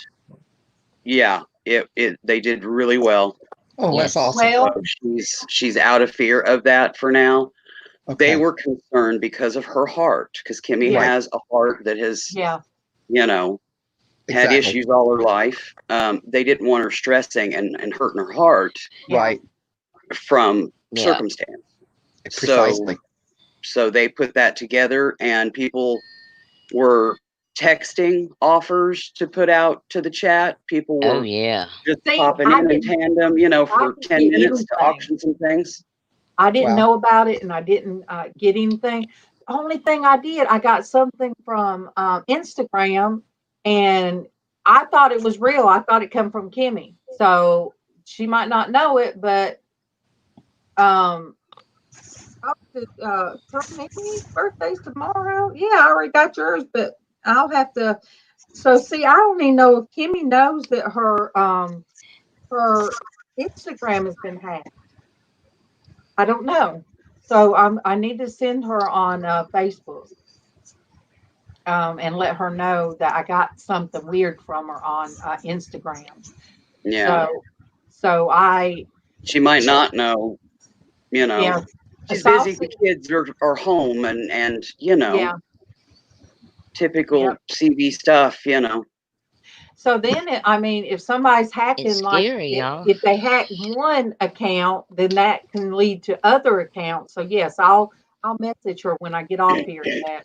yeah, they did really well. Oh, Yes. that's awesome. Well, She's out of fear of that for now. Okay. They were concerned because of her heart, because Kimmy Yeah. has a heart that has, yeah, you know, had Exactly. issues all her life. They didn't want her stressing and hurting her heart yeah. Right. from Yeah. circumstance. Precisely. So they put that together, and people were texting offers to put out to the chat. People Oh were yeah. just See, popping I in didn't- tandem, you know, for didn't 10 get minutes to anything. auction some things. I didn't Wow. know about it, and I didn't get anything. The only thing I did, I got something from Instagram, and I thought it was real. I thought it come from Kimmy, so she might not know it, but Nikki's birthday's tomorrow. Yeah, I already got yours, but I'll have to. So see, I don't even know if Kimmy knows that her Instagram has been hacked. I don't know. So I need to send her on Facebook and let her know that I got something weird from her on Instagram. Yeah. So She might not know, you know. yeah. She's So I'll busy. The see. kids are home and you know, Yeah. typical Yeah. CV stuff, you know. So then, I mean, if somebody's hacking, It's like scary, y'all. if they hack one account, then that can lead to other accounts. So yes, I'll message her when I get off here that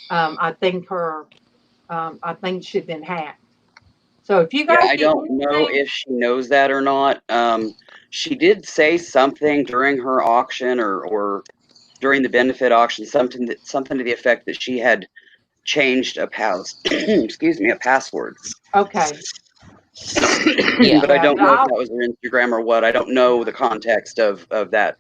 I think she'd been hacked. So if you Yeah, guys I get don't know anything, if she knows that or not. She did say something during her auction or during the benefit auction, something to the effect that she had changed a excuse me, a password. okay, Yeah. But I yeah, don't but know if that was her Instagram or what. I don't know the context of that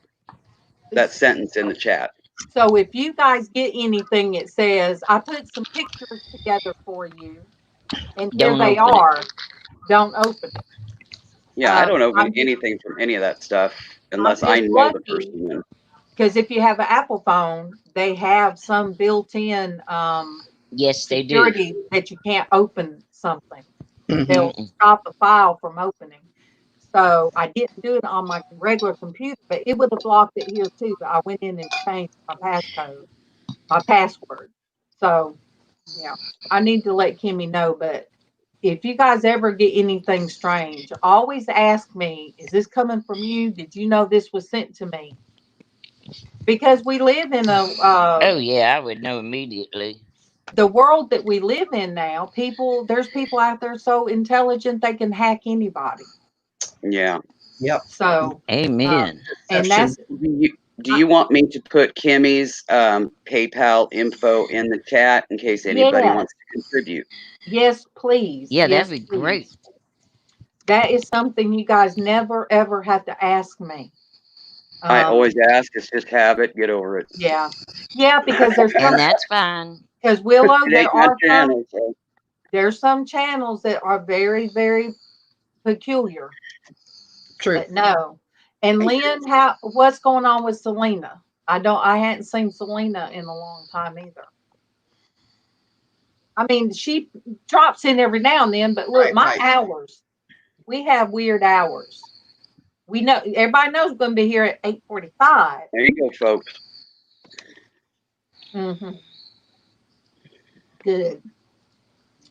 sentence in the chat. So if you guys get anything that says, I put some pictures together for you, and here Don't they open it. are, don't open it. Yeah, I don't open I'm just, anything from any of that stuff I'm unless I just know the lucky person. because if you have an Apple phone, they have some built-in Yes, they do. security that you can't open something. Mhm. They'll stop the file from opening. So I didn't do it on my regular computer, but it would have blocked it here too. But I went in and changed my password. So yeah, I need to let Kimmy know. But if you guys ever get anything strange, always ask me, is this coming from you? Did you know this was sent to me? Because we live in Oh yeah, I would know immediately. the world that we live in now. There's people out there so intelligent they can hack anybody. Yeah. Yep. So Amen. and that's Do you want me to put Kimmy's PayPal info in the chat in case anybody yes, wants to contribute? yes, please. Yeah, Yes, that'd be please. great. That is something you guys never ever have to ask me. I always ask. It's just habit. Get over it. Yeah, yeah, because And that's fine. because Willow, It ain't my channel, so. there's some channels that are very, very peculiar. True. But no. And Lynn, what's going on with Selena? I hadn't seen Selena in a long time either. I mean, she drops in every now and then, but look, my hours, we have weird hours. We know everybody knows we're going to be here at 8:45. There you go, folks. Mm-hmm. Good.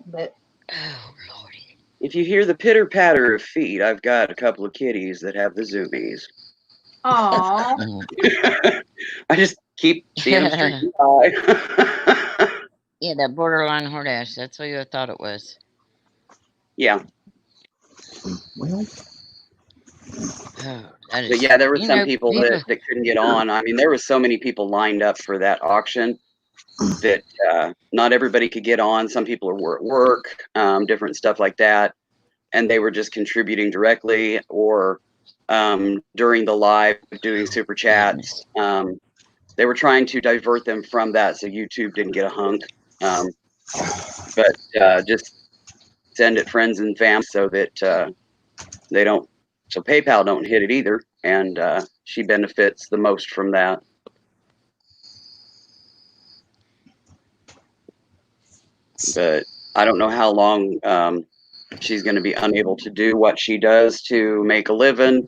But Oh Lordy. If you hear the pitter patter of feet, I've got a couple of kitties that have the zoomies. aw, I just keep seeing them streaking by. Yeah, that borderline hordash. That's what I thought it was. Yeah. Well, Oh, that is, But yeah, there were some people people. that couldn't get on. I mean, there were so many people lined up for that auction that not everybody could get on. Some people were at work, different stuff like that. And they were just contributing directly or during the live doing super chats. They were trying to divert them from that so YouTube didn't get a hunk. But just send it friends and fam so that they don't, so PayPal don't hit it either. And she benefits the most from that. But I don't know how long she's going to be unable to do what she does to make a living.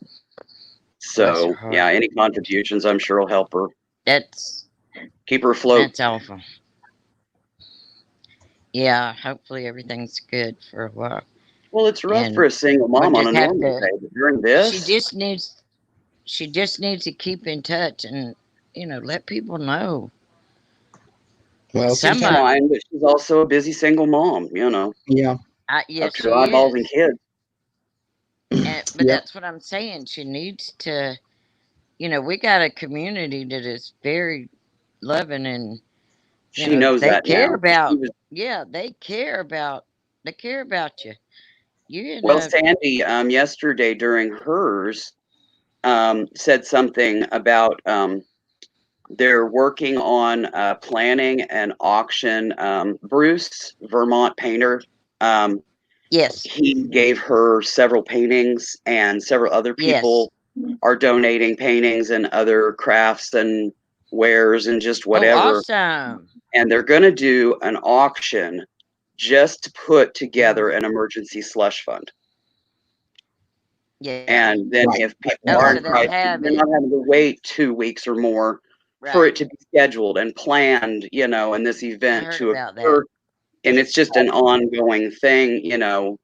So yeah, any contributions I'm sure will help her. That's keep her afloat. That's awful. Yeah, hopefully everything's good for a while. Well, it's rough And for a single mom we'll on a just have normal to- day, but during this, she just needs to keep in touch and let people know. Well, she's Somebody- fine, but she's also a busy single mom. yeah. Yes, up to eyeballs and kids. But Yep. that's what I'm saying. She needs to. We got a community that is very loving and She knows they that care now. about. She was- They care about you. Well, Sandy, yesterday during hers, said something about they're working on planning an auction. Bruce, Vermont painter, yes, he gave her several paintings, and several other people are donating paintings and other crafts and wares and just whatever. Oh, awesome. And they're going to do an auction just to put together an emergency slush fund. Yeah. And then Right. if people Oh, aren't so they'll right, have they're it. not having to wait 2 weeks or more for Right. it to be scheduled and planned, and this event heard to about occur. that. And it's just an ongoing thing,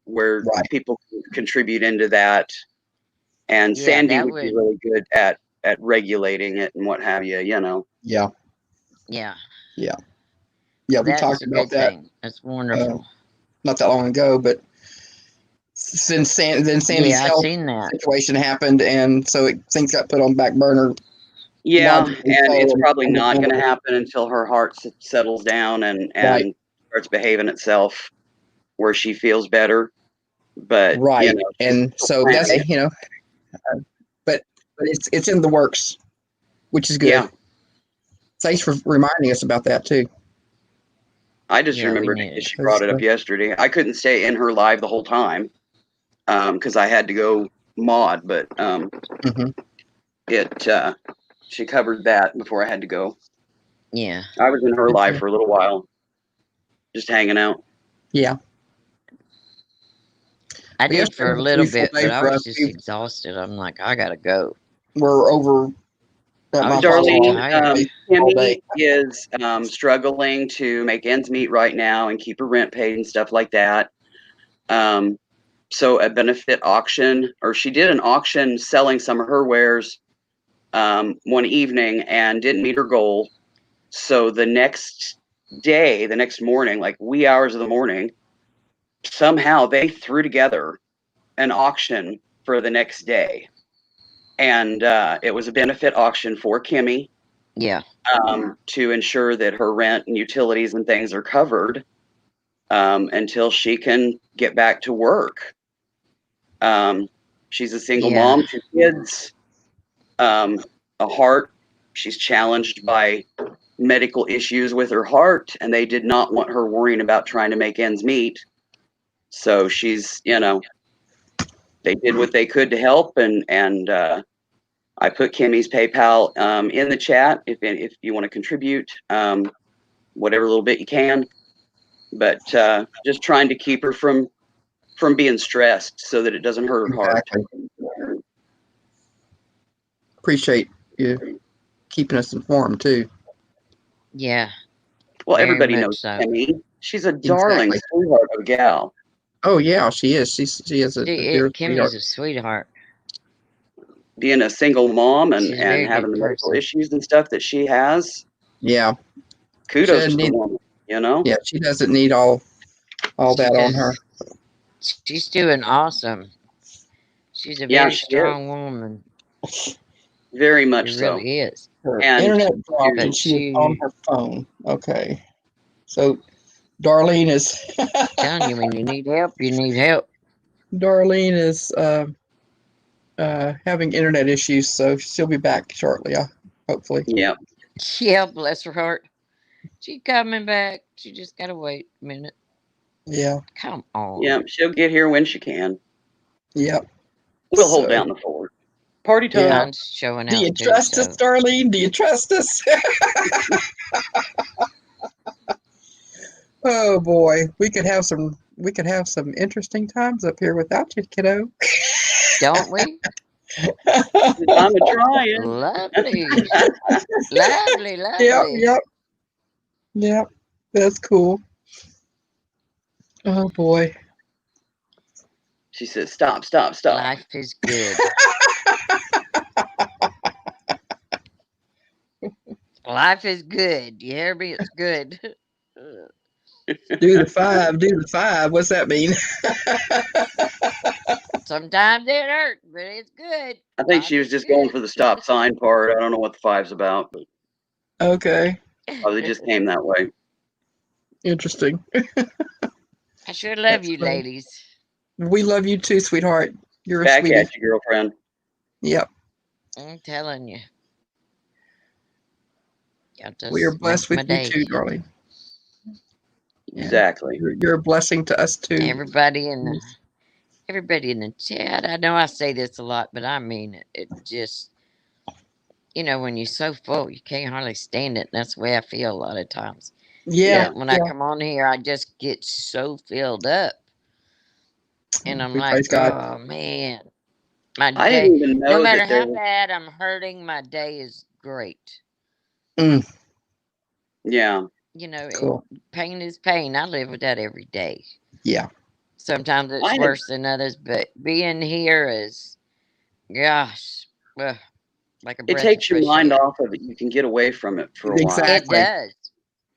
where Right. people can contribute into that. And Yeah, Sandy that would be would- really good at regulating it and what have you, Yeah. Yeah. Yeah. We That's talked a about good that thing. That's wonderful. not that long ago, but since Sandy's Yeah, I've health seen that. situation happened, and so things got put on back burner. Yeah, Logically and it's so, probably and not going to understandable. happen until her heart settles down and Right. starts behaving itself where she feels better. But Right. she's And still so that's planning. but it's in the works, which is good. Yeah. Thanks for reminding us about that too. I just Yeah, we remembered need because it. she brought it up yesterday. I couldn't stay in her live the whole time because I had to go mod, but Mhm. she covered that before I had to go. Yeah. I was in her live for a little while, just hanging out. Yeah. I Well, did yesterday for a was a little beautiful bit, day but I for was us. just exhausted. I'm like, I gotta go. We're over at I my was Darlene, tired. all day. Kimmy is struggling to make ends meet right now and keep her rent paid and stuff like that. So a benefit auction, or she did an auction selling some of her wares one evening and didn't meet her goal. So the next day, the next morning, like wee hours of the morning, somehow they threw together an auction for the next day. And it was a benefit auction for Kimmy. Yeah. To ensure that her rent and utilities and things are covered until she can get back to work. She's a single mom, 2 kids, a heart. She's challenged by medical issues with her heart, and they did not want her worrying about trying to make ends meet. So she's, they did what they could to help, and I put Kimmy's PayPal in the chat if you want to contribute, whatever little bit you can. But just trying to keep her from being stressed so that it doesn't hurt her heart. Exactly. Appreciate you keeping us informed too. Yeah. Well, Very everybody much knows so. Kimmy. She's a darling sweetheart of a gal. Oh yeah, she is. She is a dear Kimmy's sweetheart. a sweetheart. Being a single mom and She's a very having good the medical person. issues and stuff that she has, Yeah. kudos to doesn't the need- woman, Yeah, she doesn't need all that on her. She's doing awesome. She's a Yeah, very she is. strong woman. Very much She so. really is. Her And internet dropped but and she was on her phone. Okay. So Darlene is Telling you, when you need help, you need help. Darlene is having internet issues, so she'll be back shortly, hopefully. Yeah. Yeah, bless her heart. She's coming back. She just gotta wait a minute. Yeah. Come on. Yeah, she'll get here when she can. Yep. We'll hold So- down the fort. Party time. Yeah. Mine's showing Do out you too, trust so. us, Darlene? Do you trust us? Oh boy, we could have some interesting times up here without you, kiddo. Don't we? I'm trying. Lovely. Lovely, Yep, lovely. yep, yep. That's cool. Oh boy. She says, "Stop, stop, stop." Life is good. Life is good. You hear me? It's good. Do the 5. Do the 5. What's that mean? Sometimes it hurts, but it's good. I think Life she was is just going good. for the stop sign part. I don't know what the 5's about, but Okay. probably just came that way. Interesting. I sure love That's you, funny. ladies. We love you too, sweetheart. You're a Back sweetie. at you, girlfriend. Yep. I'm telling you. Y'all just We are make blessed my with you day. too, darling. Yeah. Exactly. You're a blessing to us too. Everybody in the chat. I know I say this a lot, but I mean it. It just, when you're so full, you can't hardly stand it. And that's the way I feel a lot of times. Yeah. But when I come on here, I just get so filled up. And I'm We like, praise God. oh, man. My I day, didn't even know no matter that there how was. bad I'm hurting, my day is great. Mm, Yeah. cool. Pain is pain. I live with that every day. Yeah. Sometimes it's I had, worse than others, but being here is, gosh, ugh, like a it breath of takes your fresh mind air. off of it. You can get away from it for a while. It Exactly. does.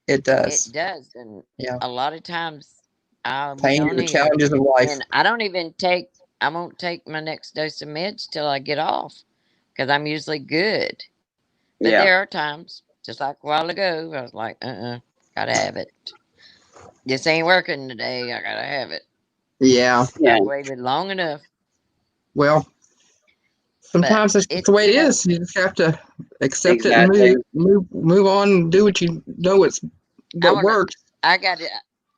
It It does. does. And Yeah. a lot of times I'll be Pain on and the here challenges of life. and I won't take my next dose of meds till I get off because I'm usually good. But Yeah. there are times, just like a while ago, I was like, gotta have it. This ain't working today. I gotta have it. Yeah. Yeah. I've waited long enough. Well, But sometimes that's just the way it is. You just have to accept it and Exactly. move on and do what you know what works. I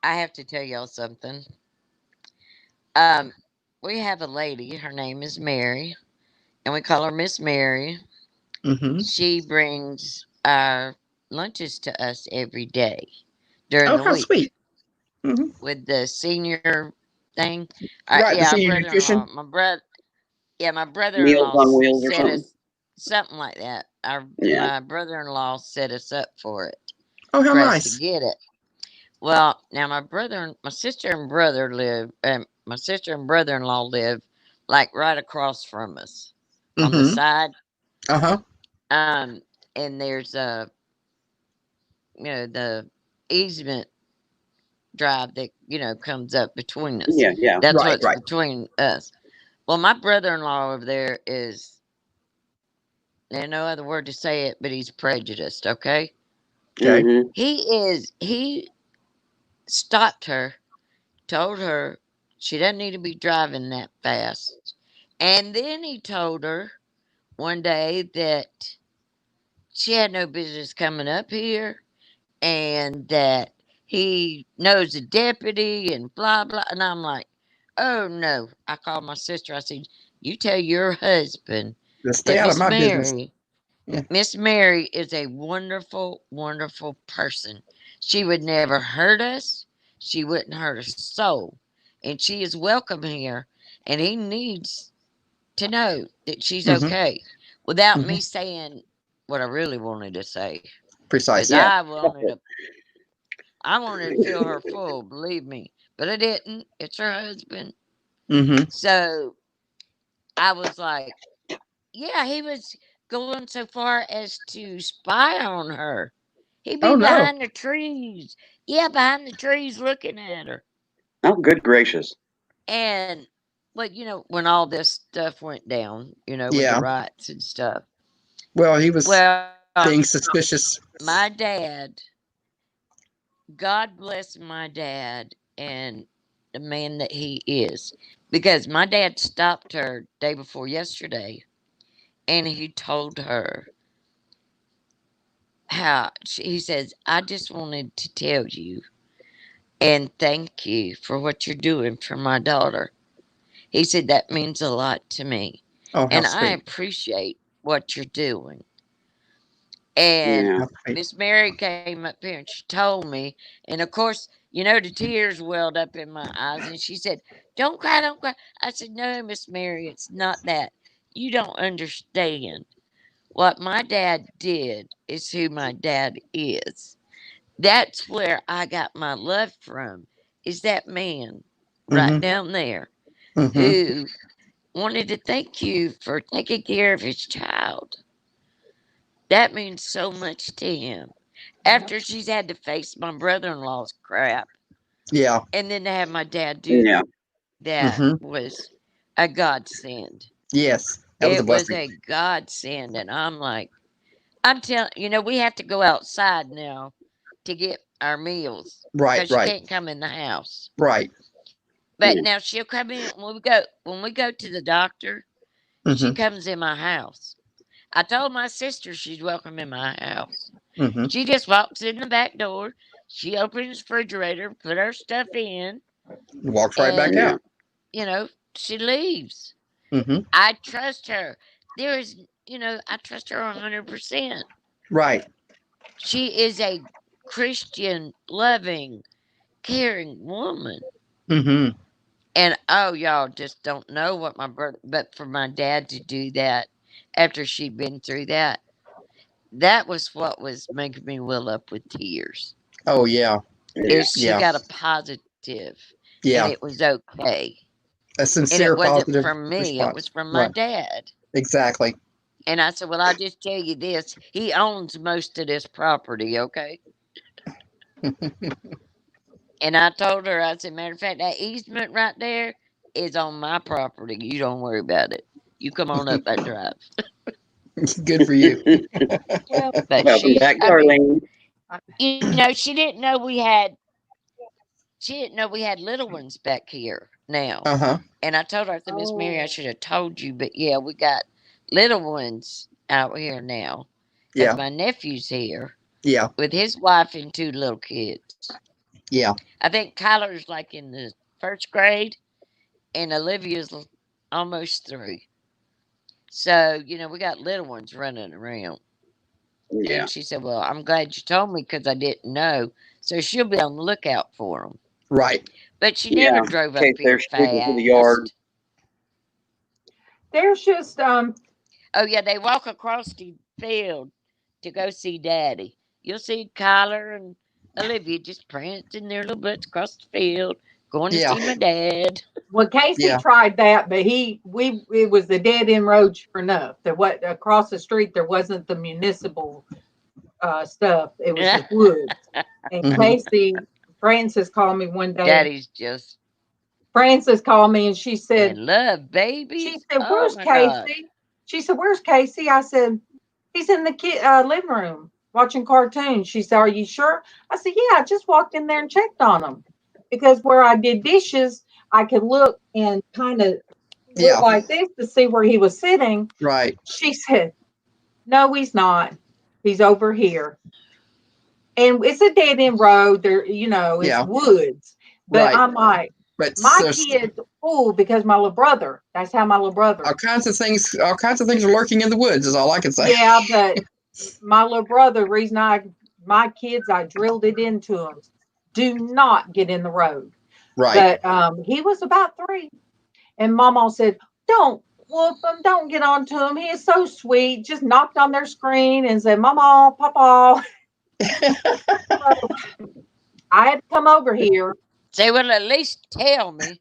have to tell y'all something. We have a lady, her name is Mary, and we call her Miss Mary. Mm-hmm. She brings our lunches to us every day during Oh, the how week sweet. Mm-hmm. with the senior thing. Right, the Our senior brother-in-law, nutrition. my Meals brother-in-law on wheels or set something. us something like that. Yeah. My brother-in-law set us up for it Oh, how for us to nice. get it. Well, now my sister and brother-in-law live like right across from us on the Mm-hmm. side. Uh-huh. And there's the easement drive that comes up between us. Yeah. Yeah. That's Right, what's right. between us. Well, my brother-in-law over there is, there's no other word to say it, but he's prejudiced. Okay, Okay. Mm-hmm. he stopped her, told her she doesn't need to be driving that fast, and then he told her one day that she had no business coming up here, and that he knows the deputy and blah blah. And I'm like, oh no. I called my sister. I said, you tell your husband Just stay that out of my business. Yeah. Miss Mary is a wonderful, wonderful person. She would never hurt us. She wouldn't hurt a soul. And she is welcome here. And he needs to know that she's Mm-hmm. okay without Mm-hmm. me saying what I really wanted to say. Because Precisely. Yeah. I wanted to feel her full, believe me. But I didn't. It's her husband. Mm-hmm. So I was like, yeah, he was going so far as to spy on her. He'd be Oh no. behind the trees. Yeah, behind the trees looking at her. Oh, good gracious. And, but when all this stuff went down, with the Yeah. riots and stuff. Well, he was Well, being suspicious. my dad, God bless my dad and the man that he is. Because my dad stopped her day before yesterday and he told her he says, I just wanted to tell you and thank you for what you're doing for my daughter. He said, that means a lot to me. Oh, how And I sweet. appreciate what you're doing. And Yeah. Right. Miss Mary came up here and she told me, and of course, you know, the tears welled up in my eyes, and she said, "Don't cry, don't cry." I said, "No, Miss Mary, it's not that. You don't understand. What my dad did is who my dad is. That's where I got my love from, is that man right Mm-hmm. down there Mm-hmm. who wanted to thank you for taking care of his child. That means so much to him. After she's had to face my brother in law's crap, Yeah. and then to have my dad do Yeah. that Mm-hmm. was a godsend. Yes. That was a It was blessing. a godsend. And I'm like, I'm telling you know, we have to go outside now to get our meals Right. because she Right. can't come in the house. Right. But Yeah. now she'll come in when we go to the doctor, she Mm-hmm. comes in my house. I told my sister she's welcome in my house. Mm-hmm. She just walks in the back door. She opens the refrigerator, put her stuff in, Walks right back and Yeah. out. she leaves. Mm-hmm. I trust her. There is, I trust her 100%. Right. She is a Christian, loving, caring woman. Mm-hmm. And oh, y'all just don't know what my brother, but for my dad to do that after she'd been through that, that was what was making me well up with tears. Oh yeah. Yeah. Is she Yeah. got a positive, and Yeah. it was okay. A And it sincere, wasn't positive from me, it was response. from my Right. dad. Exactly. And I said, "Well, I'll just tell you this. He owns most of this property, okay?" And I told her, I said, "Matter of fact, that easement right there is on my property. You don't worry about it. You come on up that drive." Good for you. Well, But Welcome back, I mean, darling. she didn't know we had little ones back here now. Uh-huh. And I told her, I said, "Miss Mary, I oh, should have told you, but yeah, we got little ones out here now because Yeah. my nephew's here Yeah. with his wife and two little kids. Yeah. I think Kyler's like in the first grade, and Olivia's almost 3. So, we got little ones running around." Yeah. And she said, "Well, I'm glad you told me because I didn't know." So she'll be on the lookout for them. Right. But she Yeah. never In drove up case they're here sneaking through the yard. fast. there's just Oh, yeah, they walk across the field to go see Daddy. You'll see Kyler and Olivia just prancing their little butts across the field, going to Yeah. see my dad. well, Casey Yeah. tried that, but it was the dead end road sure enough. That what across the street there wasn't the municipal stuff. It was just woods. And Mm-hmm. Francis called me one day. Daddy's just Francis called me and she said, in love, babies. Oh "Where's my gosh. Casey?" She said, "Where's Casey?" I said, "He's in the living room watching cartoons." She said, "Are you sure?" I said, "Yeah, I just walked in there and checked on him because where I did dishes, I could look and kind of look Yeah. like this to see where he was sitting." Right. She said, "No, he's not. He's over here." And it's a dead end road. There, it's Yeah. woods. But Right. I'm like, But my there's kids fool because my little brother. That's how my little brother. all kinds of things. All kinds of things are lurking in the woods. Is all I can say. Yeah, but my little brother, the reason my kids, I drilled it into them. Do not get in the road. Right. But he was about 3, and Mama said, "Don't whoop him. Don't get onto him. He is so sweet." Just knocked on their screen and said, "Mama, Papa." So I had to come over here. Say, well, at least tell me.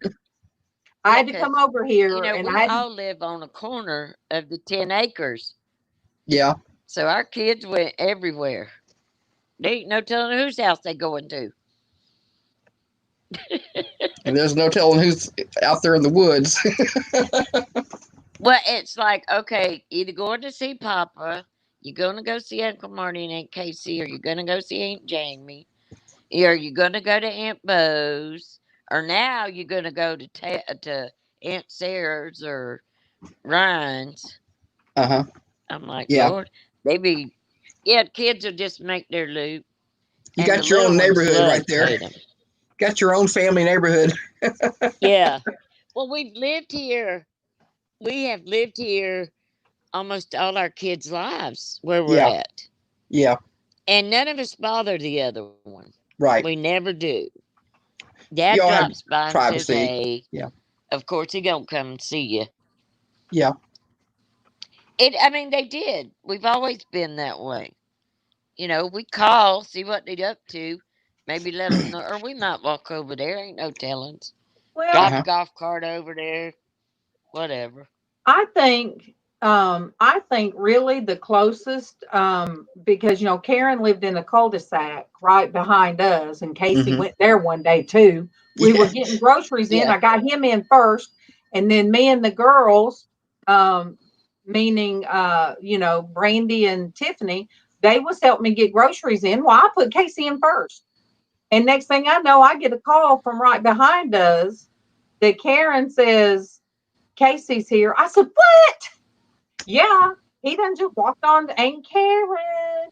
I Yeah, had to come because, over here, and we I had all live on a corner of the 10 acres. Yeah. So our kids went everywhere. There ain't no telling whose house they going to. And there's no telling who's out there in the woods. Well, it's like, okay, either going to see Papa, you're going to go see Uncle Marty and Aunt Casey, or you're going to go see Aunt Jamie, or you're going to go to Aunt Bo's, or now you're going to go to Aunt Sarah's or Ryan's. Uh-huh. I'm like, Yeah. Lord, kids will just make their loop. You And the got your little own ones neighborhood love right there. Tatum. Got your own family neighborhood. Yeah. Well, we've lived here. We have lived here almost all our kids' lives where we're Yeah. at. Yeah. And none of us bother the other one. Right. We never do. Dad Y'all have drops by and says, privacy. hey. Yeah. Of course, he don't come and see you. Yeah. I mean, they did. We've always been that way. You know, we call, see what they're up to, maybe let them know, or we might walk over there. Ain't no tellings. Well, Drop Uh-huh. the golf cart over there, whatever. I think really the closest, because Karen lived in a cul-de-sac right behind us, and Casey Mhm. went there one day too. We were Yeah. getting groceries in. Yeah. I got him in first, and then me and the girls, meaning Brandy and Tiffany, they was helping me get groceries in. Well, I put Casey in first. And next thing I know, I get a call from right behind us that Karen says, Casey's here. I said, what? Yeah, he done just walked on to Aunt Karen.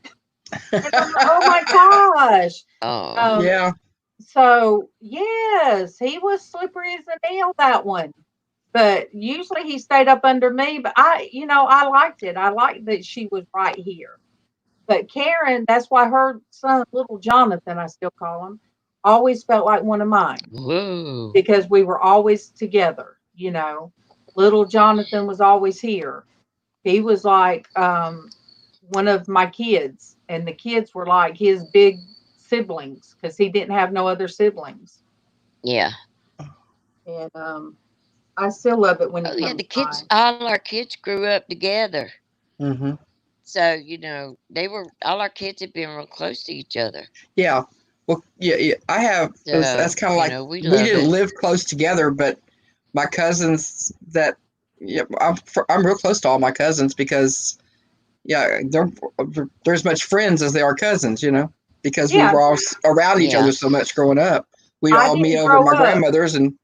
And I'm like, oh my gosh. Oh, Yeah. So yes, he was slippery as a nail, that one. But usually he stayed up under me. But I liked it. I liked that she was right here. But Karen, that's why her son, little Jonathan, I still call him, always felt like one of mine whoa. because we were always together. Little Jonathan was always here. He was like one of my kids, and the kids were like his big siblings because he didn't have no other siblings. Yeah. And I still love it when he Oh, yeah, comes the kids, by. all our kids grew up together. Mhm. So, all our kids have been real close to each other. Yeah. Well, yeah. I have. So, That's kind of like we we love didn't it. live close together, but my cousins that. Yeah, I'm real close to all my cousins because they're as much friends as they are cousins, because we Yeah, were all around each Yeah. other so much growing up. We'd I all meet didn't over grow my up. grandmother's, and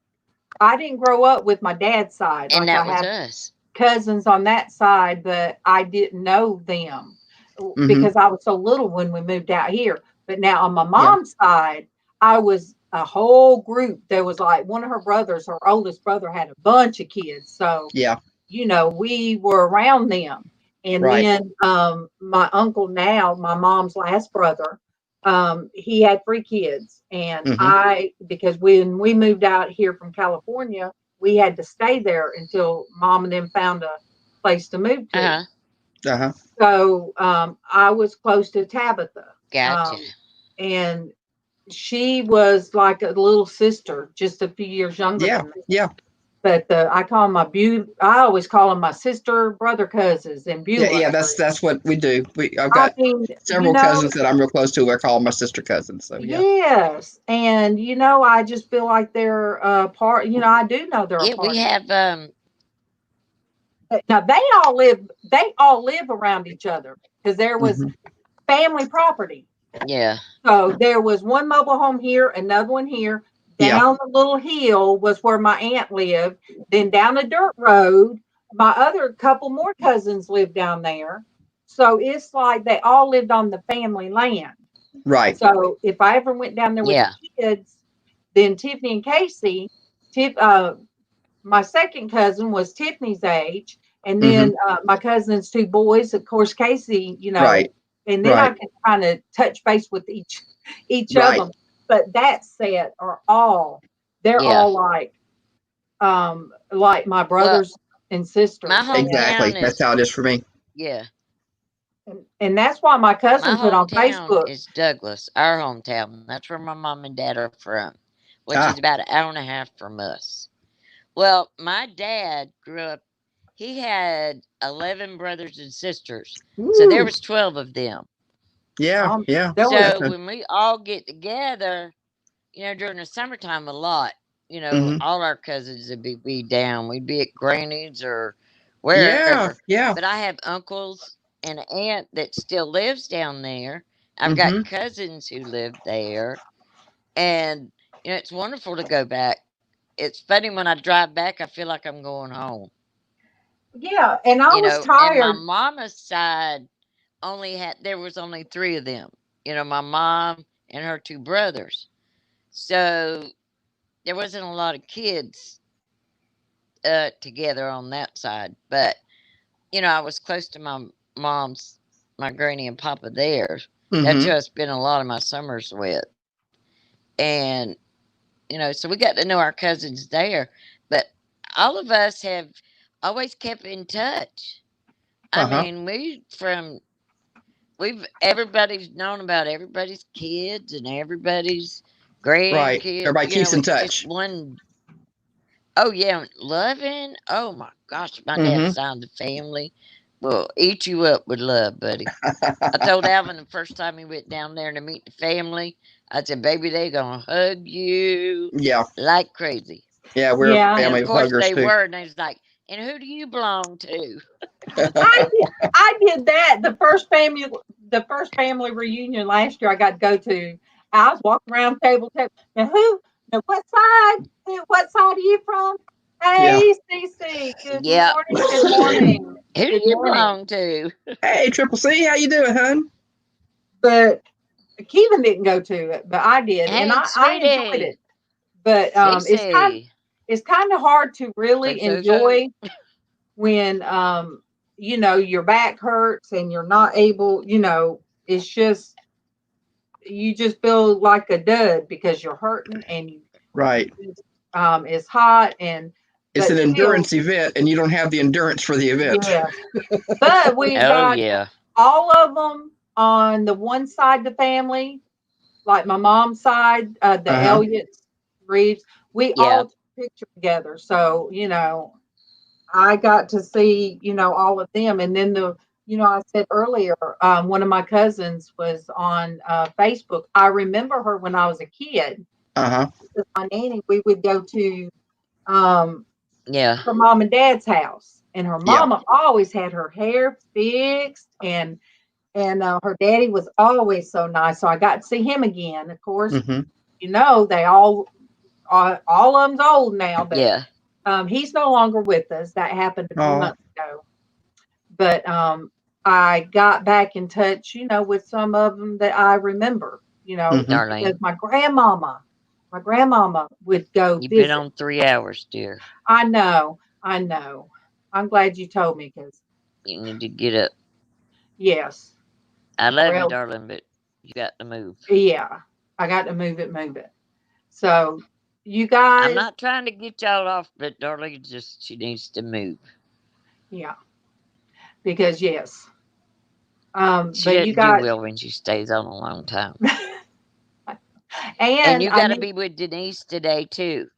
I didn't grow up with my dad's side. And Like I that was have us. cousins on that side, but I didn't know them Mhm. because I was so little when we moved out here. But now on my Yeah. mom's side, I was a whole group. There was like one of her brothers, her oldest brother had a bunch of kids. So, Yeah. we were around them. And Right. then my uncle now, my mom's last brother, he had 3 kids. And Mhm. because when we moved out here from California, we had to stay there until mom and them found a place to move to. Uh-huh. Uh-huh. So I was close to Tabitha. Gotcha. And she was like a little sister, just a few years younger Yeah. than me. Yeah. But I always call them my sister, brother, cousins, and Yeah. Beulah. Yeah. That's what we do. I've I got mean, several cousins that I'm real close to. I call them my sister cousins. So yeah. yes. And, I just feel like they're a part, I do know they're a Yeah, we part. have Now they all live around each other because there was Mhm. family property. yeah. So there was one mobile home here, another one here. Yeah. Down the little hill was where my aunt lived. Then down the dirt road, my other couple more cousins lived down there. So it's like they all lived on the family land. Right. So if I ever went down there with Yeah. the kids, then Tiffany and Casey, my second cousin was Tiffany's age, and Mhm. then my cousin's 2 boys, of course, Casey, Right. and then I Right. could kind of touch base with each of Right. them. But that set they're Yeah. all like my Well, brothers and my sisters, Exactly. hometown That's is, how it is for me. yeah. and that's why my My cousin put on hometown Facebook. is Douglas, our hometown. That's where my mom and dad are from, which is Ah. about an hour and a half from us. Well, my dad grew up, he had 11 brothers and sisters. So there Woo. was 12 of them. Yeah. Yeah. There was So when we all get together, during the summertime a lot, Mhm. all our cousins would be down. We'd be at Granny's or Yeah. wherever. Yeah. But I have uncles and an aunt that still lives down there. I've got Mhm. cousins who live there. And, it's wonderful to go back. It's funny when I drive back, I feel like I'm going home. Yeah, and I was And my tired. mama's side there was only 3 of them. My mom and her 2 brothers. So there wasn't a lot of kids together on that side. But, I was close to my mom's my granny and papa there. That's who I spent a lot of my summers with. And, you know, so we got to know our cousins there. But all of us have always kept in touch. I mean, everybody's known about everybody's kids and everybody's Right. grandkids. Everybody You keeps know, in it's just touch. one. Oh yeah, Lovin'. Oh my gosh, my dad's side of the family will eat you up with love, buddy. I told Alvin the first time he went down there to meet the family, I said, "Baby, they gonna hug you Yeah. like crazy." Yeah, we're a Yeah. And family of of course huggers they too. were, and they was like, "And who do you belong to?" I did that the first family reunion last year I got to go to. I was walking around table. Now what side are you from? Yeah. Hey, Cece. Good Yeah. morning. Good morning. Who do Good you morning. belong to? Hey, Triple C, how you doing, hon? But Keelan didn't go to it, but I did, and Hey, I enjoyed it. sweetie. But Cece. it's kind of hard to really So. enjoy when you know your back hurts and you're not able. You know, it's just you just feel like a dud because you're hurting and you Right. it's hot and It's but an still, endurance event, and you don't have the endurance for the event. yes. But we've Oh got yeah. all of them on the one side of the family, like my mom's side, the Elliott's, Reeves. We Yeah. all took a picture together. So, you know, I got to see, you know, all of them. And then you know, I said earlier, one of my cousins was on Facebook. I remember her when I was a kid. With my nanny, we would go to Yeah. her mom and dad's house, and her Yeah. mama always had her hair fixed, and her daddy was always so nice. So I got to see him again. Of course, you know, they all of them's old now, but Yeah. he's no longer with us. That happened a few Oh. months ago. But I got back in touch, you know, with some of them that I remember, you know, because Darlene. my grandmama would go You've been visit. on 3 hours, dear. I know. I'm glad you told me because, You need to get up. yes. I love you, Well, darling, but you got to move. yeah, I got to move it. So, you I'm guys, not trying to get y'all off, but Darlene she needs to move. yeah, because yes. She But you doesn't do got, well when she stays on a long time. And and you I got to need, be with Denise today, too.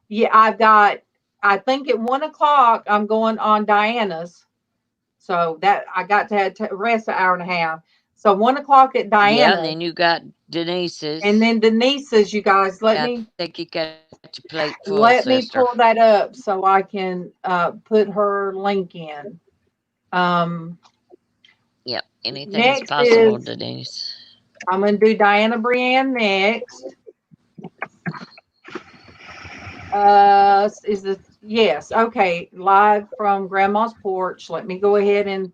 yeah, I think at 1 o'clock, I'm going on Diana's. So that I got to rest an hour and a half. So 1 o'clock at Yeah, and Diana's, then you got and Denise's. then Denise's. You guys, I think you got your plate full, let me sister. pull that up so I can put her link in. Yep, anything is Next possible, is Denise. I'm going to do Diana Brienne next. Is this yes? Okay, live from Grandma's porch. Let me go ahead and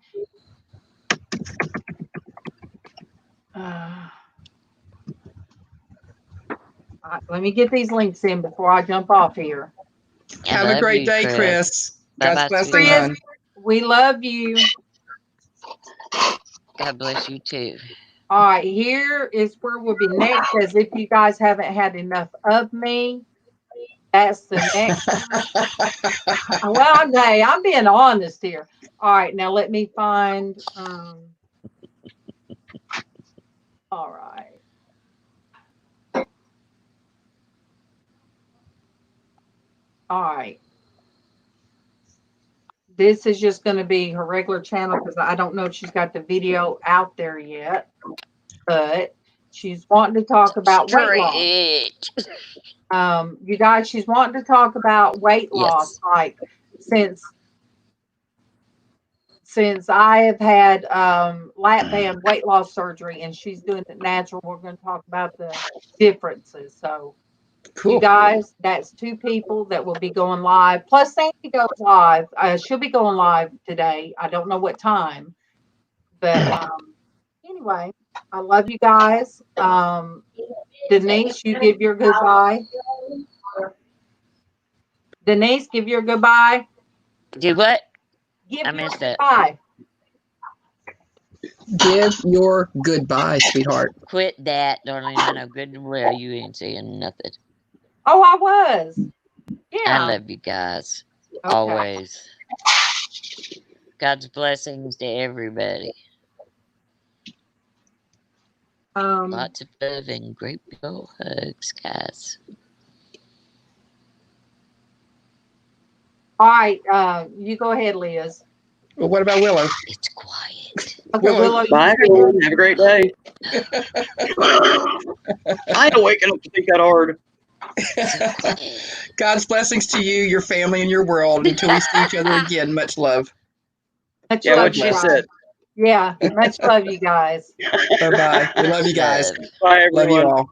let me get these links in before I jump off here. I Have a love great you, day, Chris. Chris. Bye-bye, God's blessing, sweetie. Chris, hon. we love you. God bless you, too. All right, here is where we'll be next. As if you guys haven't had enough of me, that's the next one. Well, I'm being honest here. All right, now let me find. All right. All right. This is just going to be her regular channel because I don't know if she's got the video out there yet, but she's wanting to talk about weight loss. Straight. You guys, she's wanting to talk about weight loss. Yes. Like since I have had lap band weight loss surgery and she's doing it natural, we're going to talk about the differences. So you Cool. guys, that's 2 people that will be going live. Plus Sandy goes live. She'll be going live today. I don't know what time, but anyway, I love you guys. Denise, you give your goodbye. Denise, give your goodbye. Do what? Give I your missed that. goodbye. Give your goodbye, sweetheart. Quit that, darling. I know good and well you ain't saying nothing. Oh, I was. I Yeah. love you guys. Okay. Always. God's blessings to everybody. Lots of love and great big old hugs, guys. All right. You go ahead, Liz. Well, what about Willow? It's quiet. Okay, Willow. you Bye, say everyone. Have a great day. I ain't waking up to think that hard. God's blessings to you, your family, and your world. Until we see each other again, much love. Much Yeah, love, what she you guys. said. Yeah, much love, you guys. Bye-bye. We love you guys. Love. Bye, Love you everyone. all.